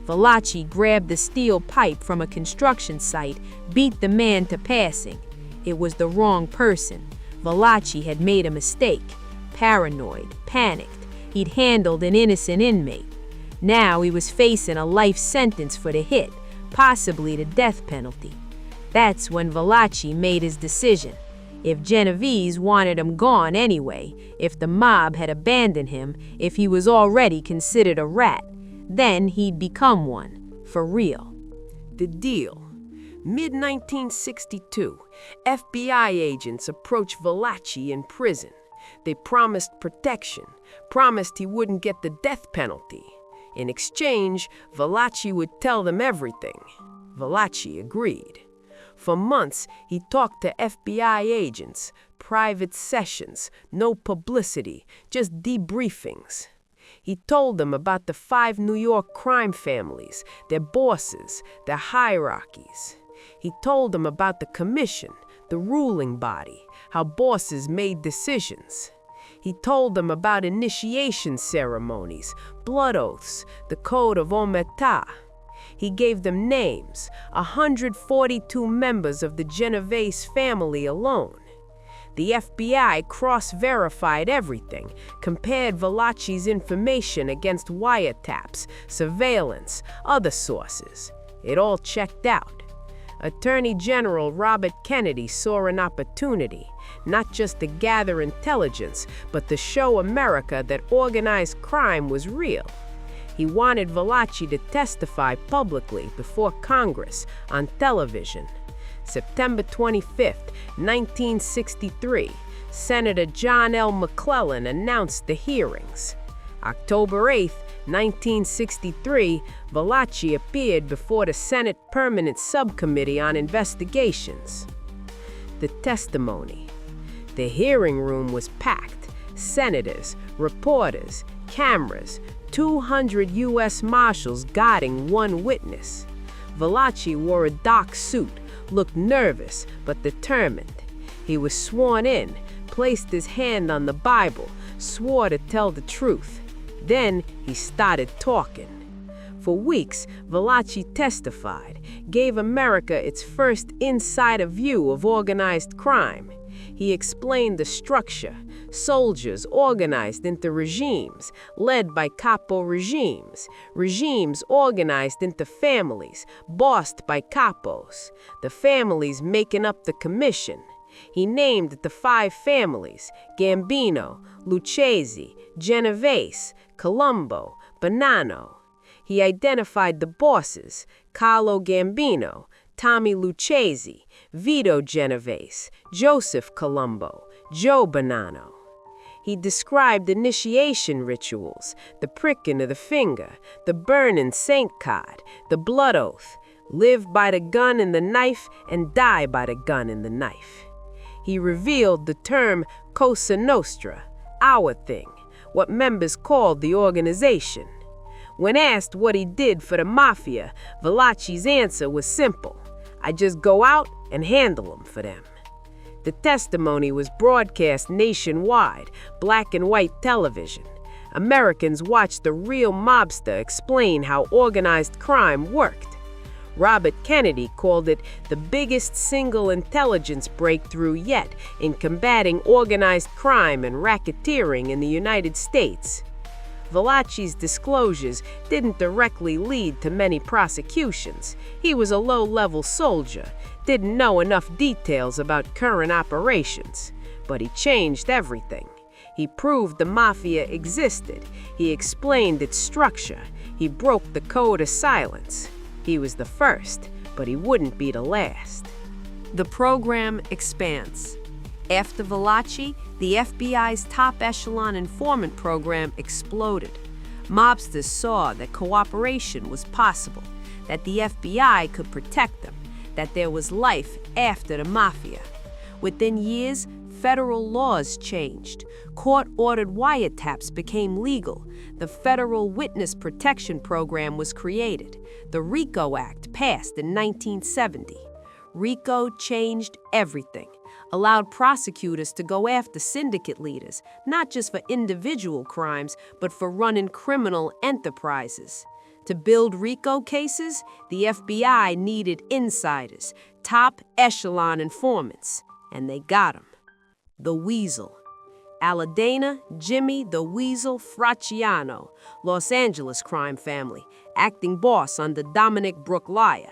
Valachi grabbed the steel pipe from a construction site, beat the man to passing. It was the wrong person. Valachi had made a mistake. Paranoid, panicked, he'd handled an innocent inmate. Now he was facing a life sentence for the hit, possibly the death penalty. That's when Valachi made his decision. If Genovese wanted him gone anyway, if the mob had abandoned him, if he was already considered a rat, then he'd become one, for real. The deal. Mid-1962, FBI agents approached Valachi in prison. They promised protection, promised he wouldn't get the death penalty. In exchange, Valachi would tell them everything. Valachi agreed. For months, he talked to FBI agents, private sessions, no publicity, just debriefings. He told them about the 5 New York crime families, their bosses, their hierarchies. He told them about the commission, the ruling body, how bosses made decisions. He told them about initiation ceremonies, blood oaths, the code of omertà. He gave them names, 142 members of the Genovese family alone. The FBI cross-verified everything, compared Valachi's information against wiretaps, surveillance, other sources. It all checked out. Attorney General Robert Kennedy saw an opportunity, not just to gather intelligence, but to show America that organized crime was real. He wanted Valachi to testify publicly before Congress on television. September 25, 1963, Senator John L. McClellan announced the hearings. October 8, 1963, Valachi appeared before the Senate Permanent Subcommittee on Investigations. The testimony. The hearing room was packed. Senators, reporters, cameras, 200 U.S. Marshals guarding one witness. Valachi wore a dark suit, looked nervous but determined. He was sworn in, placed his hand on the Bible, swore to tell the truth. Then he started talking. For weeks, Valachi testified, gave America its first insider view of organized crime. He explained the structure, Soldiers organized into regimes, led by capo regimes. Regimes organized into families, bossed by capos. The families making up the commission. He named the 5 families: Gambino, Lucchese, Genovese, Colombo, Bonanno. He identified the bosses: Carlo Gambino, Tommy Lucchese, Vito Genovese, Joseph Colombo, Joe Bonanno. He described initiation rituals: the pricking of the finger, the burning saint card, the blood oath, live by the gun and the knife and die by the gun and the knife. He revealed the term Cosa Nostra, our thing, what members called the organization. When asked what he did for the Mafia, Valachi's answer was simple: I just go out and handle them for them. The testimony was broadcast nationwide, black and white television. Americans watched the real mobster explain how organized crime worked. Robert Kennedy called it the biggest single intelligence breakthrough yet in combating organized crime and racketeering in the United States. Valachi's disclosures didn't directly lead to many prosecutions. He was a low-level soldier, didn't know enough details about current operations. But he changed everything. He proved the Mafia existed. He explained its structure. He broke the code of silence. He was the first, but he wouldn't be the last. The program expands. After Valachi, the FBI's top echelon informant program exploded. Mobsters saw that cooperation was possible, that the FBI could protect them, that there was life after the Mafia. Within years, federal laws changed. Court-ordered wiretaps became legal. The Federal Witness Protection Program was created. The RICO Act passed in 1970. RICO changed everything, allowed prosecutors to go after syndicate leaders, not just for individual crimes, but for running criminal enterprises. To build RICO cases, the FBI needed insiders, top echelon informants, and they got them. The Weasel. Aladena Jimmy the Weasel Fracciano, Los Angeles crime family, acting boss under Dominic Brooklyer.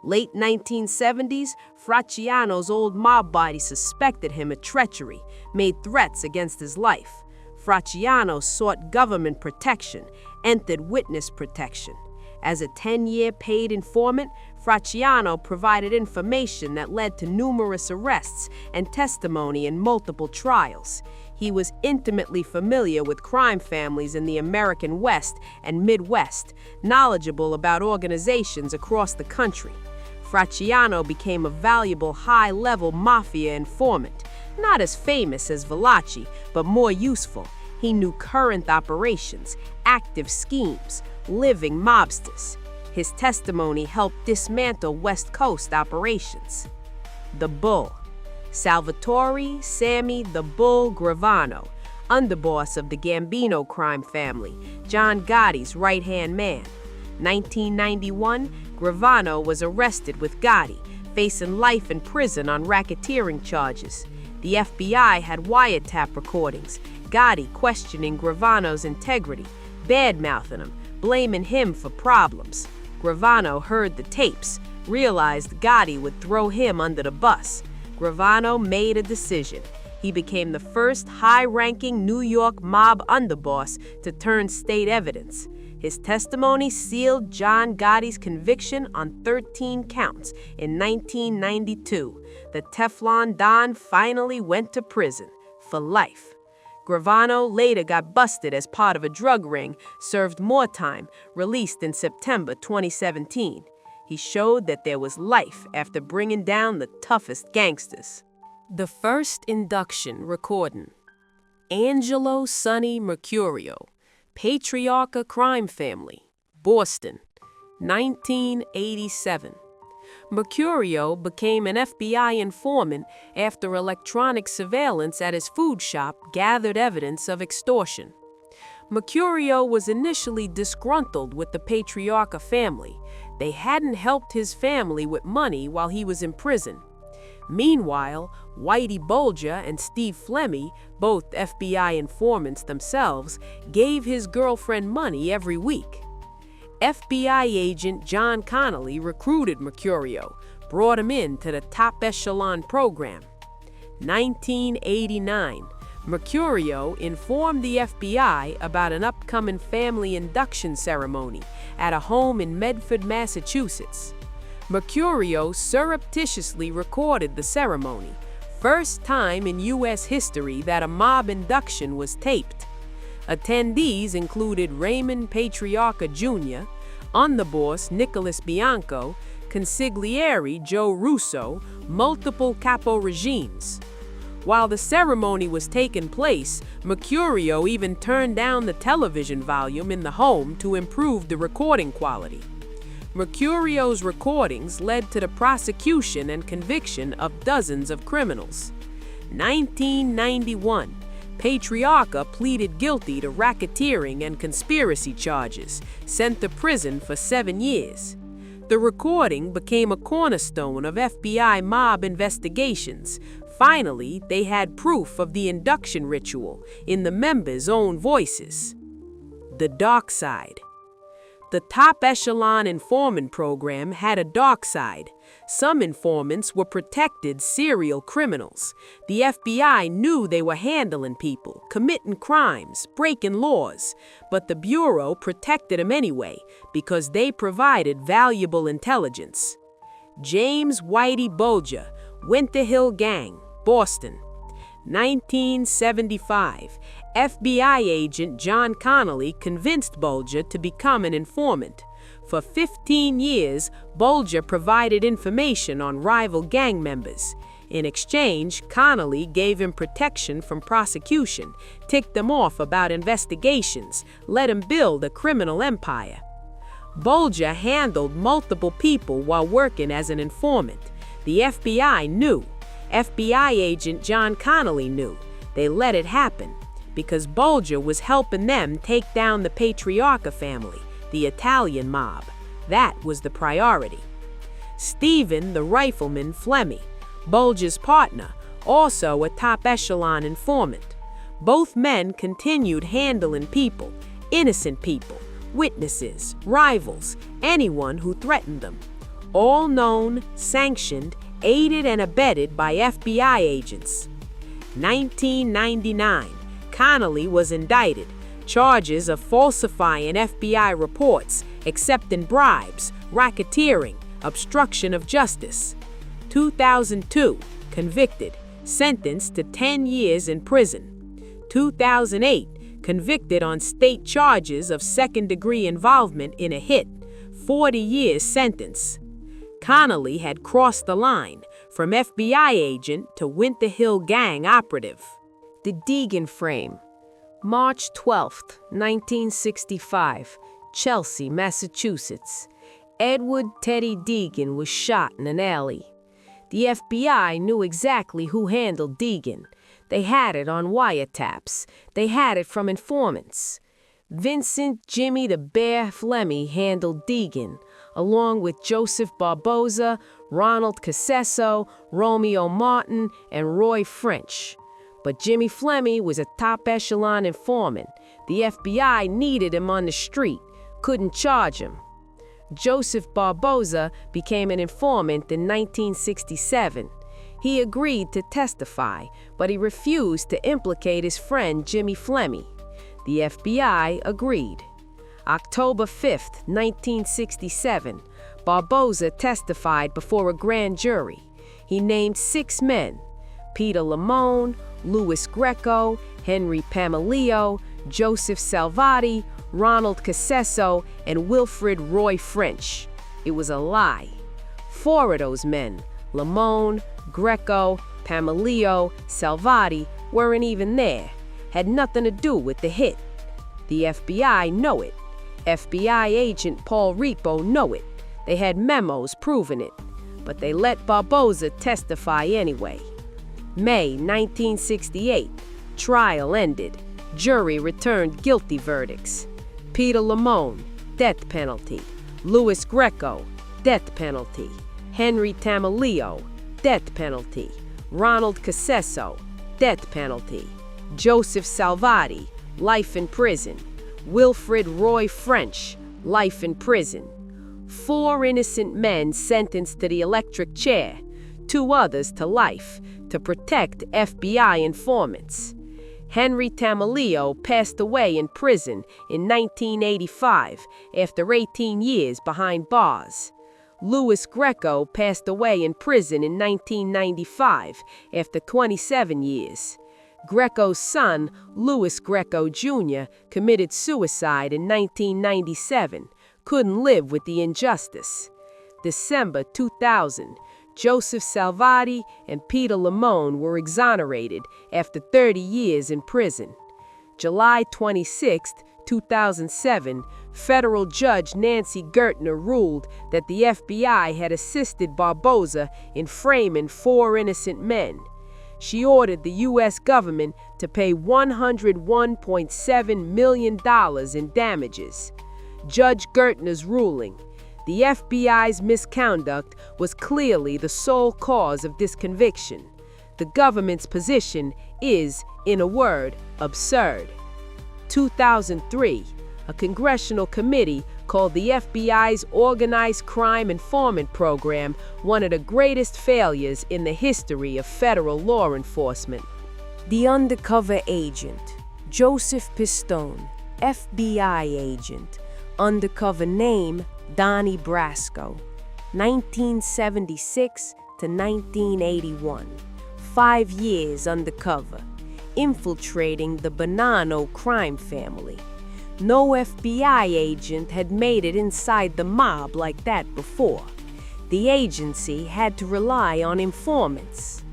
Late 1970s, Fracciano's old mob body suspected him of treachery, made threats against his life. Fracciano sought government protection, entered witness protection. As a 10-year paid informant, Fracciano provided information that led to numerous arrests and testimony in multiple trials. He was intimately familiar with crime families in the American West and Midwest, knowledgeable about organizations across the country. Fracciano became a valuable high-level Mafia informant, not as famous as Valachi, but more useful. He knew current operations, active schemes, living mobsters. His testimony helped dismantle West Coast operations. The Bull. Salvatore Sammy the Bull Gravano, underboss of the Gambino crime family, John Gotti's right-hand man. 1991, Gravano was arrested with Gotti, facing life in prison on racketeering charges. The FBI had wiretap recordings, Gotti questioning Gravano's integrity, bad-mouthing him, blaming him for problems. Gravano heard the tapes, realized Gotti would throw him under the bus. Gravano made a decision. He became the first high-ranking New York mob underboss to turn state evidence. His testimony sealed John Gotti's conviction on 13 counts in 1992. The Teflon Don finally went to prison for life. Gravano later got busted as part of a drug ring, served more time, released in September 2017. He showed that there was life after bringing down the toughest gangsters. The first induction recording. Angelo Sonny Mercurio, Patriarcha crime family, Boston, 1987. Mercurio became an FBI informant after electronic surveillance at his food shop gathered evidence of extortion. Mercurio was initially disgruntled with the Patriarcha family. They hadn't helped his family with money while he was in prison. Meanwhile, Whitey Bulger and Steve Flemmi, both FBI informants themselves, gave his girlfriend money every week. FBI agent John Connolly recruited Mercurio, brought him into the top echelon program. 1989, Mercurio informed the FBI about an upcoming family induction ceremony at a home in Medford, Massachusetts. Mercurio surreptitiously recorded the ceremony, first time in U.S. history that a mob induction was taped. Attendees included Raymond Patriarca Jr., underboss Nicholas Bianco, consigliere Joe Russo, multiple capo regimes. While the ceremony was taking place, Mercurio even turned down the television volume in the home to improve the recording quality. Mercurio's recordings led to the prosecution and conviction of dozens of criminals. 1991, Patriarca pleaded guilty to racketeering and conspiracy charges, sent to prison for 7 years. The recording became a cornerstone of FBI mob investigations. Finally, they had proof of the induction ritual in the members' own voices. The dark side. The top echelon informant program had a dark side. Some informants were protected serial criminals. The FBI knew they were handling people, committing crimes, breaking laws, but the Bureau protected them anyway because they provided valuable intelligence. James Whitey Bulger, Winter Hill Gang, Boston. 1975, FBI agent John Connolly convinced Bulger to become an informant. For 15 years, Bulger provided information on rival gang members. In exchange, Connolly gave him protection from prosecution, ticked them off about investigations, let him build a criminal empire. Bulger handled multiple people while working as an informant. The FBI knew. FBI agent John Connolly knew. They let it happen because Bulger was helping them take down the Patriarca family, the Italian mob. That was the priority. Stephen the Rifleman Flemmi, Bulger's partner, also a top echelon informant. Both men continued handling people, innocent people, witnesses, rivals, anyone who threatened them. All known, sanctioned, aided and abetted by FBI agents. 1999, Connolly was indicted. Charges of falsifying FBI reports, accepting bribes, racketeering, obstruction of justice. 2002, convicted, sentenced to 10 years in prison. 2008, convicted on state charges of second-degree involvement in a hit, 40 years sentence. Connolly had crossed the line from FBI agent to Winter Hill Gang operative. The Deegan Frame. March 12, 1965, Chelsea, Massachusetts. Edward Teddy Deegan was shot in an alley. The FBI knew exactly who handled Deegan. They had it on wiretaps. They had it from informants. Vincent Jimmy the Bear Flemmi handled Deegan, along with Joseph Barboza, Ronald Casesso, Romeo Martin, and Roy French. But Jimmy Flemmi was a top echelon informant. The FBI needed him on the street, couldn't charge him. Joseph Barboza became an informant in 1967. He agreed to testify, but he refused to implicate his friend Jimmy Flemmi. The FBI agreed. October 5, 1967, Barboza testified before a grand jury. He named 6 men: Peter Lamone, Louis Greco, Henry Pamelio, Joseph Salvati, Ronald Casesso, and Wilfred Roy French. It was a lie. 4 of those men, Lamone, Greco, Pamelio, Salvati, weren't even there, had nothing to do with the hit. The FBI know it. FBI agent Paul Repo know it. They had memos proving it. But they let Barboza testify anyway. May 1968, trial ended. Jury returned guilty verdicts. Peter Lamone, death penalty. Louis Greco, death penalty. Henry Tamalio, death penalty. Ronald Casesso, death penalty. Joseph Salvati, life in prison. Wilfred Roy French, life in prison. 4 innocent men sentenced to the electric chair, 2 others to life, to protect FBI informants. Henry Tamalio passed away in prison in 1985 after 18 years behind bars. Louis Greco passed away in prison in 1995 after 27 years. Greco's son, Louis Greco Jr., committed suicide in 1997, couldn't live with the injustice. December 2000, Joseph Salvati and Peter Limone were exonerated after 30 years in prison. July 26, 2007, federal judge Nancy Gertner ruled that the FBI had assisted Barboza in framing 4 innocent men. She ordered the U.S. government to pay $101.7 million in damages. Judge Gertner's ruling: the FBI's misconduct was clearly the sole cause of this conviction. The government's position is, in a word, absurd. 2003, a congressional committee called the FBI's Organized Crime Informant Program one of the greatest failures in the history of federal law enforcement. The undercover agent, Joseph Pistone, FBI agent, undercover name, Donnie Brasco, 1976 to 1981, 5 years undercover, infiltrating the Bonanno crime family. No FBI agent had made it inside the mob like that before. The agency had to rely on informants.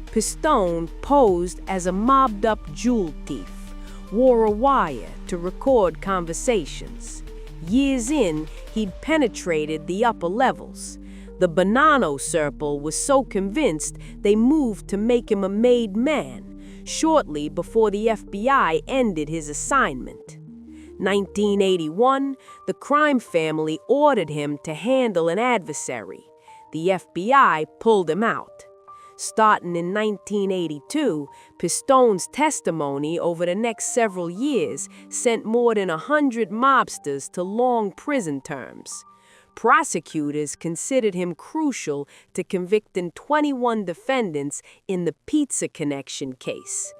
Pistone posed as a mobbed-up jewel thief, wore a wire to record conversations. Years in, he'd penetrated the upper levels. The Bonanno circle was so convinced they moved to make him a made man, shortly before the FBI ended his assignment. 1981, the crime family ordered him to handle an adversary. The FBI pulled him out. Starting in 1982, Pistone's testimony over the next several years sent more than 100 mobsters to long prison terms. Prosecutors considered him crucial to convicting 21 defendants in the Pizza Connection case.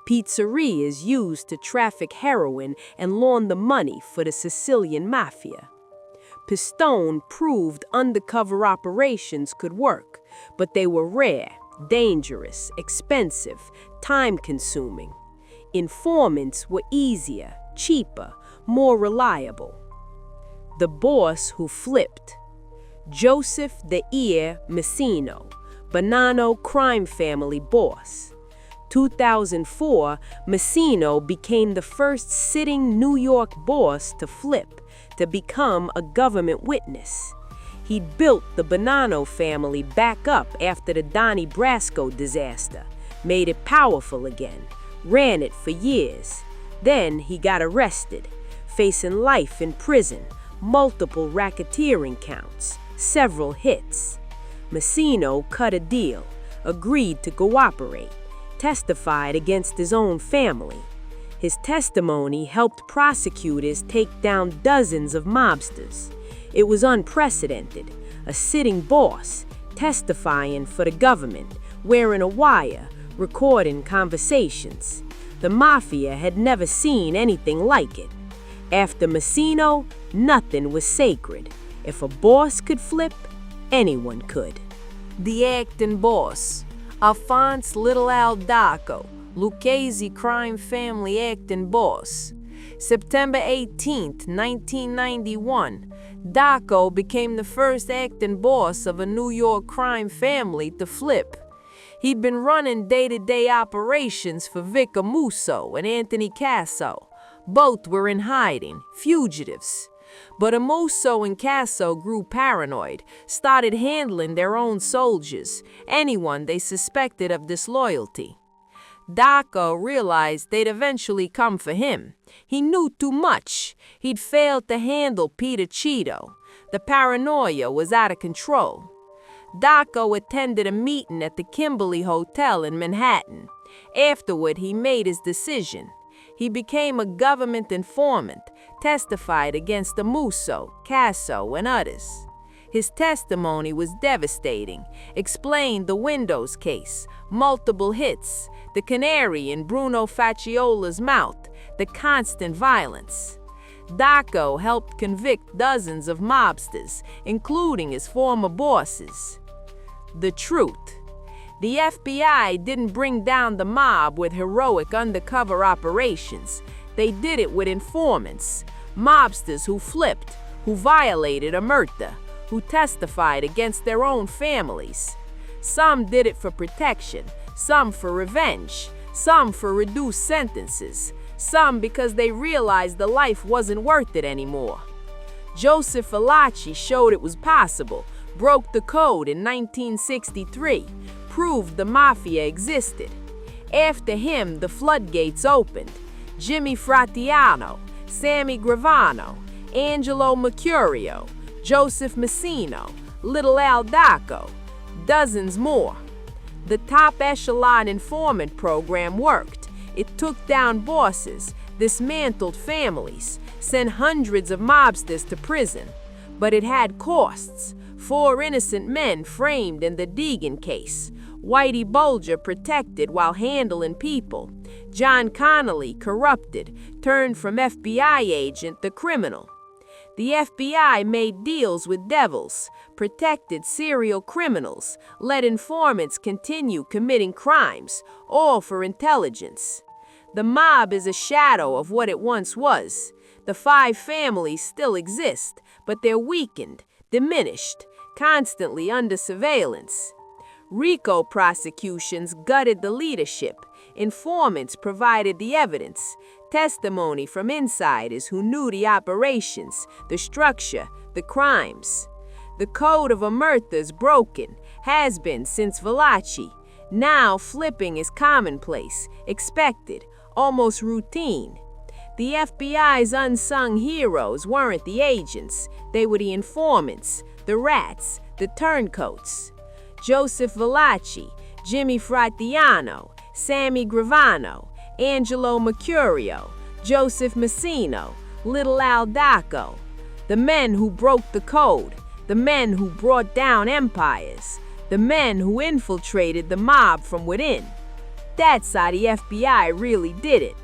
Pizzerias used to traffic heroin and launder money for the Sicilian Mafia. Pistone proved undercover operations could work, but they were rare, dangerous, expensive, time-consuming. Informants were easier, cheaper, more reliable. The boss who flipped. Joseph the Ear Messino, Bonanno crime family boss. 2004, Messino became the first sitting New York boss to flip, to become a government witness. He'd built the Bonanno family back up after the Donnie Brasco disaster, made it powerful again, ran it for years. Then he got arrested, facing life in prison, multiple racketeering counts, several hits. Messino cut a deal, agreed to cooperate, testified against his own family. His testimony helped prosecutors take down dozens of mobsters. It was unprecedented, a sitting boss testifying for the government, wearing a wire, recording conversations. The Mafia had never seen anything like it. After Messino, nothing was sacred. If a boss could flip, anyone could. The acting boss, Alphonse Little Al Daco, Lucchese crime family acting boss. September 18, 1991, Daco became the first acting boss of a New York crime family to flip. He'd been running day-to-day operations for Vic Amuso and Anthony Casso. Both were in hiding, fugitives. But Amuso and Casso grew paranoid, started handling their own soldiers, anyone they suspected of disloyalty. Daco realized they'd eventually come for him. He knew too much. He'd failed to handle Peter Cheeto. The paranoia was out of control. Daco attended a meeting at the Kimberly Hotel in Manhattan. Afterward, he made his decision. He became a government informant, testified against the Musso, Casso, and others. His testimony was devastating, explained the Windows case, multiple hits, the canary in Bruno Facciola's mouth, the constant violence. Daco helped convict dozens of mobsters, including his former bosses. The truth. The FBI didn't bring down the mob with heroic undercover operations. They did it with informants, mobsters who flipped, who violated omerta, who testified against their own families. Some did it for protection, some for revenge, some for reduced sentences, some because they realized the life wasn't worth it anymore. Joseph Valachi showed it was possible, broke the code in 1963, proved the Mafia existed. After him, the floodgates opened. Jimmy Fratiano, Sammy Gravano, Angelo Mercurio, Joseph Messino, Little Al Daco, dozens more. The top echelon informant program worked. It took down bosses, dismantled families, sent hundreds of mobsters to prison. But it had costs. 4 innocent men framed in the Deegan case. Whitey Bulger protected while handling people. John Connolly, corrupted, turned from FBI agent to criminal. The FBI made deals with devils, protected serial criminals, let informants continue committing crimes, all for intelligence. The mob is a shadow of what it once was. The 5 families still exist, but they're weakened, diminished, constantly under surveillance. RICO prosecutions gutted the leadership. Informants provided the evidence. Testimony from insiders who knew the operations, the structure, the crimes. The code of omerta is broken, has been since Valachi. Now flipping is commonplace, expected, almost routine. The FBI's unsung heroes weren't the agents, they were the informants, the rats, the turncoats. Joseph Valachi, Jimmy Fratiano, Sammy Gravano, Angelo Mercurio, Joseph Messino, Little Al Daco. The men who broke the code, the men who brought down empires, the men who infiltrated the mob from within. That's how the FBI really did it.